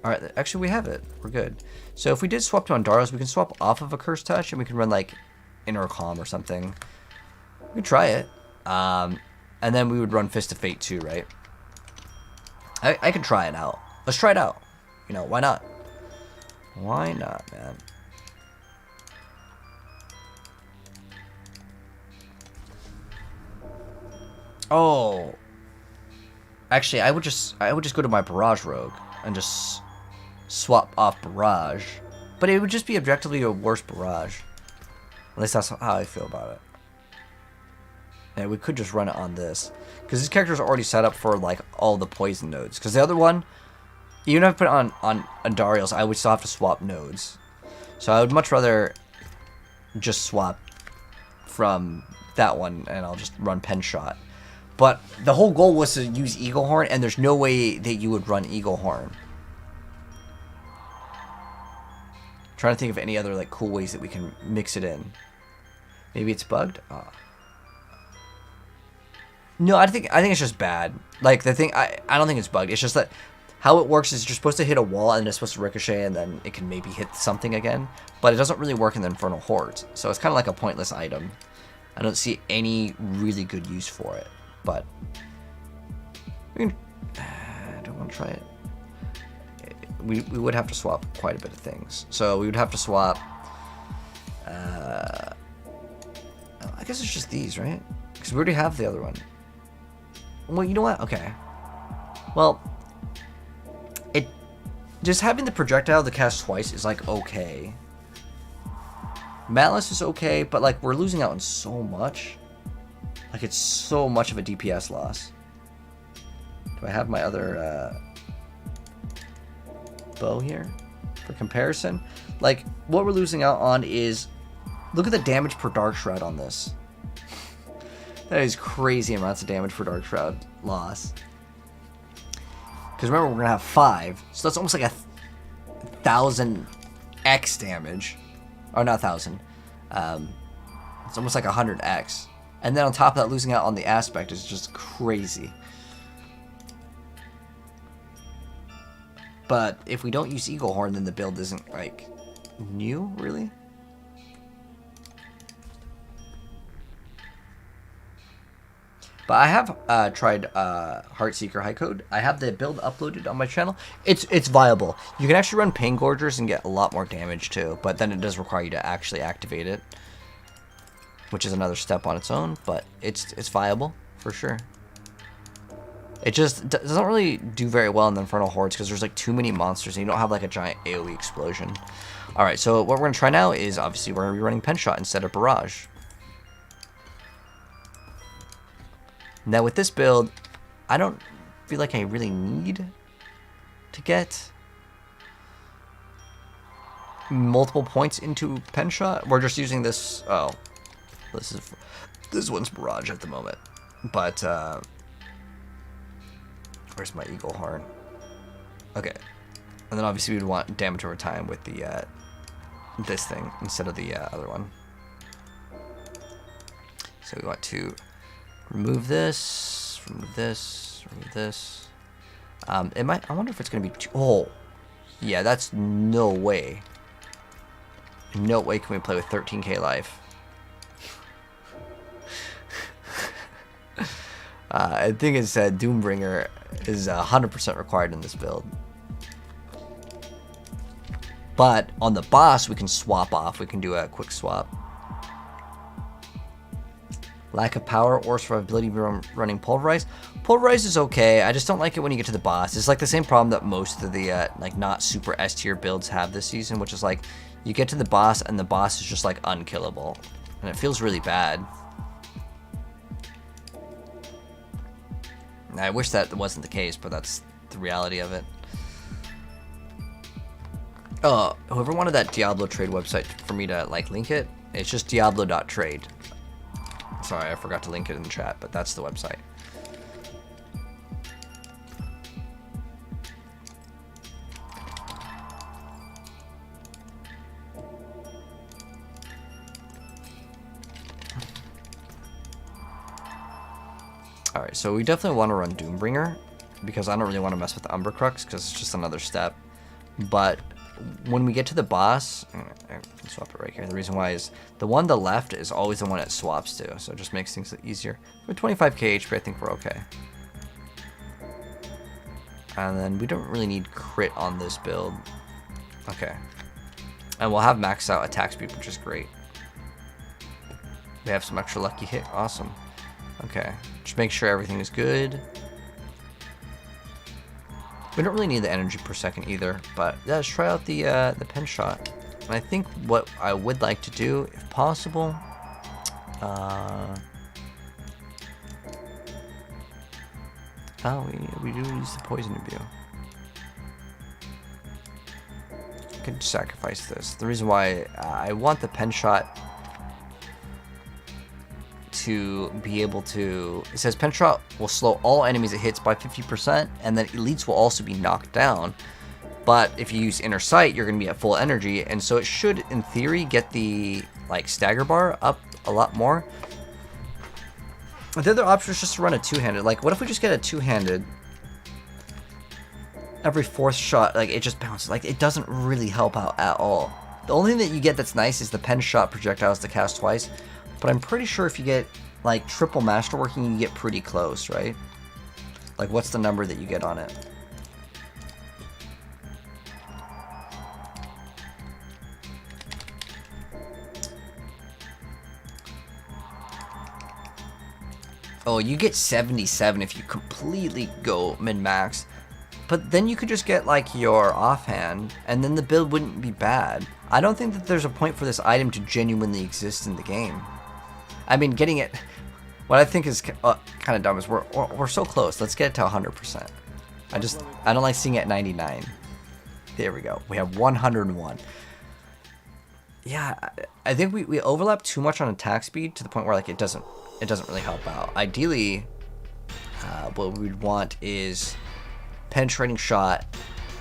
Speaker 1: Alright, actually we have it. We're good. So if we did swap to Andarios, we can swap off of a Curse Touch and we can run like Inner Calm or something. We could try it. And then we would run Fist of Fate too, right? I can try it out. Let's try it out. You know, why not? Why not, man? Oh. Actually, I would just go to my Barrage Rogue and just swap off Barrage. But it would just be objectively a worse Barrage. At least that's how I feel about it. And we could just run it on this. Because this character is already set up for like all the poison nodes. Because the other one, even if I put it on Andarios, I would still have to swap nodes. So I would much rather just swap from that one and I'll just run Pen Shot. But the whole goal was to use Eagle Horn, and there's no way that you would run Eagle Horn. Trying to think of any other like cool ways that we can mix it in. Maybe it's bugged? No, I think it's just bad. Like the thing, I don't think it's bugged. It's just that how it works is you're supposed to hit a wall and it's supposed to ricochet and then it can maybe hit something again. But it doesn't really work in the Infernal Hordes. So it's kind of like a pointless item. I don't see any really good use for it. But I don't want to try it. We would have to swap quite a bit of things. So we would have to swap. I guess it's just these, right? Because we already have the other one. Well, you know what? Okay. Well, it just having the projectile to cast twice is like okay. Malice is okay, but like we're losing out on so much. Like it's so much of a DPS loss. Do I have my other bow here for comparison? Like what we're losing out on is, look at the damage per Dark Shroud on this. That is crazy amounts of damage for Dark Shroud loss. Because remember, we're gonna have 5, so that's almost like 1000x damage, or not 1000. It's almost like 100x. And then on top of that, losing out on the aspect is just crazy. But if we don't use Eagle Horn, then the build isn't like new, really. But I have tried Heartseeker High Code. I have the build uploaded on my channel. It's viable. You can actually run Pain Gorgers and get a lot more damage too, but then it does require you to actually activate it, which is another step on its own. But it's viable for sure. It just doesn't really do very well in the Infernal Hordes because there's like too many monsters and you don't have like a giant AoE explosion. All right, so what we're gonna try now is obviously we're gonna be running Pen Shot instead of Barrage. Now with this build, I don't feel like I really need to get multiple points into Pen Shot. We're just using this. Oh, this one's Barrage at the moment. But where's my Eagle Horn? Okay, and then obviously we'd want damage over time with the this thing instead of the other one. So we want to remove this, remove this, remove this. It might. I wonder if it's gonna be too. Oh, yeah. That's no way. No way can we play with 13k life. I think it said Doombringer is 100% required in this build. But on the boss, we can swap off. We can do a quick swap. Lack of power or survivability running Pulverize. Pulverize is okay. I just don't like it when you get to the boss. It's like the same problem that most of the like not super S tier builds have this season, which is like you get to the boss and the boss is just like unkillable, and it feels really bad. I wish that wasn't the case, but that's the reality of it. Whoever wanted that Diablo trade website for me to like link it, it's just diablo.trade. Sorry, I forgot to link it in the chat, but that's the website. Alright, so we definitely want to run Doombringer, because I don't really want to mess with the Umbracrux, because it's just another step. But when we get to the boss, I can swap it right here. The reason why is the one on the left is always the one it swaps to, so it just makes things easier. For 25k HP, I think we're okay. And then we don't really need crit on this build. Okay. And we'll have maxed out attack speed, which is great. We have some extra lucky hit. Awesome. Okay. Just make sure everything is good. We don't really need the energy per second either, but yeah, let's try out the pen shot. And I think what I would like to do, if possible, we do use the poison imbu. I could sacrifice this. The reason why I want the pen shot to be able to, it says pen shot will slow all enemies it hits by 50%, and then elites will also be knocked down. But if you use inner sight, you're going to be at full energy, and so it should, in theory, get the like stagger bar up a lot more. The other option is just to run a two-handed. Like, what if we just get a two-handed? Every fourth shot, like, it just bounces. Like, it doesn't really help out at all. The only thing that you get that's nice is the pen shot projectiles to cast twice. But I'm pretty sure if you get, like, triple masterworking, you get pretty close, right? Like, what's the number that you get on it? Oh, you get 77 if you completely go min-max. But then you could just get, like, your offhand, and then the build wouldn't be bad. I don't think that there's a point for this item to genuinely exist in the game. I mean, getting it, what I think is kind of dumb is we're so close. Let's get it to 100%. I don't like seeing it at 99. There we go. We have 101. Yeah, I think we overlap too much on attack speed to the point where like it doesn't really help out. Ideally, what we'd want is penetrating shot,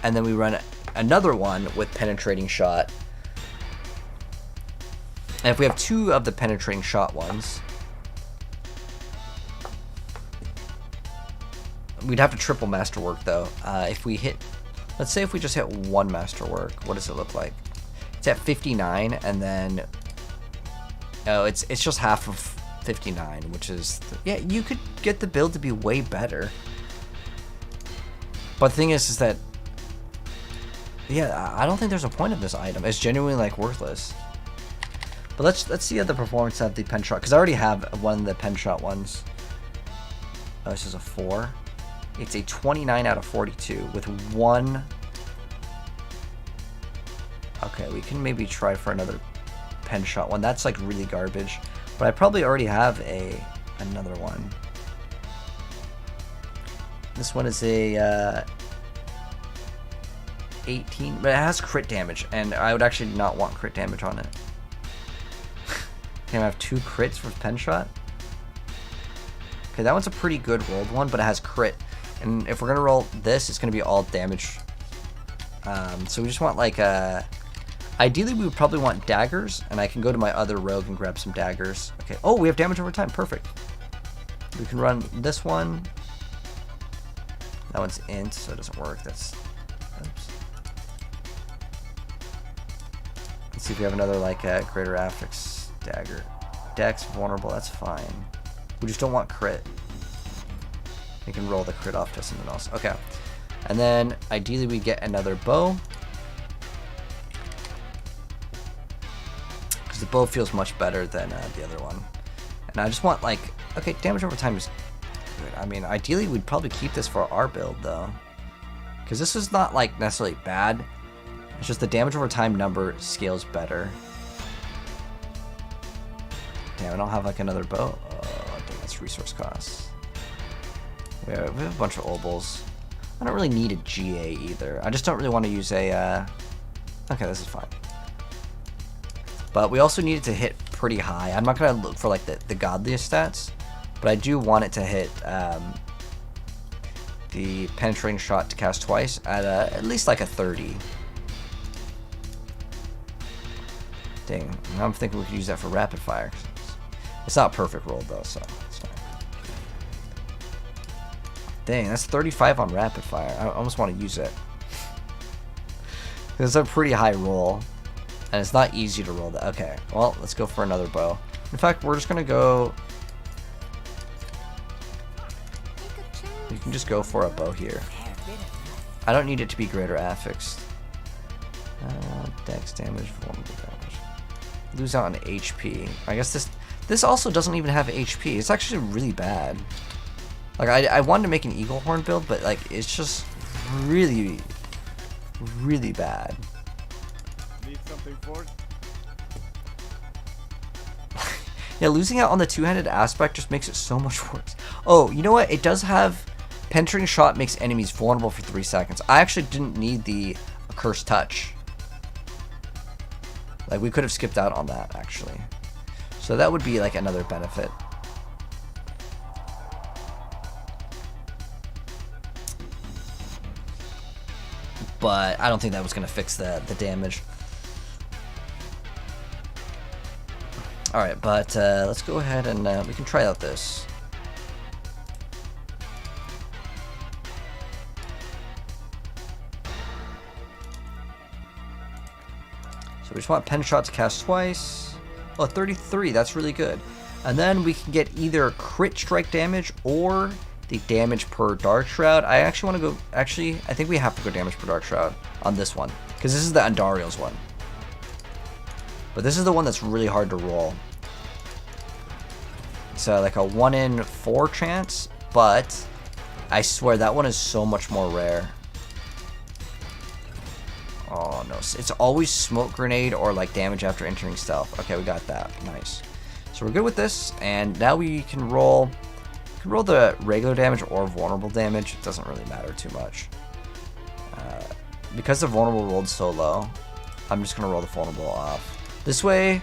Speaker 1: and then we run another one with penetrating shot. And if we have two of the penetrating shot ones, we'd have to triple masterwork though. If we hit, let's say if we just hit one masterwork, what does it look like? It's at 59, and then it's just half of 59, which is yeah. You could get the build to be way better, but the thing is that yeah, I don't think there's a point of this item. It's genuinely like worthless. But let's see the performance of the pen shot, because I already have one of the pen shot ones. Oh, this is a 4. It's a 29 out of 42 with one. Okay, we can maybe try for another pen shot one. That's like really garbage, but I probably already have another one. This one is a 18, but it has crit damage, and I would actually not want crit damage on it. Can I have 2 crits for pen shot? Okay, that one's a pretty good rolled one, but it has crit. And if we're gonna roll this, it's gonna be all damage. So we just want like ideally we would probably want daggers, and I can go to my other rogue and grab some daggers. Okay. Oh, we have damage over time. Perfect. We can run this one. That one's int, so it doesn't work. That's. Oops. Let's see if we have another like greater affix dagger. Dex vulnerable. That's fine. We just don't want crit. We can roll the crit off to something else. Okay. And then ideally we get another bow, because the bow feels much better than the other one. And I just want like, okay, damage over time is good. I mean, ideally we'd probably keep this for our build though, because this is not like necessarily bad. It's just the damage over time number scales better. Damn, I don't have like another bow. Oh, damn, that's resource costs. We have a bunch of obols. I don't really need a GA either. I just don't really want to use a... Okay, this is fine. But we also need it to hit pretty high. I'm not going to look for like the godliest stats, but I do want it to hit the penetrating shot to cast twice at least like a 30. Dang, I'm thinking we could use that for rapid fire. It's not perfect roll though, so it's fine. Dang, that's 35 on rapid fire. I almost want to use it. It's a pretty high roll, and it's not easy to roll that. Okay, well, let's go for another bow. In fact, we're just gonna go. You can just go for a bow here. I don't need it to be greater affixed. Dex damage, vulnerable damage. Lose out on HP. I guess this also doesn't even have HP. It's actually really bad. Like I wanted to make an eagle horn build, but like it's just really bad.
Speaker 2: Need something for it?
Speaker 1: Yeah, losing out on the two-handed aspect just makes it so much worse. Oh, you know what? It does have penetrating shot makes enemies vulnerable for 3 seconds. I actually didn't need the accursed touch. Like we could have skipped out on that actually. So that would be like another benefit. But I don't think that was going to fix the damage. Alright, but let's go ahead and we can try out this. So we just want pen shot to cast twice. Oh, 33, that's really good. And then we can get either crit strike damage or the damage per Dark Shroud. I actually want to go, I think we have to go damage per Dark Shroud on this one, because this is the Andariel's one. But this is the one that's really hard to roll. So like a 1 in 4 chance, but I swear that one is so much more rare. Oh no, it's always smoke grenade or like damage after entering stealth. Okay, we got that, nice. So we're good with this, and now we can roll the regular damage or vulnerable damage. It doesn't really matter too much. Because the vulnerable rolled so low, I'm just gonna roll the vulnerable off. This way,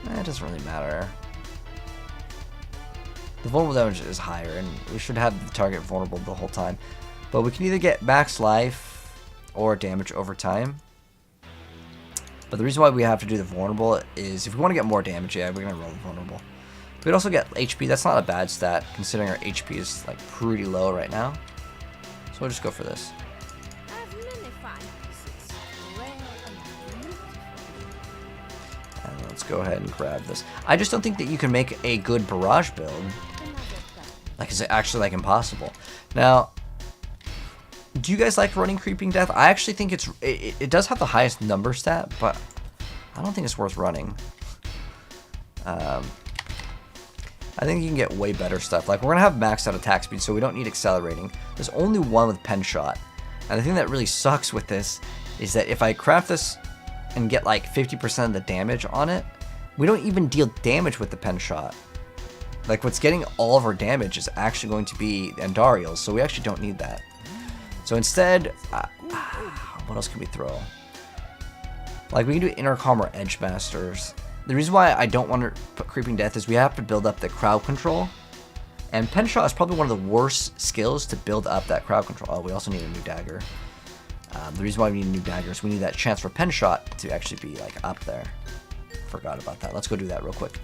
Speaker 1: it doesn't really matter. The vulnerable damage is higher, and we should have the target vulnerable the whole time. But we can either get max life or damage over time. But the reason why we have to do the vulnerable is if we want to get more damage, yeah, we're gonna roll the vulnerable. We'd also get HP. That's not a bad stat, considering our HP is like pretty low right now. So we'll just go for this. And let's go ahead and grab this. I just don't think that you can make a good barrage build. Like, is it actually like impossible? Now, do you guys like running Creeping Death? I actually think it does have the highest number stat, but I don't think it's worth running. I think you can get way better stuff. Like, we're going to have maxed out attack speed, so we don't need accelerating. There's only one with pen shot. And the thing that really sucks with this is that if I craft this and get like 50% of the damage on it, we don't even deal damage with the pen shot. Like, what's getting all of our damage is actually going to be Andariel's, so we actually don't need that. So instead, what else can we throw? Like, we can do Intercom or Edge Masters. The reason why I don't want to put Creeping Death is we have to build up the crowd control. And Pen Shot is probably one of the worst skills to build up that crowd control. Oh, we also need a new dagger. The reason why we need a new dagger is we need that chance for Pen Shot to actually be like up there. Forgot about that. Let's go do that real quick.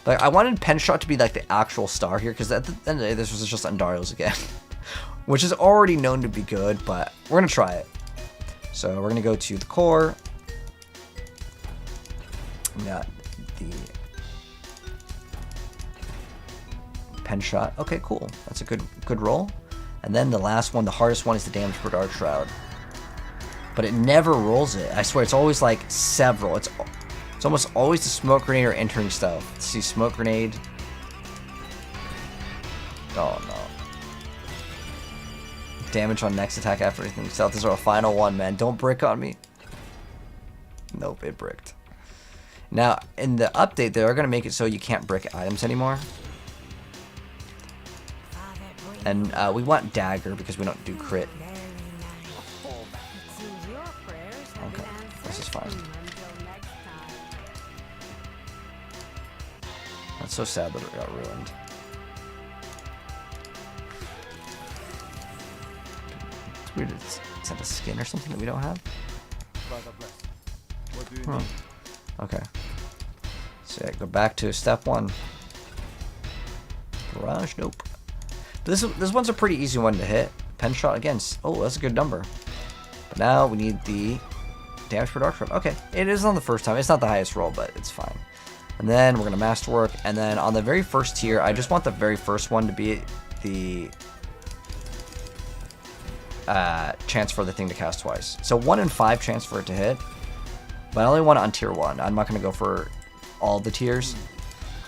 Speaker 1: Like, I wanted Pen Shot to be like the actual star here, because at the end of the day, this was just Andariel's again. Which is already known to be good, but we're going to try it. So we're going to go to the core. We got the Pen Shot. Okay, cool. That's a good roll. And then the last one, the hardest one, is the damage per Dark Shroud. But it never rolls it. I swear, it's always like several. It's almost always the smoke grenade or entering stealth. Let's see, smoke grenade. Oh no. damage on next attack after anything. South is our final one, man. Don't brick on me. Nope, it bricked. Now, in the update, they are going to make it so you can't brick items anymore. And we want dagger because we don't do crit. Okay, this is fine. That's so sad that it got ruined. It's weird. Is that a skin or something that we don't have?
Speaker 2: What do you need?
Speaker 1: Okay. So yeah, go back to step 1. Barrage, nope. But this one's a pretty easy one to hit. Pen shot again. Oh, that's a good number. But now we need the damage per dark shot. Okay, it is on the first time. It's not the highest roll, but it's fine. And then we're gonna masterwork. And then on the very first tier, I just want the very first one to be the chance for the thing to cast twice. So 1 in 5 chance for it to hit. But I only want it on tier 1. I'm not gonna go for all the tiers.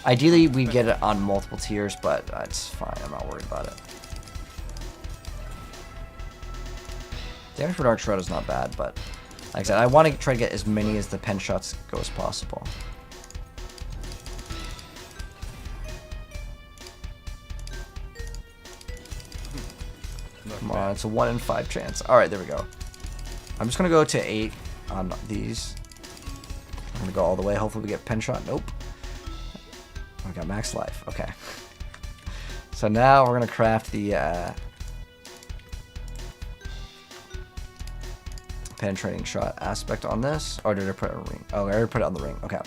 Speaker 1: Ideally, we get it on multiple tiers, but it's fine. I'm not worried about it. Damage for Dark Shroud is not bad, but like I said, I want to try to get as many as the pen shots go as possible. Come on, it's a 1 in 5 chance. Alright, there we go. I'm just going to go to 8 on these. I'm going to go all the way. Hopefully we get pen shot. Nope. I got max life. Okay. So now we're going to craft the penetrating shot aspect on this. Or did I put it on a ring? Oh, I already put it on the ring. Okay.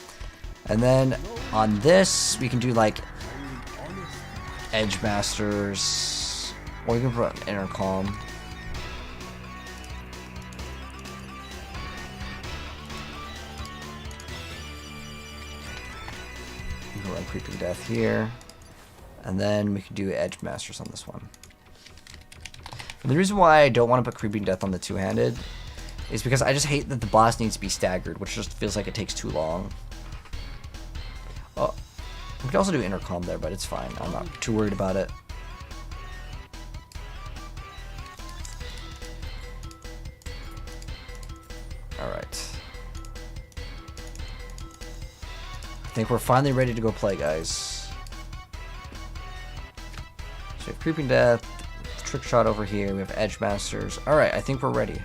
Speaker 1: And then on this, we can do like Edge Masters. Or you can put intercom. We can run Creeping Death here. And then we can do Edge Masters on this one. And the reason why I don't want to put Creeping Death on the two-handed is because I just hate that the boss needs to be staggered, which just feels like it takes too long. Oh, we could also do intercom there, but it's fine. I'm not too worried about it. Alright. I think we're finally ready to go play, guys. So we have Creeping Death, Trick Shot over here, we have Edge Masters. Alright, I think we're ready.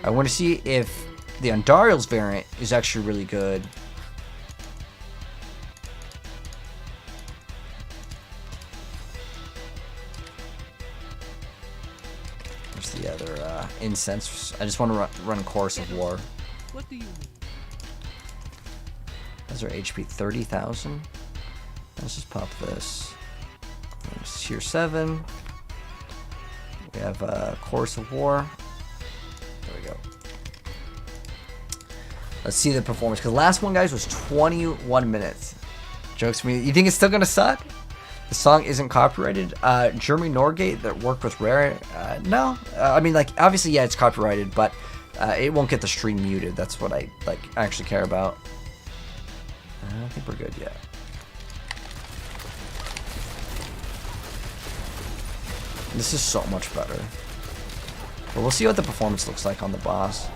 Speaker 1: I want to see if the Andariel's variant is actually really good. There's the other incense. I just want to run Chorus of War.
Speaker 3: What do you need?
Speaker 1: That's our HP 30,000. Let's just pop this. There's tier 7. We have Chorus of War. There we go. Let's see the performance. Because the last one, guys, was 21 minutes. Jokes to me. You think it's still going to suck? The song isn't copyrighted. Jeremy Norgate that worked with Rare. No. I mean, like, obviously, yeah, it's copyrighted, but it won't get the stream muted. That's what I actually care about. I think we're good yet. This is so much better. But we'll see what the performance looks like on the boss.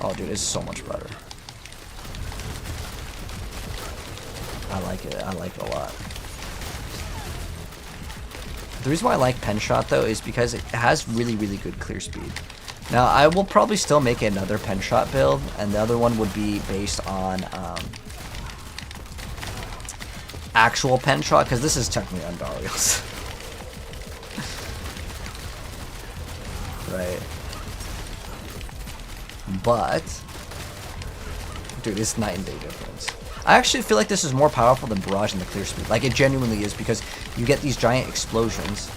Speaker 1: Oh, dude, it's so much better. I like it. I like it a lot. The reason why I like Pen Shot, though, is because it has really, really good clear speed. Now, I will probably still make another Pen Shot build, and the other one would be based on actual Pen Shot, because this is technically Andariel's. Right. But, dude, it's night and day difference. I actually feel like this is more powerful than Barrage in the clear speed. Like, it genuinely is, because you get these giant explosions.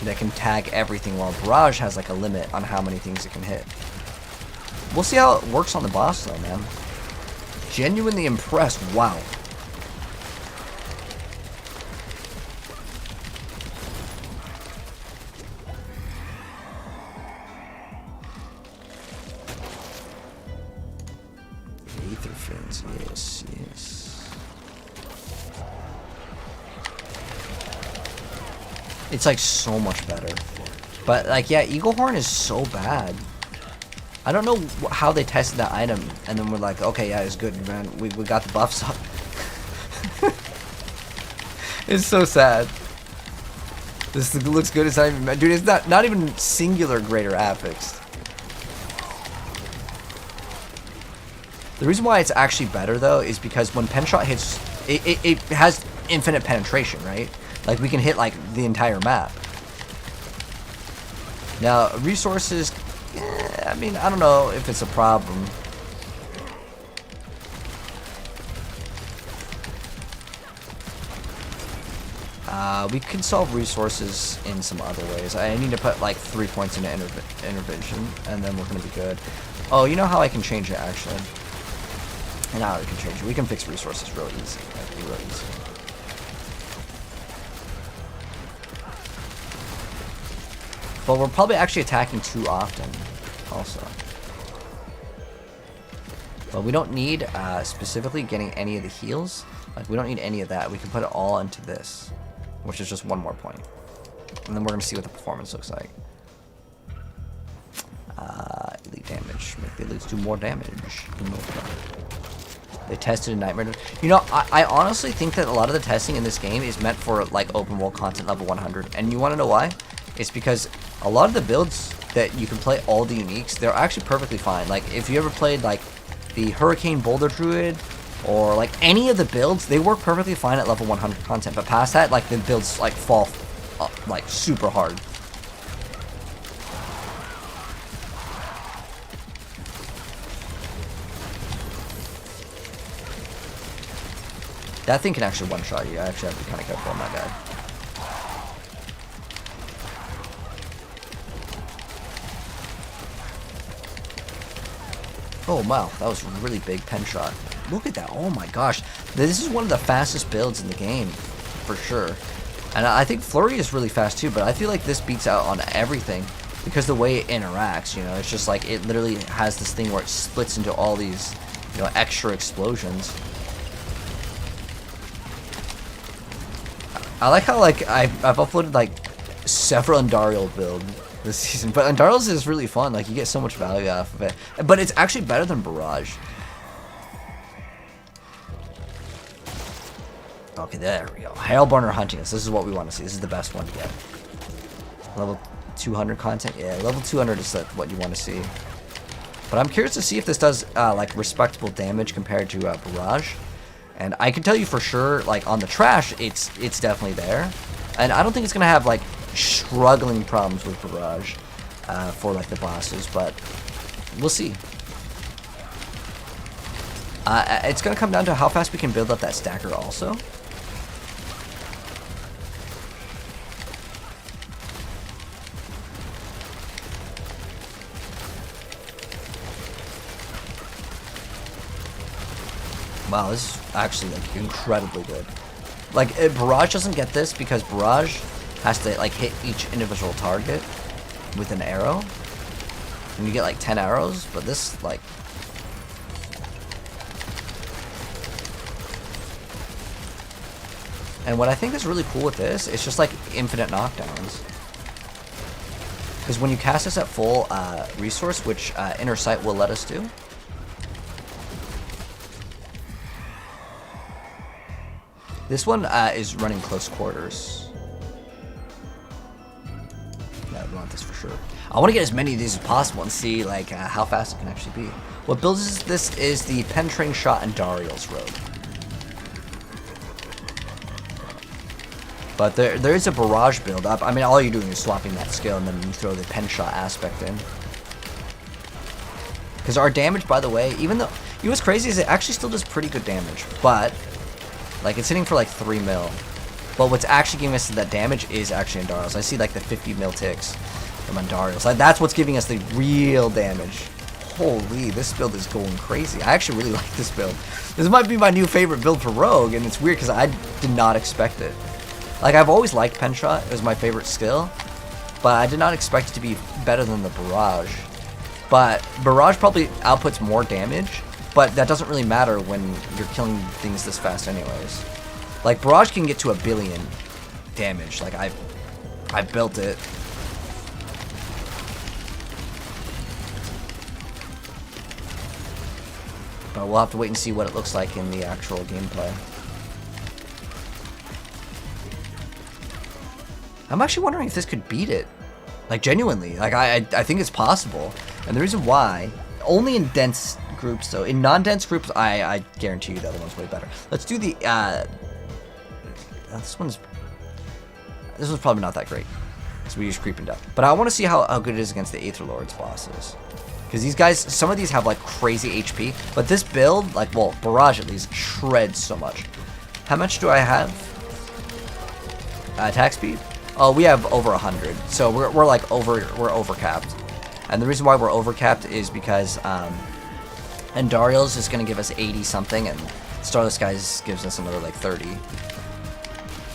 Speaker 1: That can tag everything, while Barrage has, like, a limit on how many things it can hit. We'll see how it works on the boss, though, man. Genuinely impressed. Wow. yes, yes. It's like so much better. But like, yeah, Eagle Horn is so bad. I don't know how they tested that item, and then we're like, okay, yeah, it's good, man. We got the buffs up. It's so sad. This looks good. It's not even, dude. It's not even singular greater affixed. The reason why it's actually better though is because when pen shot hits, it has infinite penetration, right? Like we can hit like the entire map. Now resources. I mean, I don't know if it's a problem. We can solve resources in some other ways. I need to put like 3 points into intervention, and then we're gonna be good. Oh, you know how I can change it actually? And now we can change it. We can fix resources real easy. That'd be real easy. But we're probably actually attacking too often, also. But we don't need specifically getting any of the heals. Like we don't need any of that. We can put it all into this, which is just 1 more point. And then we're gonna see what the performance looks like. Elite damage. Make the elites do more damage. They tested a nightmare. You know, I honestly think that a lot of the testing in this game is meant for like open world content level 100. And you want to know why? It's because a lot of the builds that you can play all the uniques, they're actually perfectly fine. Like if you ever played like the Hurricane Boulder Druid or like any of the builds, they work perfectly fine at level 100 content. But past that, like the builds like fall like super hard. That thing can actually one-shot you. I actually have to be kind of careful on that guy. Oh wow, that was a really big pen shot. Look at that, oh my gosh. This is one of the fastest builds in the game, for sure. And I think Flurry is really fast too, but I feel like this beats out on everything because the way it interacts, you know, it's just like, it literally has this thing where it splits into all these, you know, extra explosions. I like how like I've uploaded like several Andariel builds this season, but Andariel's is really fun. Like you get so much value off of it, but it's actually better than Barrage. Okay, there we go. Hailburner hunting us. This is what we want to see. This is the best one to get. Level 200 content. Yeah, level 200 is what you want to see. But I'm curious to see if this does like respectable damage compared to Barrage. And I can tell you for sure, like on the trash, it's definitely there. And I don't think it's gonna have like struggling problems with Barrage for like the bosses, but we'll see. It's gonna come down to how fast we can build up that stacker also. Wow, this is actually like incredibly good. Like Barrage doesn't get this because Barrage has to like hit each individual target with an arrow, and you get like 10 arrows. But this like, and what I think is really cool with this, it's just like infinite knockdowns. Because when you cast this at full resource, which Inner Sight will let us do. This one is running close quarters. Yeah, we want this for sure. I want to get as many of these as possible and see like how fast it can actually be. What builds this is the Penetrating Shot and Dariel's Road. But there is a Barrage build up. I mean, all you're doing is swapping that skill and then you throw the pen shot aspect in. Because our damage, by the way, even though, you know what's crazy is it actually still does pretty good damage, but like it's hitting for like 3 mil. But what's actually giving us that damage is actually Andariel's. I see like the 50 mil ticks from Andariel's. Like that's what's giving us the real damage. Holy, this build is going crazy. I actually really like this build. This might be my new favorite build for Rogue, and it's weird because I did not expect it. Like I've always liked pen shot. It was my favorite skill, but I did not expect it to be better than the Barrage. But Barrage probably outputs more damage, but that doesn't really matter when you're killing things this fast anyways. Like, Barrage can get to 1 billion damage. Like, I built it. But we'll have to wait and see what it looks like in the actual gameplay. I'm actually wondering if this could beat it. Like, genuinely. Like, I think it's possible. And the reason why, only in dense groups, though. In non-dense groups, I guarantee you the other one's way better. Let's do the, this one's probably not that great. So we use Creeping Death. But I want to see how good it is against the Aether Lords bosses. Because these guys, some of these have, like, crazy HP. But this build, like, well, Barrage at least, shreds so much. How much do I have? Attack speed? Oh, we have over 100. So we're overcapped. And the reason why we're overcapped is because Andariel's is going to give us 80 something, and Starless Skies gives us another like 30.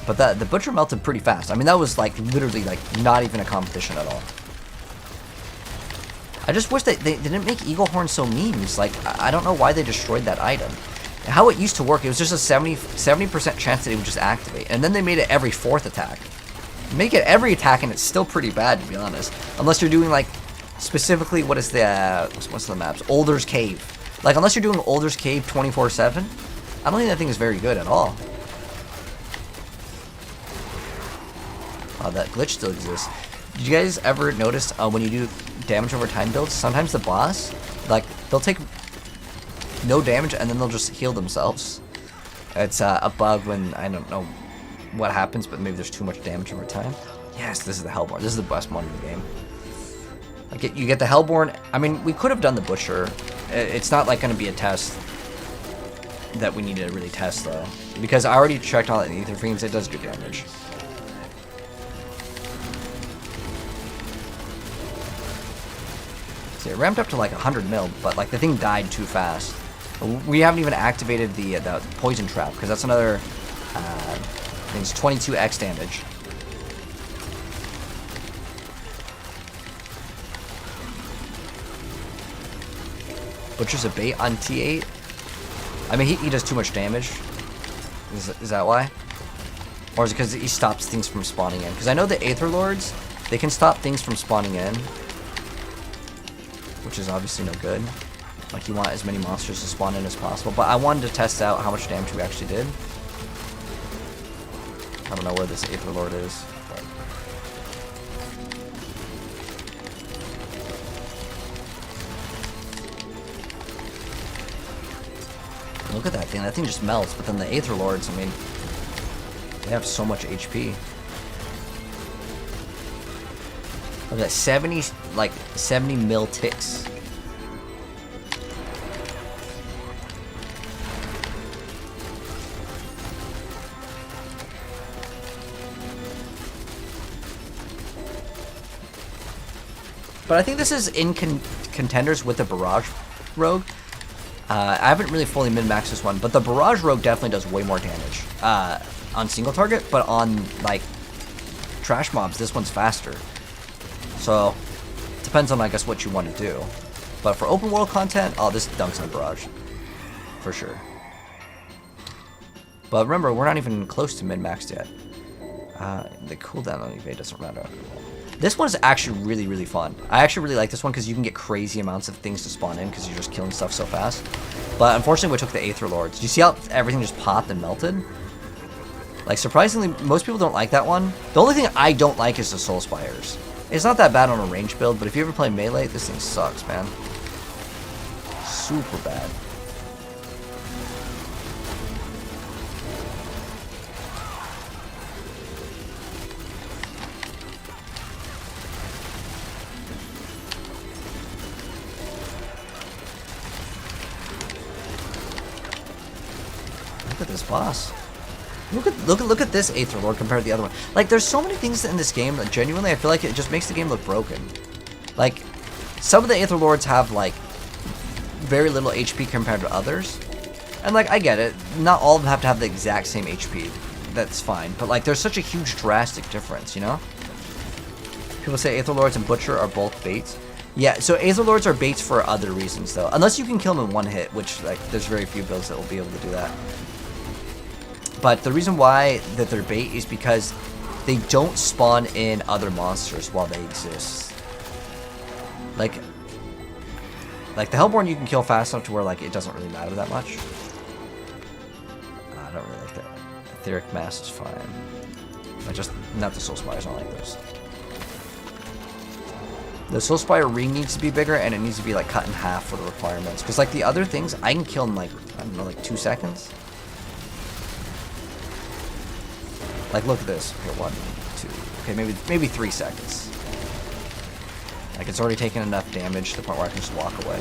Speaker 1: But the Butcher melted pretty fast. I mean, that was like literally like not even a competition at all. I just wish that they didn't make Eagle Horn so memes. Like, I don't know why they destroyed that item. How it used to work, it was just a 70% chance that it would just activate. And then they made it every 4th attack. Make it every attack and it's still pretty bad, to be honest. Unless you're doing like, specifically, what's the maps? Older's Cave. Like, unless you're doing Older's Cave 24/7, I don't think that thing is very good at all. Oh, that glitch still exists. Did you guys ever notice when you do damage over time builds, sometimes the boss, like, they'll take no damage and then they'll just heal themselves. It's a bug when, I don't know what happens, but maybe there's too much damage over time. Yes, this is the Hellborn. This is the best one in the game. Like, you get the Hellborn. I mean, we could have done the Butcher. It's not like going to be a test that we need to really test, though, because I already checked all the Aether Fiends. It does good damage. See, it ramped up to like 100 mil, but like the thing died too fast. We haven't even activated the poison trap, because that's another thing's 22x damage. Butcher's a bait on T8. I mean, he does too much damage. Is that why? Or is it because he stops things from spawning in? Because I know the Aether Lords, they can stop things from spawning in, which is obviously no good. Like, you want as many monsters to spawn in as possible. But I wanted to test out how much damage we actually did. I don't know where this Aether Lord is. But... look at that thing. That thing just melts. But then the Aether Lords, I mean, they have so much HP. Look at that, 70 mil ticks. But I think this is in contenders with the Barrage Rogue. I haven't really fully min-maxed this one, but the Barrage Rogue definitely does way more damage on single target, but on, like, trash mobs, this one's faster. So, it depends on, I guess, what you want to do. But for open world content, oh, this dunks on Barrage. For sure. But remember, we're not even close to min-maxed yet. The cooldown on evade doesn't matter. This one is actually really, really fun. I actually really like this one because you can get crazy amounts of things to spawn in because you're just killing stuff so fast. But unfortunately, we took the Aether Lords. Do you see how everything just popped and melted? Like, surprisingly, most people don't like that one. The only thing I don't like is the Soul Spires. It's not that bad on a range build, but if you ever play melee, this thing sucks, man. Super bad. Look at this boss. Look at this Aether Lord compared to the other one. Like, there's so many things in this game that genuinely I feel like it just makes the game look broken. Like, some of the Aether Lords have, like, very little HP compared to others. And, like, I get it. Not all of them have to have the exact same HP. That's fine. But, like, there's such a huge drastic difference, you know? People say Aether Lords and Butcher are both baits. Yeah, so Aether Lords are baits for other reasons, though. Unless you can kill them in one hit, which, like, there's very few builds that will be able to do that. But the reason why that they're bait is because they don't spawn in other monsters while they exist. Like the Hellborn you can kill fast enough to where, like, it doesn't really matter that much. I don't really like that. Etheric Mass is fine. I just, not the Soul Spires, I don't like those. The Soul Spire ring needs to be bigger, and it needs to be, like, cut in half for the requirements. Because, like, the other things, I can kill in, like, I don't know, like 2 seconds. Like, look at this. Okay, 1, 2. Okay, maybe 3 seconds. Like, it's already taken enough damage to the point where I can just walk away.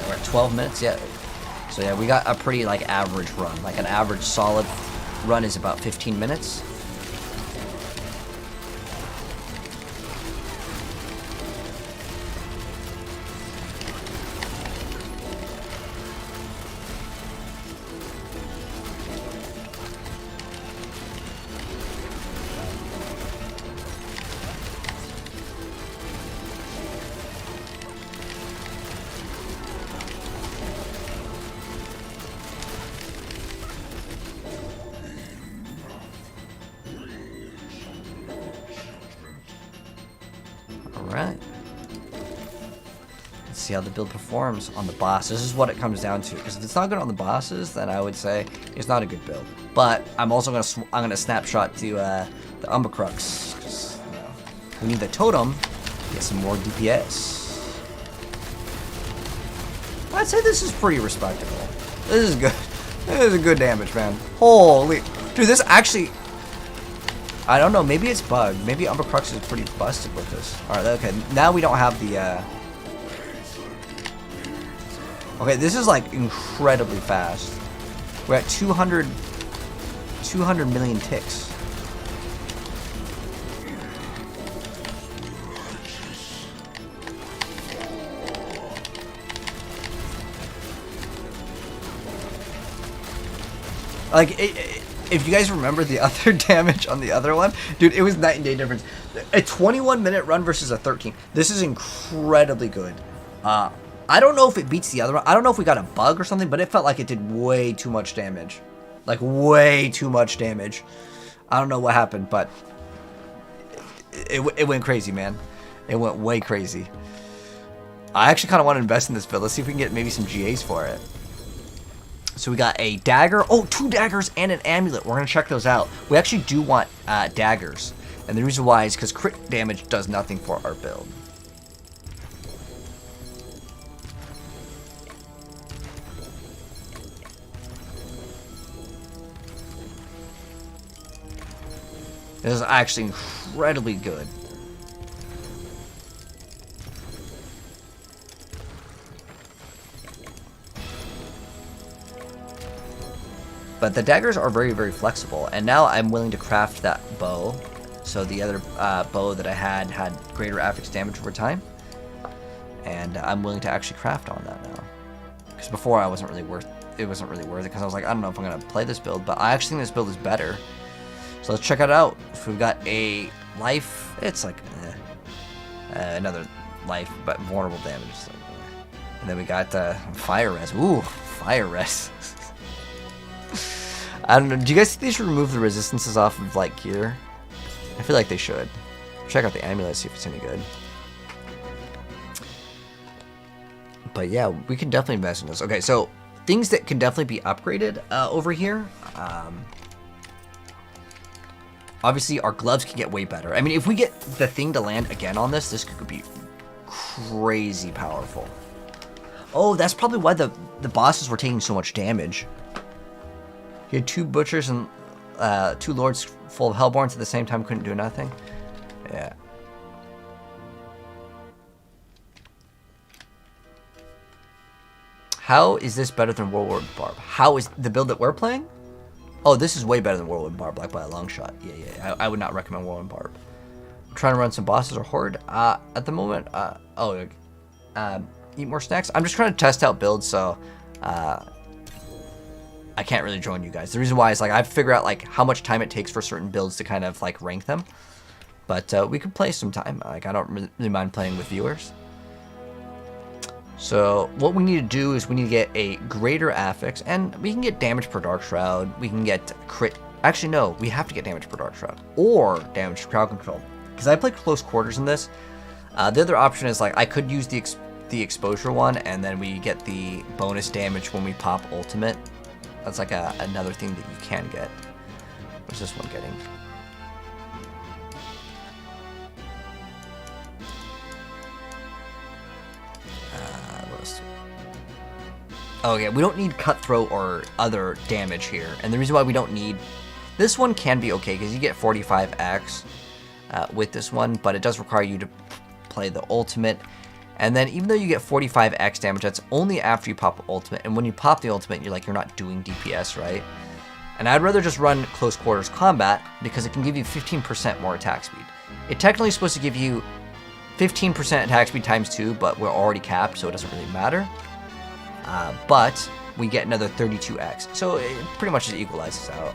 Speaker 1: We're at 12 minutes, yeah. So yeah, we got a pretty, like, average run. Like, an average solid run is about 15 minutes. Alright. Let's see how the build performs on the boss. This is what it comes down to. Because if it's not good on the bosses, then I would say it's not a good build. But I'm also gonna snapshot to the Umbacrux. Because, you know, we need the totem to get some more DPS. I'd say this is pretty respectable. This is good. This is a good damage, man. Holy, dude, this actually. I don't know, maybe it's bugged. Maybe Umbacrux is pretty busted with this. Alright, okay, now we don't have the, Okay, this is, like, incredibly fast. We're at 200 million ticks. Like, if you guys remember the other damage on the other one, dude, it was night and day difference. A 21-minute run versus a 13. This is incredibly good. I don't know if it beats the other one. I don't know if we got a bug or something, but it felt like it did way too much damage. Like, way too much damage. I don't know what happened, but it went crazy, man. It went way crazy. I actually kind of want to invest in this build. Let's see if we can get maybe some GAs for it. So we got a dagger. Oh, 2 daggers and an amulet. We're going to check those out. We actually do want daggers. And the reason why is because crit damage does nothing for our build. This is actually incredibly good. But the daggers are very, very flexible. And now I'm willing to craft that bow. So the other bow that I had greater affix damage over time. And I'm willing to actually craft on that now. Because before it wasn't really worth it because I was like, I don't know if I'm going to play this build. But I actually think this build is better. So let's check it out. If we've got a life, it's like another life, but vulnerable damage. So, and then we got fire res. Ooh, fire res. I don't know. Do you guys think they should remove the resistances off of, like, gear? I feel like they should. Check out the amulet, see if it's any good. But yeah, we can definitely invest in this. Okay, so things that can definitely be upgraded over here. Obviously, our gloves can get way better. I mean, if we get the thing to land again on this could be crazy powerful. Oh, that's probably why the bosses were taking so much damage. He had 2 butchers and 2 lords full of hellborns at the same time, couldn't do nothing. Yeah. How is this better than Warlord Barb? How is the build that we're playing? Oh, this is way better than Warlord Barb, like by a long shot. Yeah. I would not recommend Warlord Barb. I'm trying to run some bosses or Horde. At the moment, oh, eat more snacks. I'm just trying to test out builds, so I can't really join you guys. The reason why is like I figure out like how much time it takes for certain builds to kind of like rank them. But we could play sometime. Like I don't really mind playing with viewers. So what we need to do is we need to get a greater affix, and we can get damage per Dark Shroud. We can get crit. Actually, no, we have to get damage per Dark Shroud or damage to crowd control. Because I play close quarters in this. The other option is like I could use the exposure one, and then we get the bonus damage when we pop ultimate. That's like another thing that you can get. What's this one getting? Oh yeah, we don't need cutthroat or other damage here. And the reason why we don't need... This one can be okay, because you get 45x with this one, but it does require you to play the ultimate. And then even though you get 45x damage, that's only after you pop ultimate. And when you pop the ultimate, you're not doing DPS, right? And I'd rather just run close quarters combat, because it can give you 15% more attack speed. It technically is supposed to give you 15% attack speed times 2, but we're already capped, so it doesn't really matter. But we get another 32x, so it pretty much just equalizes out.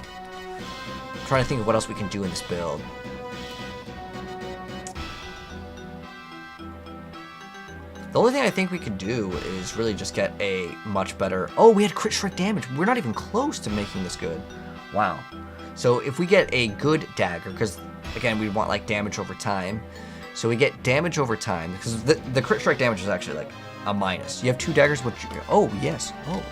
Speaker 1: I'm trying to think of what else we can do in this build. The only thing I think we could do is really just get a much better... Oh, we had crit strike damage. We're not even close to making this good. Wow. So if we get a good dagger, because again, we want like damage over time. So we get damage over time, because the crit strike damage is actually like a minus. You have 2 daggers, which... Oh, yes. Oh.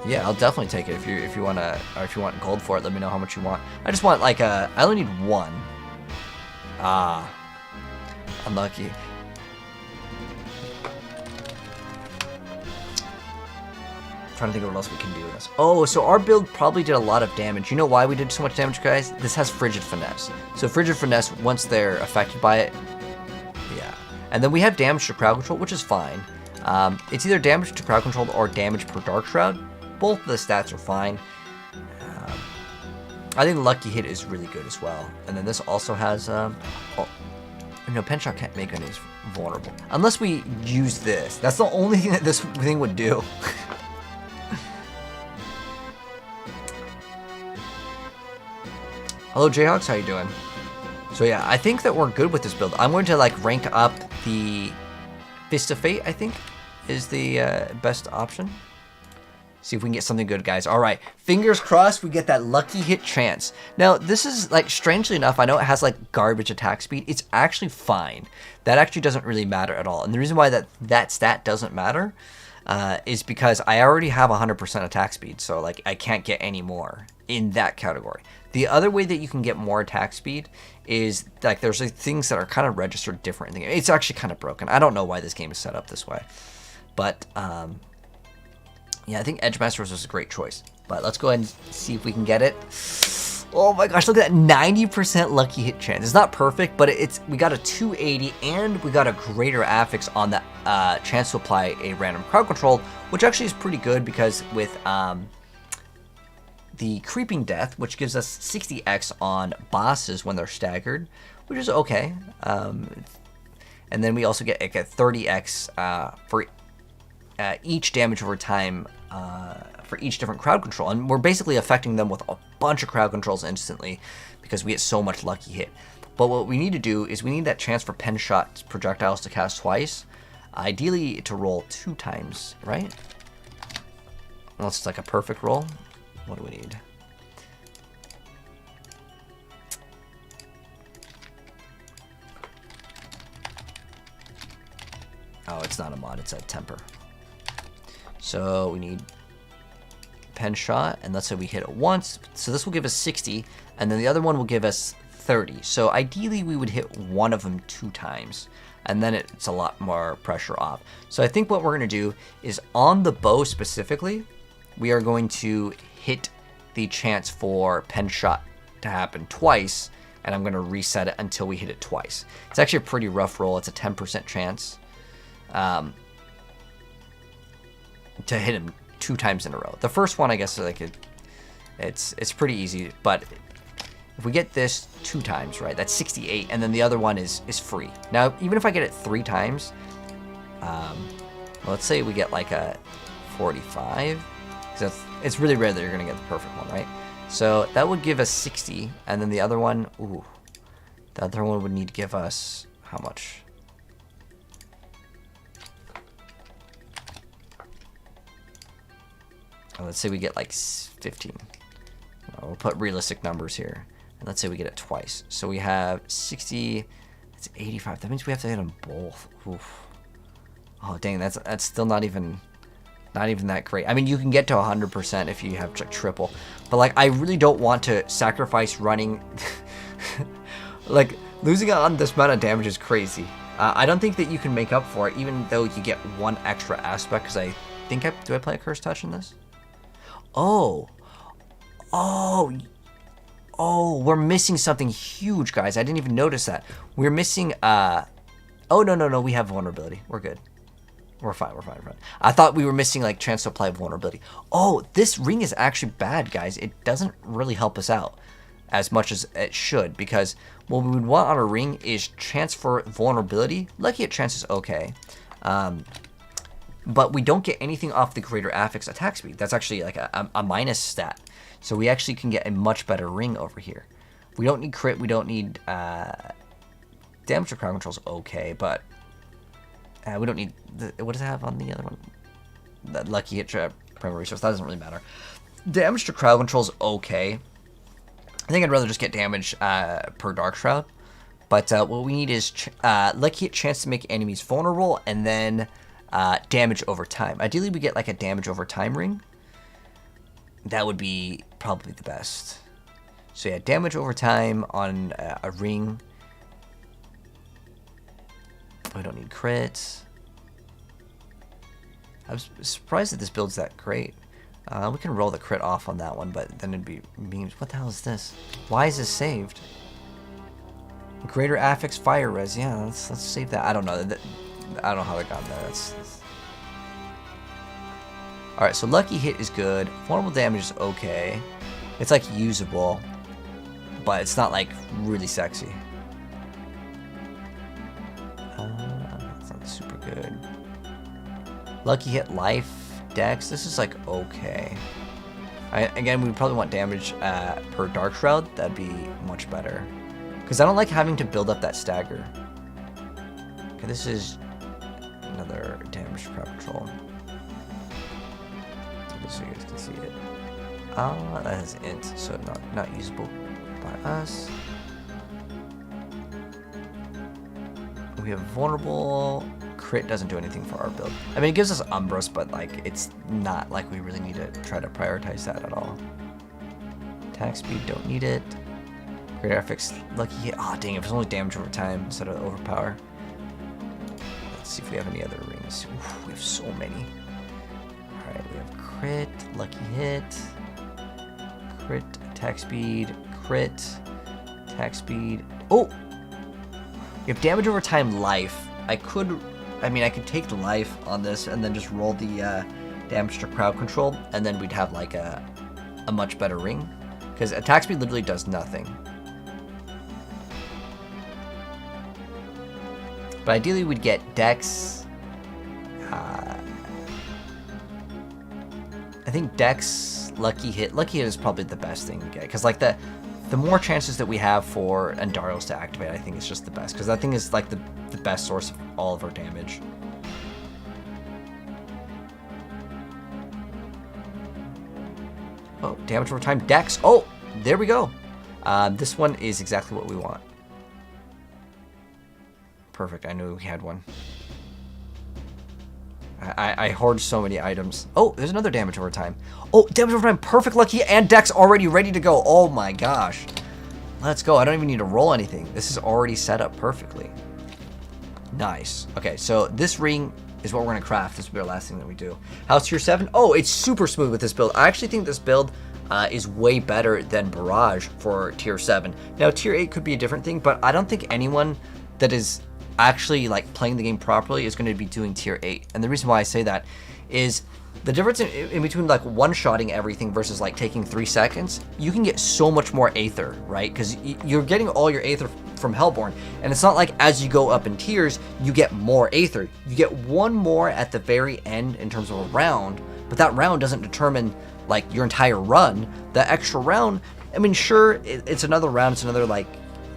Speaker 1: Yeah, I'll definitely take it if you want to, or if you want gold for it. Let me know how much you want. I just want like I only need 1. Ah, unlucky. Trying to think of what else we can do with this. Oh, so our build probably did a lot of damage. You know why we did so much damage, guys? This has Frigid Finesse. So Frigid Finesse, once they're affected by it, yeah. And then we have damage to crowd control, which is fine. It's either damage to crowd control or damage per Dark Shroud. Both of the stats are fine. I think Lucky Hit is really good as well. And then this also has... oh, no, Pen Shot can't make enemies vulnerable. Unless we use this. That's the only thing that this thing would do. Hello Jayhawks, how you doing? So yeah, I think that we're good with this build. I'm going to like rank up the Fist of Fate, I think, is the best option. See if we can get something good, guys. All right, fingers crossed we get that Lucky Hit chance. Now, this is like, strangely enough, I know it has like garbage attack speed. It's actually fine. That actually doesn't really matter at all. And the reason why that stat doesn't matter is because I already have 100% attack speed. So like I can't get any more in that category. The other way that you can get more attack speed is like there's like things that are kind of registered different. It's actually kind of broken. I don't know why this game is set up this way. But yeah, I think Edgemasters was a great choice. But let's go ahead and see if we can get it. Oh my gosh, look at that 90% Lucky Hit chance. It's not perfect, but we got a 280 and we got a greater affix on the chance to apply a random crowd control, which actually is pretty good because with the Creeping Death, which gives us 60x on bosses when they're staggered, which is okay. And then we also get like a 30x for each damage over time for each different crowd control. And we're basically affecting them with a bunch of crowd controls instantly because we get so much Lucky Hit. But what we need to do is we need that chance for Pen Shot projectiles to cast twice. Ideally to roll 2 times, right? Unless it's like a perfect roll. What do we need? Oh, it's not a mod, it's a temper. So we need Pen Shot, and let's say we hit it once. So this will give us 60, and then the other one will give us 30. So ideally we would hit one of them 2 times, and then it's a lot more pressure off. So I think what we're gonna do is on the bow specifically, we are going to hit the chance for Pen Shot to happen twice, and I'm gonna reset it until we hit it twice. It's actually a pretty rough roll. It's a 10% chance to hit him 2 times in a row. The first one, I guess, like it's pretty easy, but If we get this 2 times, right, that's 68, and then the other one is free. Now, even if I get it 3 times, well, let's say we get like a 45, because it's really rare that you're going to get the perfect one, right? So that would give us 60, and then the other one, ooh, the other one would need to give us how much? Let's say we get like 15. We'll put realistic numbers here. And let's say we get it twice. So we have 60, that's 85. That means we have to hit them both. Oof. Oh, dang, that's still not even that great. I mean, you can get to 100% if you have like triple. But like, I really don't want to sacrifice running. Like, losing on this amount of damage is crazy. I don't think that you can make up for it, even though you get 1 extra aspect, because I think do I play a Cursed Touch in this? Oh, we're missing something huge, guys. I didn't even notice that. We're missing, oh, no, we have vulnerability. We're good. We're fine. I thought we were missing, like, chance to apply vulnerability. Oh, this ring is actually bad, guys. It doesn't really help us out as much as it should, because what we would want on a ring is transfer vulnerability. Lucky Hit chance is okay. But we don't get anything off the greater affix attack speed. That's actually like a minus stat. So we actually can get a much better ring over here. We don't need crit. We don't need damage to crowd control is okay, but we don't need what does it have on the other one? That lucky hit primary resource. That doesn't really matter. Damage to crowd control is okay. I think I'd rather just get damage per Dark Shroud. But what we need is lucky hit chance to make enemies vulnerable, and then damage over time. Ideally, we get like a damage over time ring. That would be probably the best. So yeah, damage over time on a ring. We don't need crits. I was surprised that this build's that great. We can roll the crit off on that one, but then it'd be memes. What the hell is this? Why is this saved? Greater affix fire res. Yeah, let's save that. I don't know. I don't know how it got in there. Alright, so lucky hit is good. Vulnerable damage is okay. It's like usable, but it's not like really sexy. It's not super good. Lucky hit life, dex. This is like okay. Again, we probably want damage per Dark Shroud. That'd be much better. Because I don't like having to build up that stagger. Okay, this is another damage to crowd control. So you guys can see it. That has int, so not usable by us. We have vulnerable. Crit doesn't do anything for our build. I mean, it gives us Umbros, but like it's not like we really need to try to prioritize that at all. Attack speed, don't need it. Greater affix, lucky hit. Oh dang, if it's only damage over time instead of overpower. Let's see if we have any other rings. Oof, we have so many. Alright, we have crit, lucky hit, crit, attack speed, crit, attack speed. Oh! We have damage over time life. I could take the life on this and then just roll the damage to crowd control, and then we'd have like a much better ring. Because attack speed literally does nothing. But ideally we'd get dex. I think dex, lucky hit. Lucky hit is probably the best thing to get. Because like the more chances that we have for Andariels to activate, I think it's just the best. Because that thing is like the best source of all of our damage. Oh, damage over time. Dex. Oh, there we go. This one is exactly what we want. Perfect. I knew we had one. I hoard so many items. Oh, there's another damage over time. Oh, damage over time. Perfect lucky and Dex already ready to go. Oh my gosh. Let's go. I don't even need to roll anything. This is already set up perfectly. Nice. Okay, so this ring is what we're going to craft. This will be our last thing that we do. How's tier 7? Oh, it's super smooth with this build. I actually think this build is way better than Barrage for tier 7. Now, tier 8 could be a different thing, but I don't think anyone that is actually like playing the game properly is going to be doing tier 8. And the reason why I say that is the difference in between like one-shotting everything versus like taking 3 seconds. You can get so much more Aether, right? Because you're getting all your Aether from Hellborn, and it's not like as you go up in tiers, you get more Aether. You get one more at the very end in terms of a round, but that round doesn't determine like your entire run. The extra round, I mean, sure, it's another round, it's another like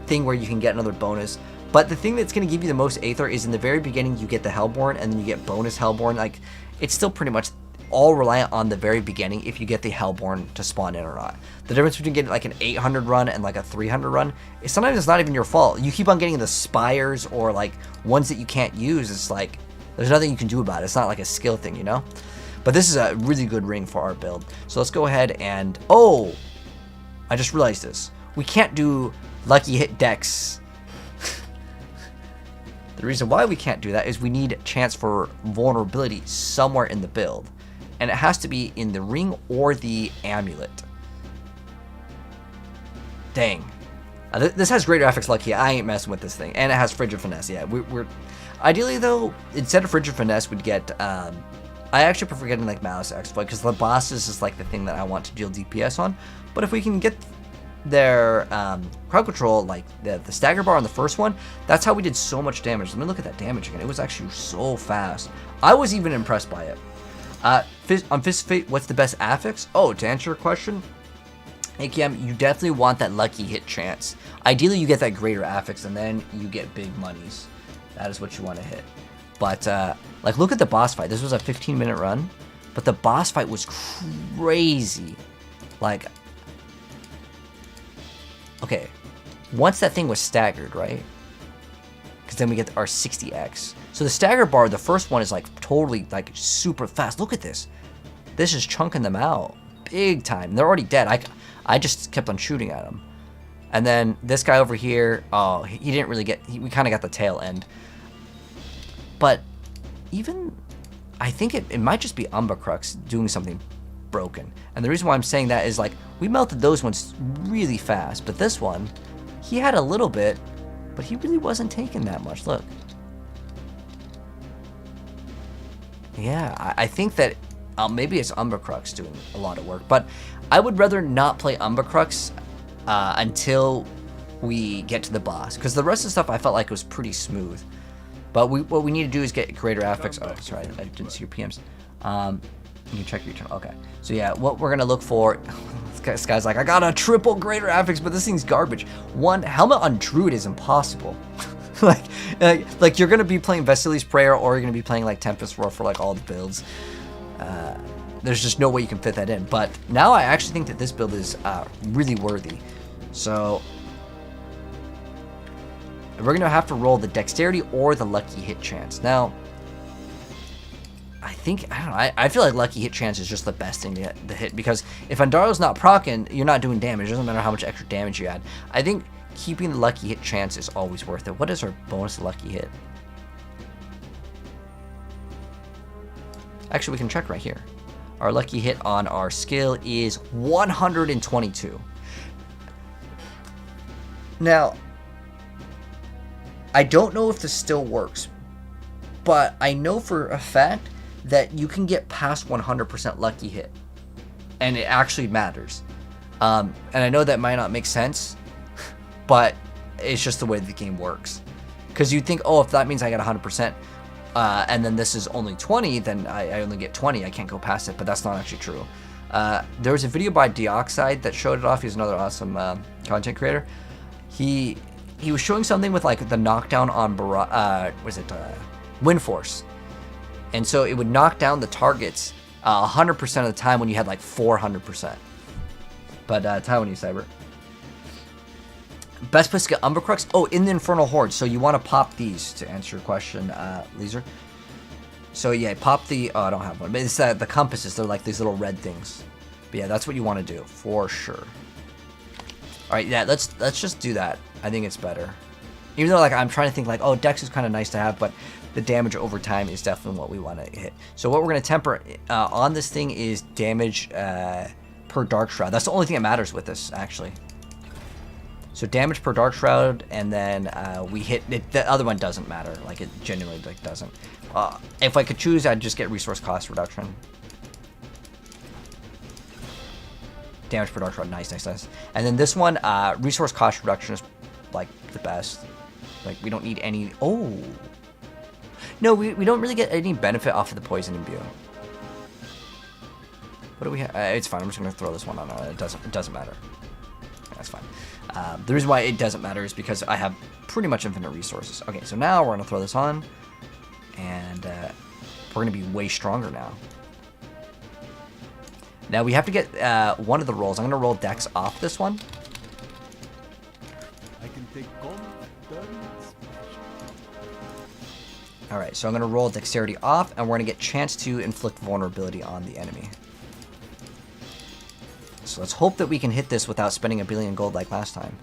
Speaker 1: thing where you can get another bonus, but the thing that's going to give you the most Aether is in the very beginning you get the Hellborn, and then you get bonus Hellborn. Like, it's still pretty much all reliant on the very beginning if you get the Hellborn to spawn in or not. The difference between getting like an 800 run and like a 300 run is sometimes it's not even your fault. You keep on getting the spires or like ones that you can't use. It's like there's nothing you can do about it. It's not like a skill thing, you know? But this is a really good ring for our build. So let's go ahead and... Oh! I just realized this. We can't do lucky hit decks. The reason why we can't do that is we need a chance for vulnerability somewhere in the build. And it has to be in the ring or the amulet. Dang. This has greater affix lucky. I ain't messing with this thing. And it has frigid finesse. Yeah, we're ideally though, instead of frigid finesse, we'd get I actually prefer getting like Malice Exploit, because the bosses is like the thing that I want to deal DPS on. But if we can get their crowd control, like the stagger bar on the first one, that's how we did so much damage. Let me look at that damage again. It was actually so fast. I was even impressed by it. On Fist of Fate, what's the best affix? Oh, to answer your question, AKM, you definitely want that lucky hit chance. Ideally, you get that greater affix, and then you get big monies. That is what you want to hit. But, like, look at the boss fight. This was a 15-minute run, but the boss fight was crazy. Like, okay, once that thing was staggered, right? Because then we get our 60x. So the stagger bar, the first one is like totally like super fast. Look at this. This is chunking them out big time. They're already dead. I just kept on shooting at them. And then this guy over here, oh, he didn't really get, we kind of got the tail end. But even, I think it might just be Umbacrux doing something broken. And the reason why I'm saying that is like, we melted those ones really fast. But this one, he had a little bit, but he really wasn't taking that much. Look. Yeah, I think that maybe it's Umbacrux doing a lot of work, but I would rather not play Umbacrux until we get to the boss, because the rest of the stuff I felt like it was pretty smooth. But what we need to do is get greater affix. Oh, sorry, I didn't see your PMs. You can check your turn. Okay, so yeah, what we're gonna look for. This guy's like, I got a triple greater affix, but this thing's garbage. One helmet on Druid is impossible. like you're gonna be playing Vasili's Prayer, or you're gonna be playing like Tempest Roar for like all the builds. There's just no way you can fit that in. But now I actually think that this build is really worthy. So we're gonna have to roll the dexterity or the lucky hit chance. Now, I don't know, I feel like lucky hit chance is just the best thing to get the hit, because if Andaro's not proccing, you're not doing damage. It doesn't matter how much extra damage you add. I think keeping the lucky hit chance is always worth it. What is our bonus lucky hit? Actually, we can check right here. Our lucky hit on our skill is 122. Now, I don't know if this still works, but I know for a fact that you can get past 100% lucky hit, and it actually matters. And I know that might not make sense, but it's just the way the game works. Because you think, oh, if that means I got 100%, and then this is only 20, then I only get 20. I can't go past it, but that's not actually true. There was a video by Deoxide that showed it off. He's another awesome content creator. He was showing something with like the knockdown on Wind Force. And so it would knock down the targets 100% of the time when you had like 400%. But Taiwan, you Cyber. Best place to get Umbacrux? Oh, in the Infernal Horde. So you want to pop these to answer your question, Leezer. So yeah, pop the... Oh, I don't have one. But it's the compasses. They're like these little red things. But yeah, that's what you want to do for sure. All right, yeah, let's just do that. I think it's better. Even though like I'm trying to think like, oh, Dex is kind of nice to have, but the damage over time is definitely what we want to hit. So what we're going to temper on this thing is damage per Dark Shroud. That's the only thing that matters with this, actually. So damage per Dark Shroud, and then we hit it. The other one doesn't matter. Like it genuinely like doesn't. If I could choose, I'd just get resource cost reduction. Damage per Dark Shroud, nice. And then this one, resource cost reduction is like the best. Like we don't need any. Oh, no, we don't really get any benefit off of the poison imbue. What do we have? It's fine. I'm just gonna throw this one on. It doesn't matter. That's fine. The reason why it doesn't matter is because I have pretty much infinite resources. Okay, so now we're gonna throw this on, and we're gonna be way stronger now. Now we have to get one of the rolls. I'm gonna roll Dex off this one.
Speaker 2: I can take combat.
Speaker 1: All right, so I'm gonna roll Dexterity off, and we're gonna get chance to inflict vulnerability on the enemy. So let's hope that we can hit this without spending a billion gold like last time.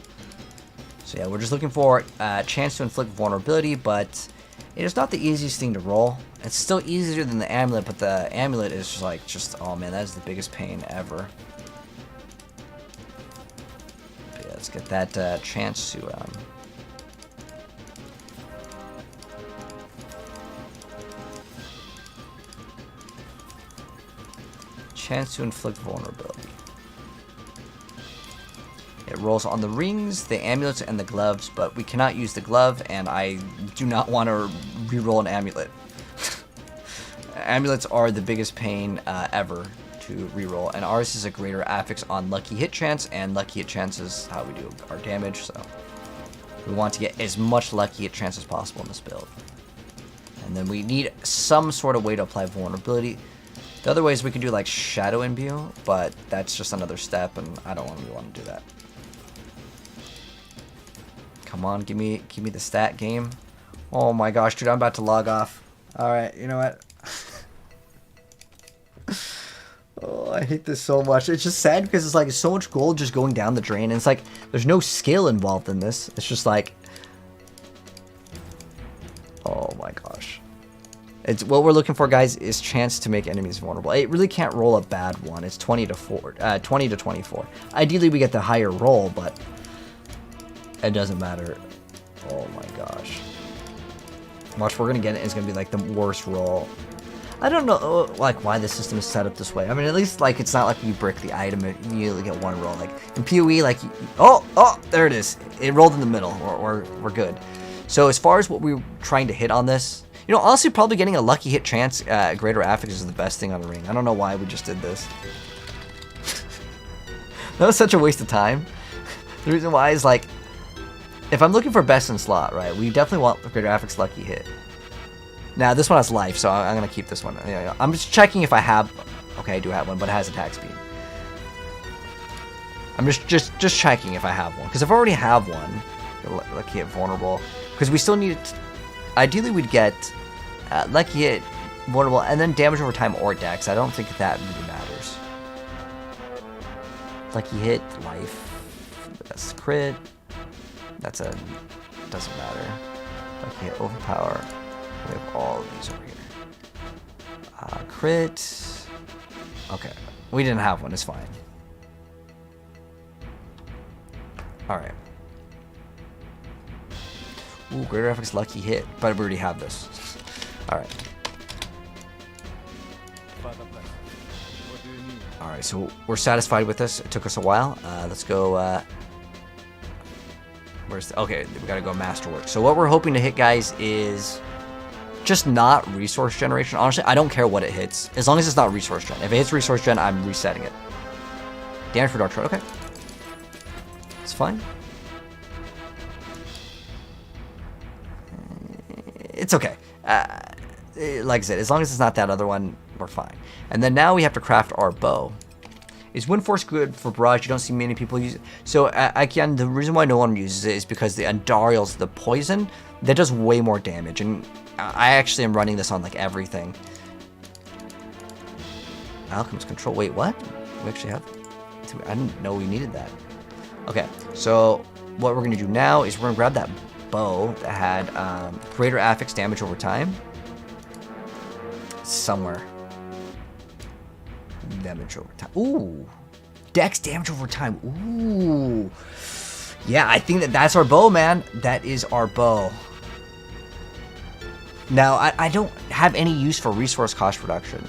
Speaker 1: So yeah, we're just looking for a chance to inflict vulnerability, but it is not the easiest thing to roll. It's still easier than the amulet, but the amulet is just like, oh man, that is the biggest pain ever. But yeah, let's get that chance to... chance to inflict vulnerability. It rolls on the rings, the amulets, and the gloves, but we cannot use the glove, and I do not want to reroll an amulet. Amulets are the biggest pain ever to reroll, and ours is a greater affix on lucky hit chance, and lucky hit chance is how we do our damage, so we want to get as much lucky hit chance as possible in this build. And then we need some sort of way to apply vulnerability. The other ways we can do like Shadow Imbue, but that's just another step, and I don't really want to do that. Come on, give me the stat game. Oh my gosh, dude, I'm about to log off. All right, you know what? Oh, I hate this so much. It's just sad because it's like so much gold just going down the drain, and it's like there's no skill involved in this. It's just like, oh my gosh. It's what we're looking for, guys, is chance to make enemies vulnerable. It really can't roll a bad one. It's 20 to 24. Ideally, we get the higher roll, but it doesn't matter. Oh my gosh. Watch, we're gonna get it. It's gonna be like the worst roll. I don't know, like, why the system is set up this way. I mean, at least like it's not like you brick the item and you immediately get one roll. Like in PoE, like, oh, there it is. It rolled in the middle. We're good. So as far as what we're trying to hit on this. You know, honestly, probably getting a lucky hit chance greater affix is the best thing on the ring. I don't know why we just did this. That was such a waste of time. The reason why is, like, if I'm looking for best in slot, right, we definitely want greater affix lucky hit. Now, this one has life, so I'm going to keep this one. I'm just checking if I have... Okay, I do have one, but it has attack speed. I'm just checking if I have one. Because if I already have one, lucky hit vulnerable. Because we still need it... Ideally, we'd get lucky hit, vulnerable, and then damage over time or dex. I don't think that really matters. Lucky hit, life, that's crit. That's a doesn't matter. Lucky hit, overpower. We have all of these over here. Crit. Okay, we didn't have one. It's fine. All right. Ooh, greater affix lucky hit, but we already have this. Alright.
Speaker 2: What do you need?
Speaker 1: Alright, so we're satisfied with this. It took us a while. Let's go, okay, we gotta go masterwork. So what we're hoping to hit, guys, is just not resource generation. Honestly, I don't care what it hits, as long as it's not resource gen. If it hits resource gen, I'm resetting it. Damage for Dark Shroud, okay. It's fine. It's okay. Like I said, as long as it's not that other one, we're fine. And then now we have to craft our bow. Is Wind Force good for barrage? You don't see many people use it. So again, the reason why no one uses it is because the Andariel's the poison that does way more damage, and I actually am running this on like everything. Alchemist control. Wait, what? We actually have. I didn't know we needed that. Okay, so what we're gonna do now is we're gonna grab that bow that had greater affix damage over time. Somewhere. Damage over time. Ooh. Dex damage over time. Ooh. Yeah, I think that's our bow, man. That is our bow. Now, I don't have any use for resource cost reduction.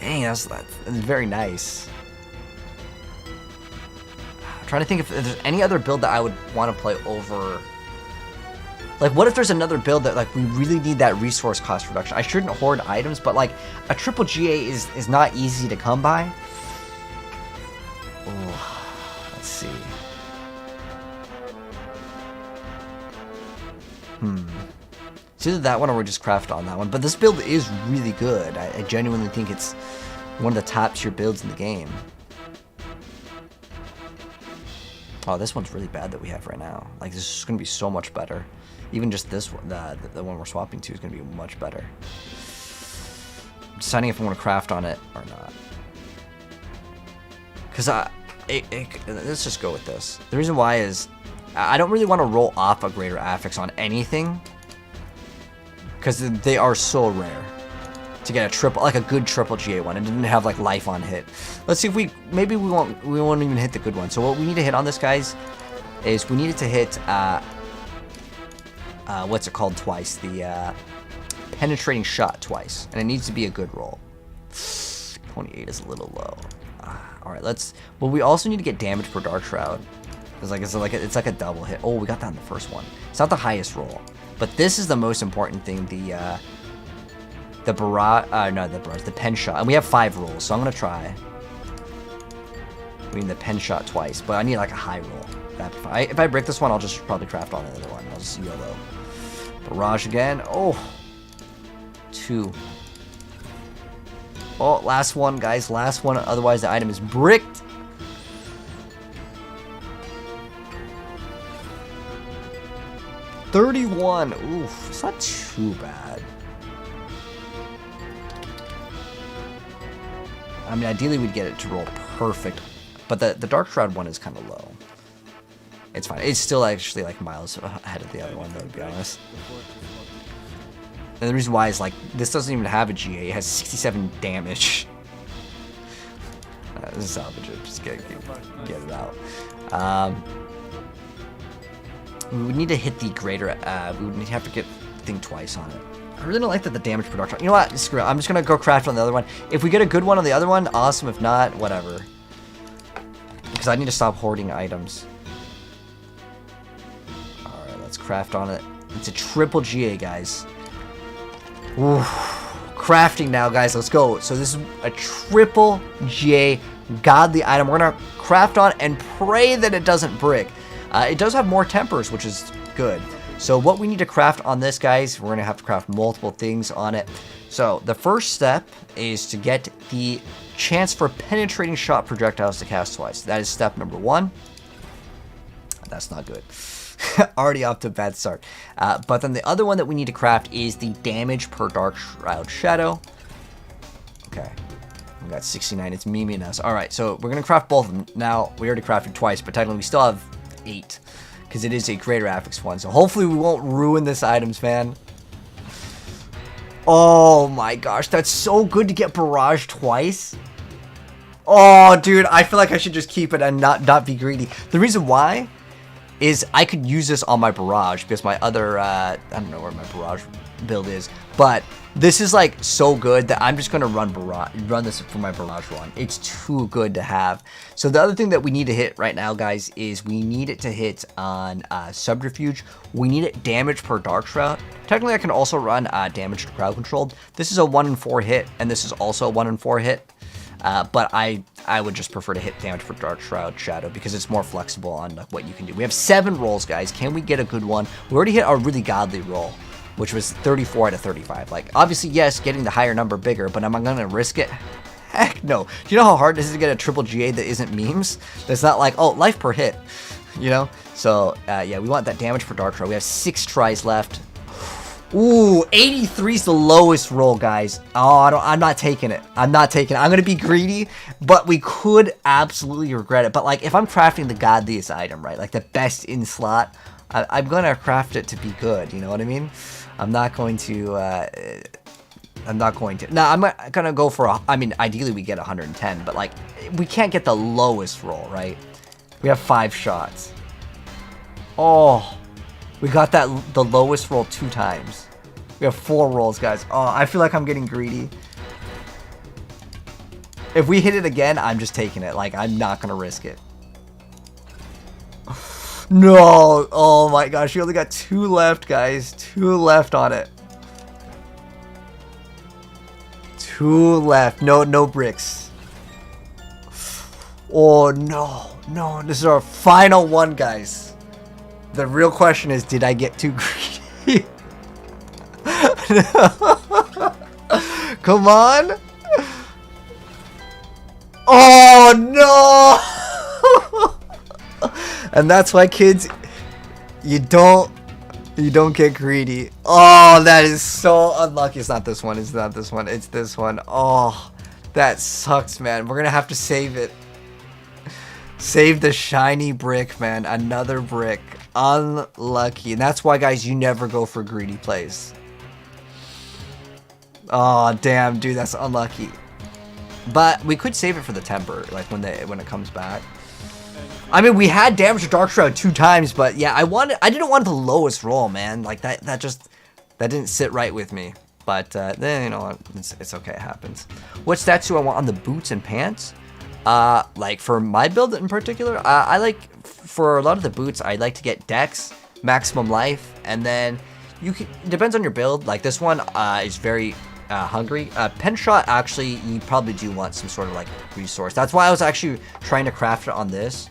Speaker 1: Dang, that's very nice. I'm trying to think if there's any other build that I would want to play over. Like, what if there's another build that, like, we really need that resource cost reduction? I shouldn't hoard items, but, like, a triple GA is not easy to come by. Ooh, let's see. It's either that one or we just craft on that one. But this build is really good. I genuinely think it's one of the top tier builds in the game. Oh, this one's really bad that we have right now. Like, this is going to be so much better. Even just this one, the one we're swapping to is going to be much better. I'm deciding if I want to craft on it or not. Because let's just go with this. The reason why is I don't really want to roll off a greater affix on anything. Because they are so rare to get a triple, like a good triple GA one. It didn't have like life on hit. Let's see if we won't even hit the good one. So what we need to hit on this, guys, is we needed to hit what's it called twice? The penetrating shot twice, and it needs to be a good roll. 28 is a little low. All right, well, we also need to get damage per Dark Shroud. It's like a double hit. Oh, we got that in the first one. It's not the highest roll. But this is the most important thing, the pen shot. And we have 5 rolls, so I'm going to try. We need the pen shot twice, but I need like a high roll. If I break this one, I'll just probably craft on the other one. I'll just YOLO. Barrage again. Oh, 2. Oh, last one, guys. Last one, otherwise the item is bricked. $31. Oof, it's not too bad. I mean, ideally we'd get it to roll perfect, but the Dark Shroud one is kind of low. It's fine. It's still actually like miles ahead of the other one, though, to be honest. And the reason why is like this doesn't even have a GA. It has 67 damage. This is salvage it. Just get it out. We would need to hit the greater. We would need to have to get the thing twice on it. I really don't like that the damage production. You know what? Screw it. I'm just gonna go craft on the other one. If we get a good one on the other one, awesome. If not, whatever. Because I need to stop hoarding items. All right, let's craft on it. It's a triple GA, guys. Ooh, crafting now, guys. Let's go. So this is a triple GA godly item. We're gonna craft on and pray that it doesn't brick. It does have more tempers, which is good. So what we need to craft on this, guys, we're going to have to craft multiple things on it. So the first step is to get the chance for penetrating shot projectiles to cast twice. That is step number 1. That's not good. Already off to a bad start. But then the other one that we need to craft is the damage per Dark Shroud Shadow. Okay. We got 69. It's miming us. All right, so we're going to craft both of them. Now, we already crafted twice, but technically we still have 8 because it is a greater affix one. So hopefully we won't ruin this items, man. Oh my gosh, that's so good to get barrage twice. Oh, dude, I feel like I should just keep it and not be greedy. The reason why is I could use this on my barrage because my other I don't know where my barrage build is, but this is like so good that I'm just gonna run this for my barrage run. It's too good to have. So the other thing that we need to hit right now, guys, is we need it to hit on subterfuge. We need it damage per Dark Shroud. Technically, I can also run damage to crowd controlled. This is a 1 in 4 hit, and this is also a 1 in 4 hit. But I would just prefer to hit damage for Dark Shroud Shadow because it's more flexible on what you can do. We have 7 rolls, guys. Can we get a good one? We already hit our really godly roll, which was 34 out of 35. Like, obviously, yes, getting the higher number bigger, but am I going to risk it? Heck no. Do you know how hard it is to get a triple GA that isn't memes? That's not like, oh, life per hit, you know? So, yeah, we want that damage for Dark Shroud. We have 6 tries left. Ooh, 83 is the lowest roll, guys. Oh, I'm not taking it. I'm not taking it. I'm going to be greedy, but we could absolutely regret it. But, like, if I'm crafting the godliest item, right, like the best in slot, I'm going to craft it to be good. You know what I mean? I'm not going to... No, I'm going to go for I mean, ideally we get 110, but, like, we can't get the lowest roll, right? We have 5 shots. Oh, we got the lowest roll 2 times. We have 4 rolls, guys. Oh, I feel like I'm getting greedy. If we hit it again, I'm just taking it. Like, I'm not gonna risk it. No! Oh my gosh, we only got 2 left, guys. 2 left on it. 2 left. No bricks. Oh no, no! This is our final one, guys. The real question is, did I get too greedy? Come on! Oh no! And that's why, kids, you don't get greedy. Oh, that is so unlucky. It's not this one. It's not this one. It's this one. Oh, that sucks, man. We're gonna have to save it. Save the shiny brick, man. Another brick. Unlucky. And that's why, guys, you never go for greedy plays. Oh, damn, dude, that's unlucky. But we could save it for the temper, like when it comes back. I mean, we had damage to Dark Shroud 2 times, but yeah, I didn't want the lowest roll, man. Like that didn't sit right with me. But then, you know what, it's okay, it happens. What stats do I want on the boots and pants? Like for my build in particular, I like, for a lot of the boots, I like to get dex, maximum life, and then it depends on your build. Like this one is very hungry. Pen shot, actually, you probably do want some sort of like resource. That's why I was actually trying to craft it on this.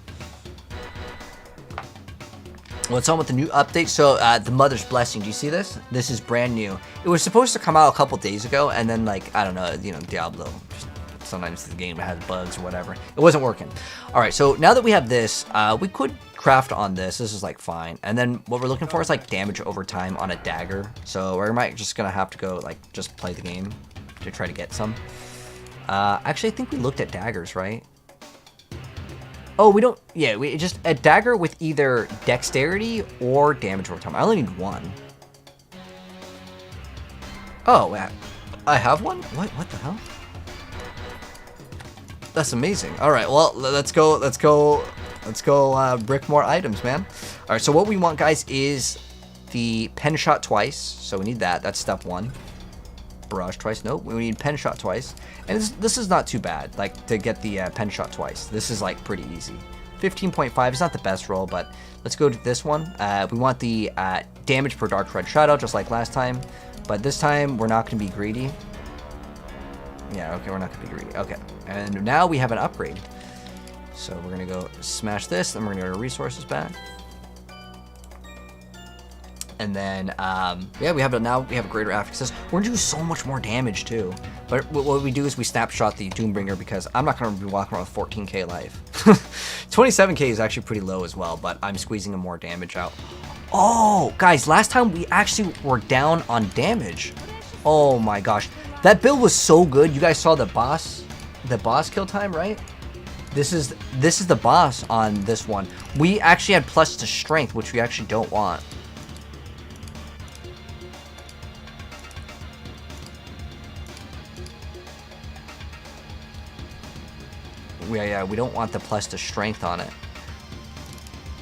Speaker 1: What's on with the new update? So the Mother's Blessing, do you see this? This is brand new. It was supposed to come out a couple days ago, and then, like, I don't know, you know, Diablo, sometimes the game has bugs or whatever. It wasn't working. All right, so now that we have this, we could craft on this. This is like fine. And then what we're looking for is like damage over time on a dagger. So we might just gonna have to go like just play the game to try to get some. Actually, I think we looked at daggers, right? Oh, we don't. Yeah, we just a dagger with either dexterity or damage over time. I only need 1. Oh, I have one? What the hell? That's amazing. All right, well, let's go brick more items, man. All right, so what we want, guys, is the pen shot twice. So we need that. That's step 1. Barrage twice. Nope, we need pen shot twice. And this is not too bad, like, to get the pen shot twice. This is, like, pretty easy. 15.5 is not the best roll, but let's go to this one. We want the damage per Dark Red Shadow, just like last time. But this time, we're not going to be greedy. Yeah, okay, we're not going to be greedy. Okay, and now we have an upgrade. So we're going to go smash this, then we're going to go to resources back. And then, yeah, we have a greater access. We're gonna do so much more damage too. But what we do is we snapshot the Doombringer because I'm not gonna be walking around with 14k life. 27k is actually pretty low as well, but I'm squeezing more damage out. Oh, guys, last time we actually were down on damage. Oh my gosh, that build was so good. You guys saw the boss kill time, right? This is the boss on this one. We actually had plus to strength, which we actually don't want. Yeah, we don't want the plus to strength on it.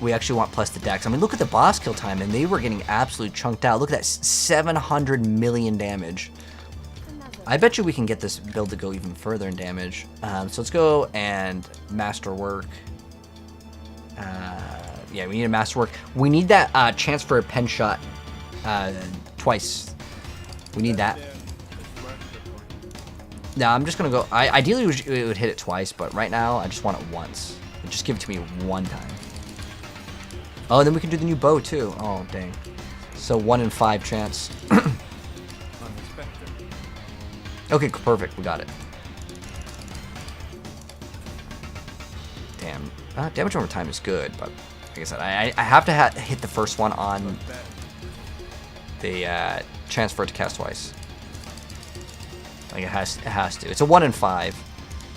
Speaker 1: We actually want plus to dex. I mean, look at the boss kill time, and they were getting absolutely chunked out. Look at that, 700 million damage. I bet you we can get this build to go even further in damage. So let's go and masterwork. Yeah, we need a masterwork. We need that chance for a pen shot twice. We need that. Now I'm just gonna go. Ideally, it would hit it twice, but right now I just want it once. Just give it to me one time. Oh, then we can do the new bow too. Oh, dang. So 1 in 5 chance. Okay, perfect. We got it. Damn. Damage over time is good, but like I said, I have to hit the first one on the chance for it to cast twice. Like it has to. It's a 1 in 5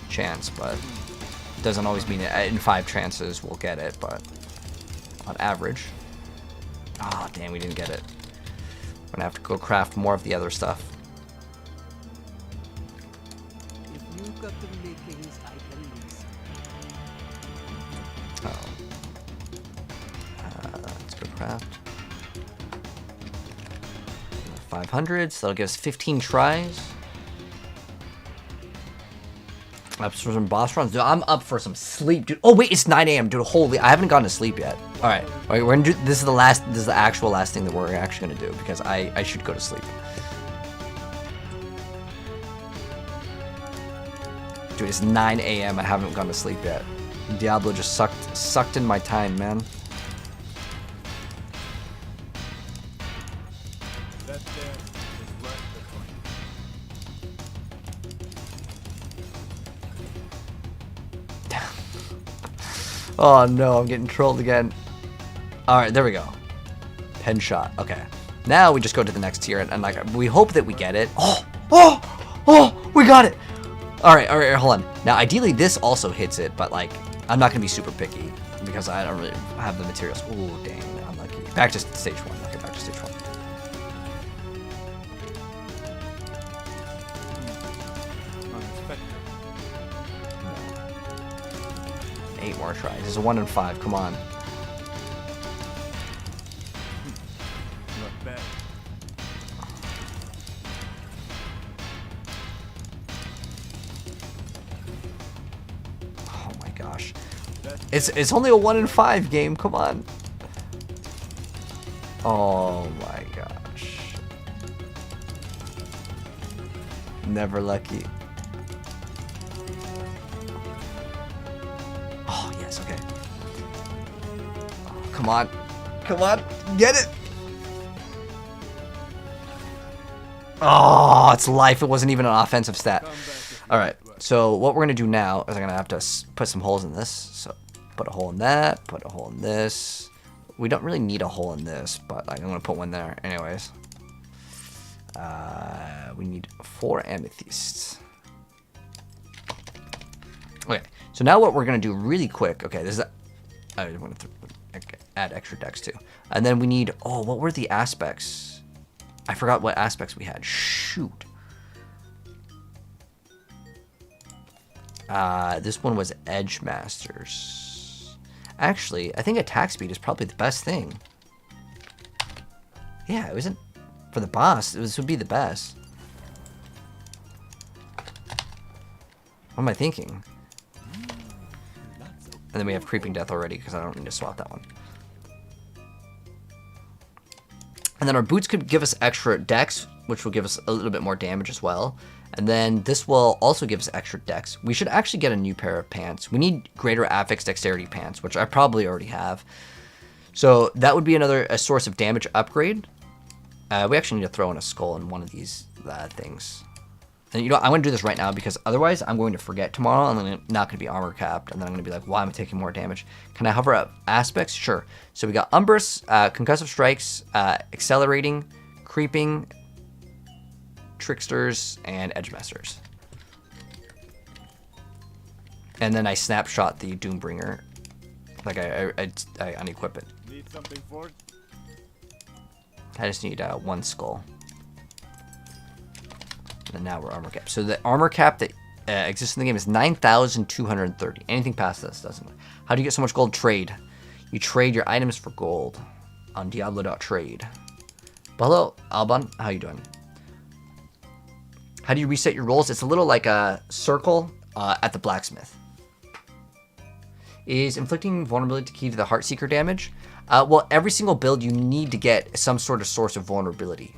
Speaker 1: chance, but it doesn't always mean in 5 chances we'll get it, but on average. Oh, damn, we didn't get it. We're gonna have to go craft more of the other stuff.
Speaker 3: If you've got the makings, I can use.
Speaker 1: Oh. craft. 500, so that'll give us 15 tries. Up for some boss runs. Dude, I'm up for some sleep, dude. Oh wait, it's 9 a.m. dude. Holy, I haven't gone to sleep yet. All right, we're gonna do, this is the actual last thing that we're actually gonna do, because I should go to sleep. Dude, it's 9 a.m. I haven't gone to sleep yet. Diablo just sucked in my time, man.
Speaker 2: That there is worth the coin.
Speaker 1: Oh no, I'm getting trolled again. Alright, there we go. Pen shot. Okay. Now we just go to the next tier and like we hope that we get it. Oh, we got it. Alright, hold on. Now ideally this also hits it, but like I'm not gonna be super picky because I don't really have the materials. Ooh, dang, unlucky. Back to stage 1. Okay, back to stage 1.
Speaker 2: Unexpected.
Speaker 1: 8 more tries. There's a 1 in 5. Come on.
Speaker 2: Not bad.
Speaker 1: Oh my gosh. It's only a 1 in 5 game. Come on. Oh my gosh. Never lucky. Oh yes, okay. Oh, come on. Come on. Get it. Oh, it's life. It wasn't even an offensive stat. All right. So what we're going to do now is I'm going to have to put some holes in this. So put a hole in that, put a hole in this. We don't really need a hole in this, but I'm going to put one there anyways. We need 4 amethysts. Okay. So now what we're going to do really quick. Okay, this is I want to add extra decks too. And then we need, oh, what were the aspects? I forgot what aspects we had. Shoot. This one was Edge Masters. Actually, I think attack speed is probably the best thing. Yeah, it wasn't for the boss. This would be the best. What am I thinking? And then we have Creeping Death already because I don't need to swap that one. And then our boots could give us extra dex, which will give us a little bit more damage as well. And then this will also give us extra dex. We should actually get a new pair of pants. We need greater affix dexterity pants, which I probably already have. So that would be a source of damage upgrade. We actually need to throw in a skull in one of these things. And you know, I'm going to do this right now because otherwise I'm going to forget tomorrow and I'm not going to be armor capped. And then I'm going to be like, why am I taking more damage? Can I hover up aspects? Sure. So we got Umbrous, Concussive Strikes, Accelerating, Creeping, Tricksters, and Edge Masters. And then I snapshot the Doombringer. Like I unequip it.
Speaker 2: Need something for it?
Speaker 1: I just need 1 skull. And now we're armor cap. So the armor cap that exists in the game is 9,230. Anything past this doesn't. How do you get so much gold? Trade. You trade your items for gold on Diablo.trade. But hello, Alban. How you doing? How do you reset your rolls? It's a little like a circle at the blacksmith. Is inflicting vulnerability key to the Heartseeker damage? Well, every single build you need to get some sort of source of vulnerability.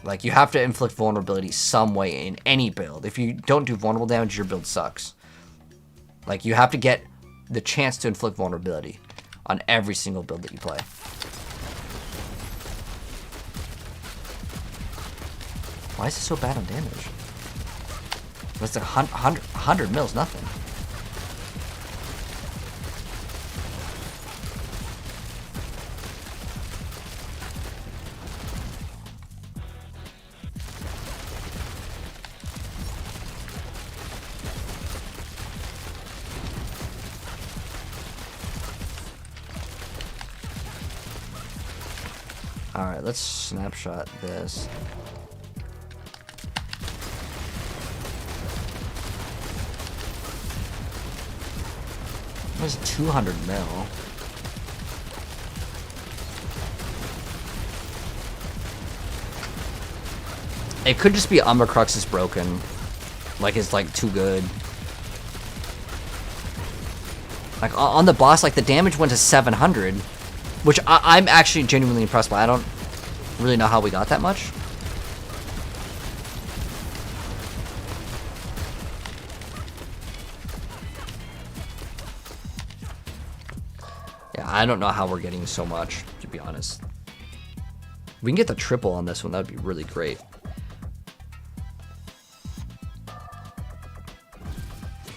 Speaker 1: Like, you have to inflict vulnerability some way in any build. If you don't do vulnerable damage, your build sucks. Like, you have to get the chance to inflict vulnerability on every single build that you play. Why is it so bad on damage? It's like 100 mils, nothing. Alright, let's snapshot this. What is 200 mil? It could just be Umbercrux is broken. Like, it's, like, too good. Like, on the boss, like, the damage went to 700. Which I'm actually genuinely impressed by. I don't really know how we got that much. Yeah, I don't know how we're getting so much, to be honest. If we can get the triple on this one, that would be really great.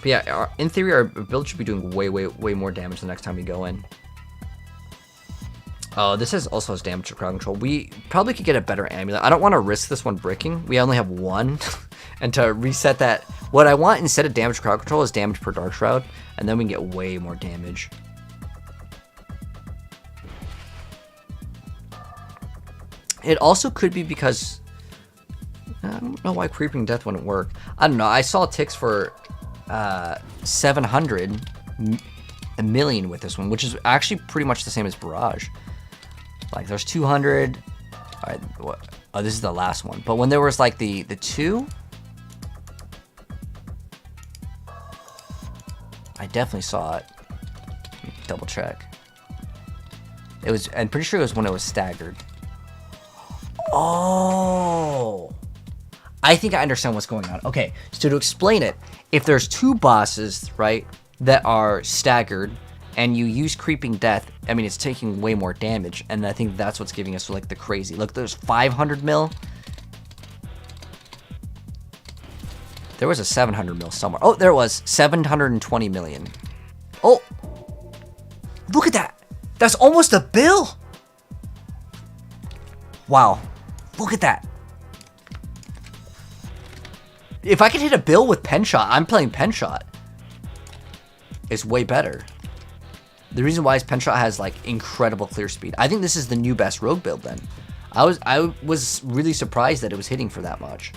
Speaker 1: But yeah, in theory, our build should be doing way more damage the next time we go in. Oh, this also has damage to crowd control. We probably could get a better amulet. I don't want to risk this one bricking. We only have one. And to reset that, what I want instead of damage to crowd control is damage per Dark Shroud. And then we can get way more damage. It also could be because... I don't know why Creeping Death wouldn't work. I don't know. I saw ticks for 700 million with this one, which is actually pretty much the same as Barrage. Like, there's 200. All right, what? Oh, this is the last one. But when there was, like, the two... I definitely saw it. Double check. It was... I'm pretty sure it was when it was staggered. Oh! I think I understand what's going on. Okay, so to explain it, if there's two bosses, right, that are staggered, and you use Creeping Death, I mean, it's taking way more damage, and I think that's what's giving us, like, the crazy. Look, there's 500 mil. There was a 700 mil somewhere. Oh, there was 720 million. Oh! Look at that! That's almost a bill! Wow. Look at that. If I could hit a bill with Pen Shot, I'm playing Pen Shot. It's way better. The reason why is Pen Shot has, like, incredible clear speed. I think this is the new best rogue build then. I was really surprised that it was hitting for that much.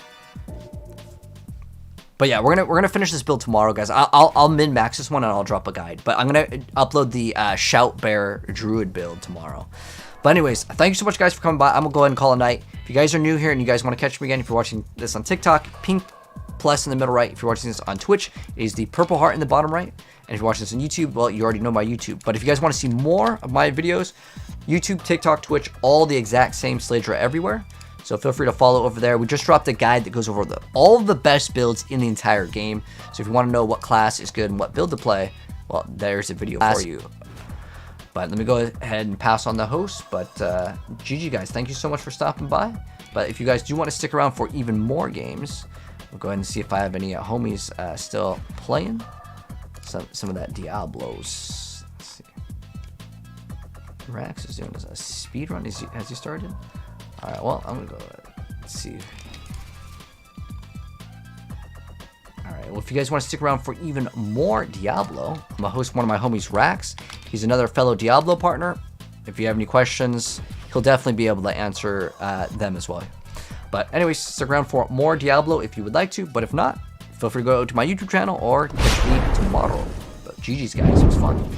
Speaker 1: But yeah, we're gonna finish this build tomorrow, guys. I'll min max this one and I'll drop a guide. But I'm gonna upload the Shout Bear Druid build tomorrow. But anyways, thank you so much, guys, for coming by. I'm gonna go ahead and call it a night. If you guys are new here and you guys want to catch me again, if you're watching this on TikTok, pink plus in the middle right. If you're watching this on Twitch, it is the purple heart in the bottom right. And if you're watching this on YouTube, well, you already know my YouTube. But if you guys want to see more of my videos, YouTube, TikTok, Twitch, all the exact same, Sladra everywhere. So feel free to follow over there. We just dropped a guide that goes over all of the best builds in the entire game. So if you want to know what class is good and what build to play, well, there's a video for you. But let me go ahead and pass on the host. But GG, guys, thank you so much for stopping by. But if you guys do want to stick around for even more games, we'll go ahead and see if I have any homies still playing. Some of that Diablos. Let's see. Rax is doing a speed run. Has he started? All right. Well, I'm gonna go. Let's see. All right. Well, if you guys want to stick around for even more Diablo, I'm gonna host one of my homies, Rax. He's another fellow Diablo partner. If you have any questions, he'll definitely be able to answer them as well. But anyways, stick around for more Diablo if you would like to. But if not, feel free to go to my YouTube channel or catch me tomorrow. But GG's, guys. It was fun.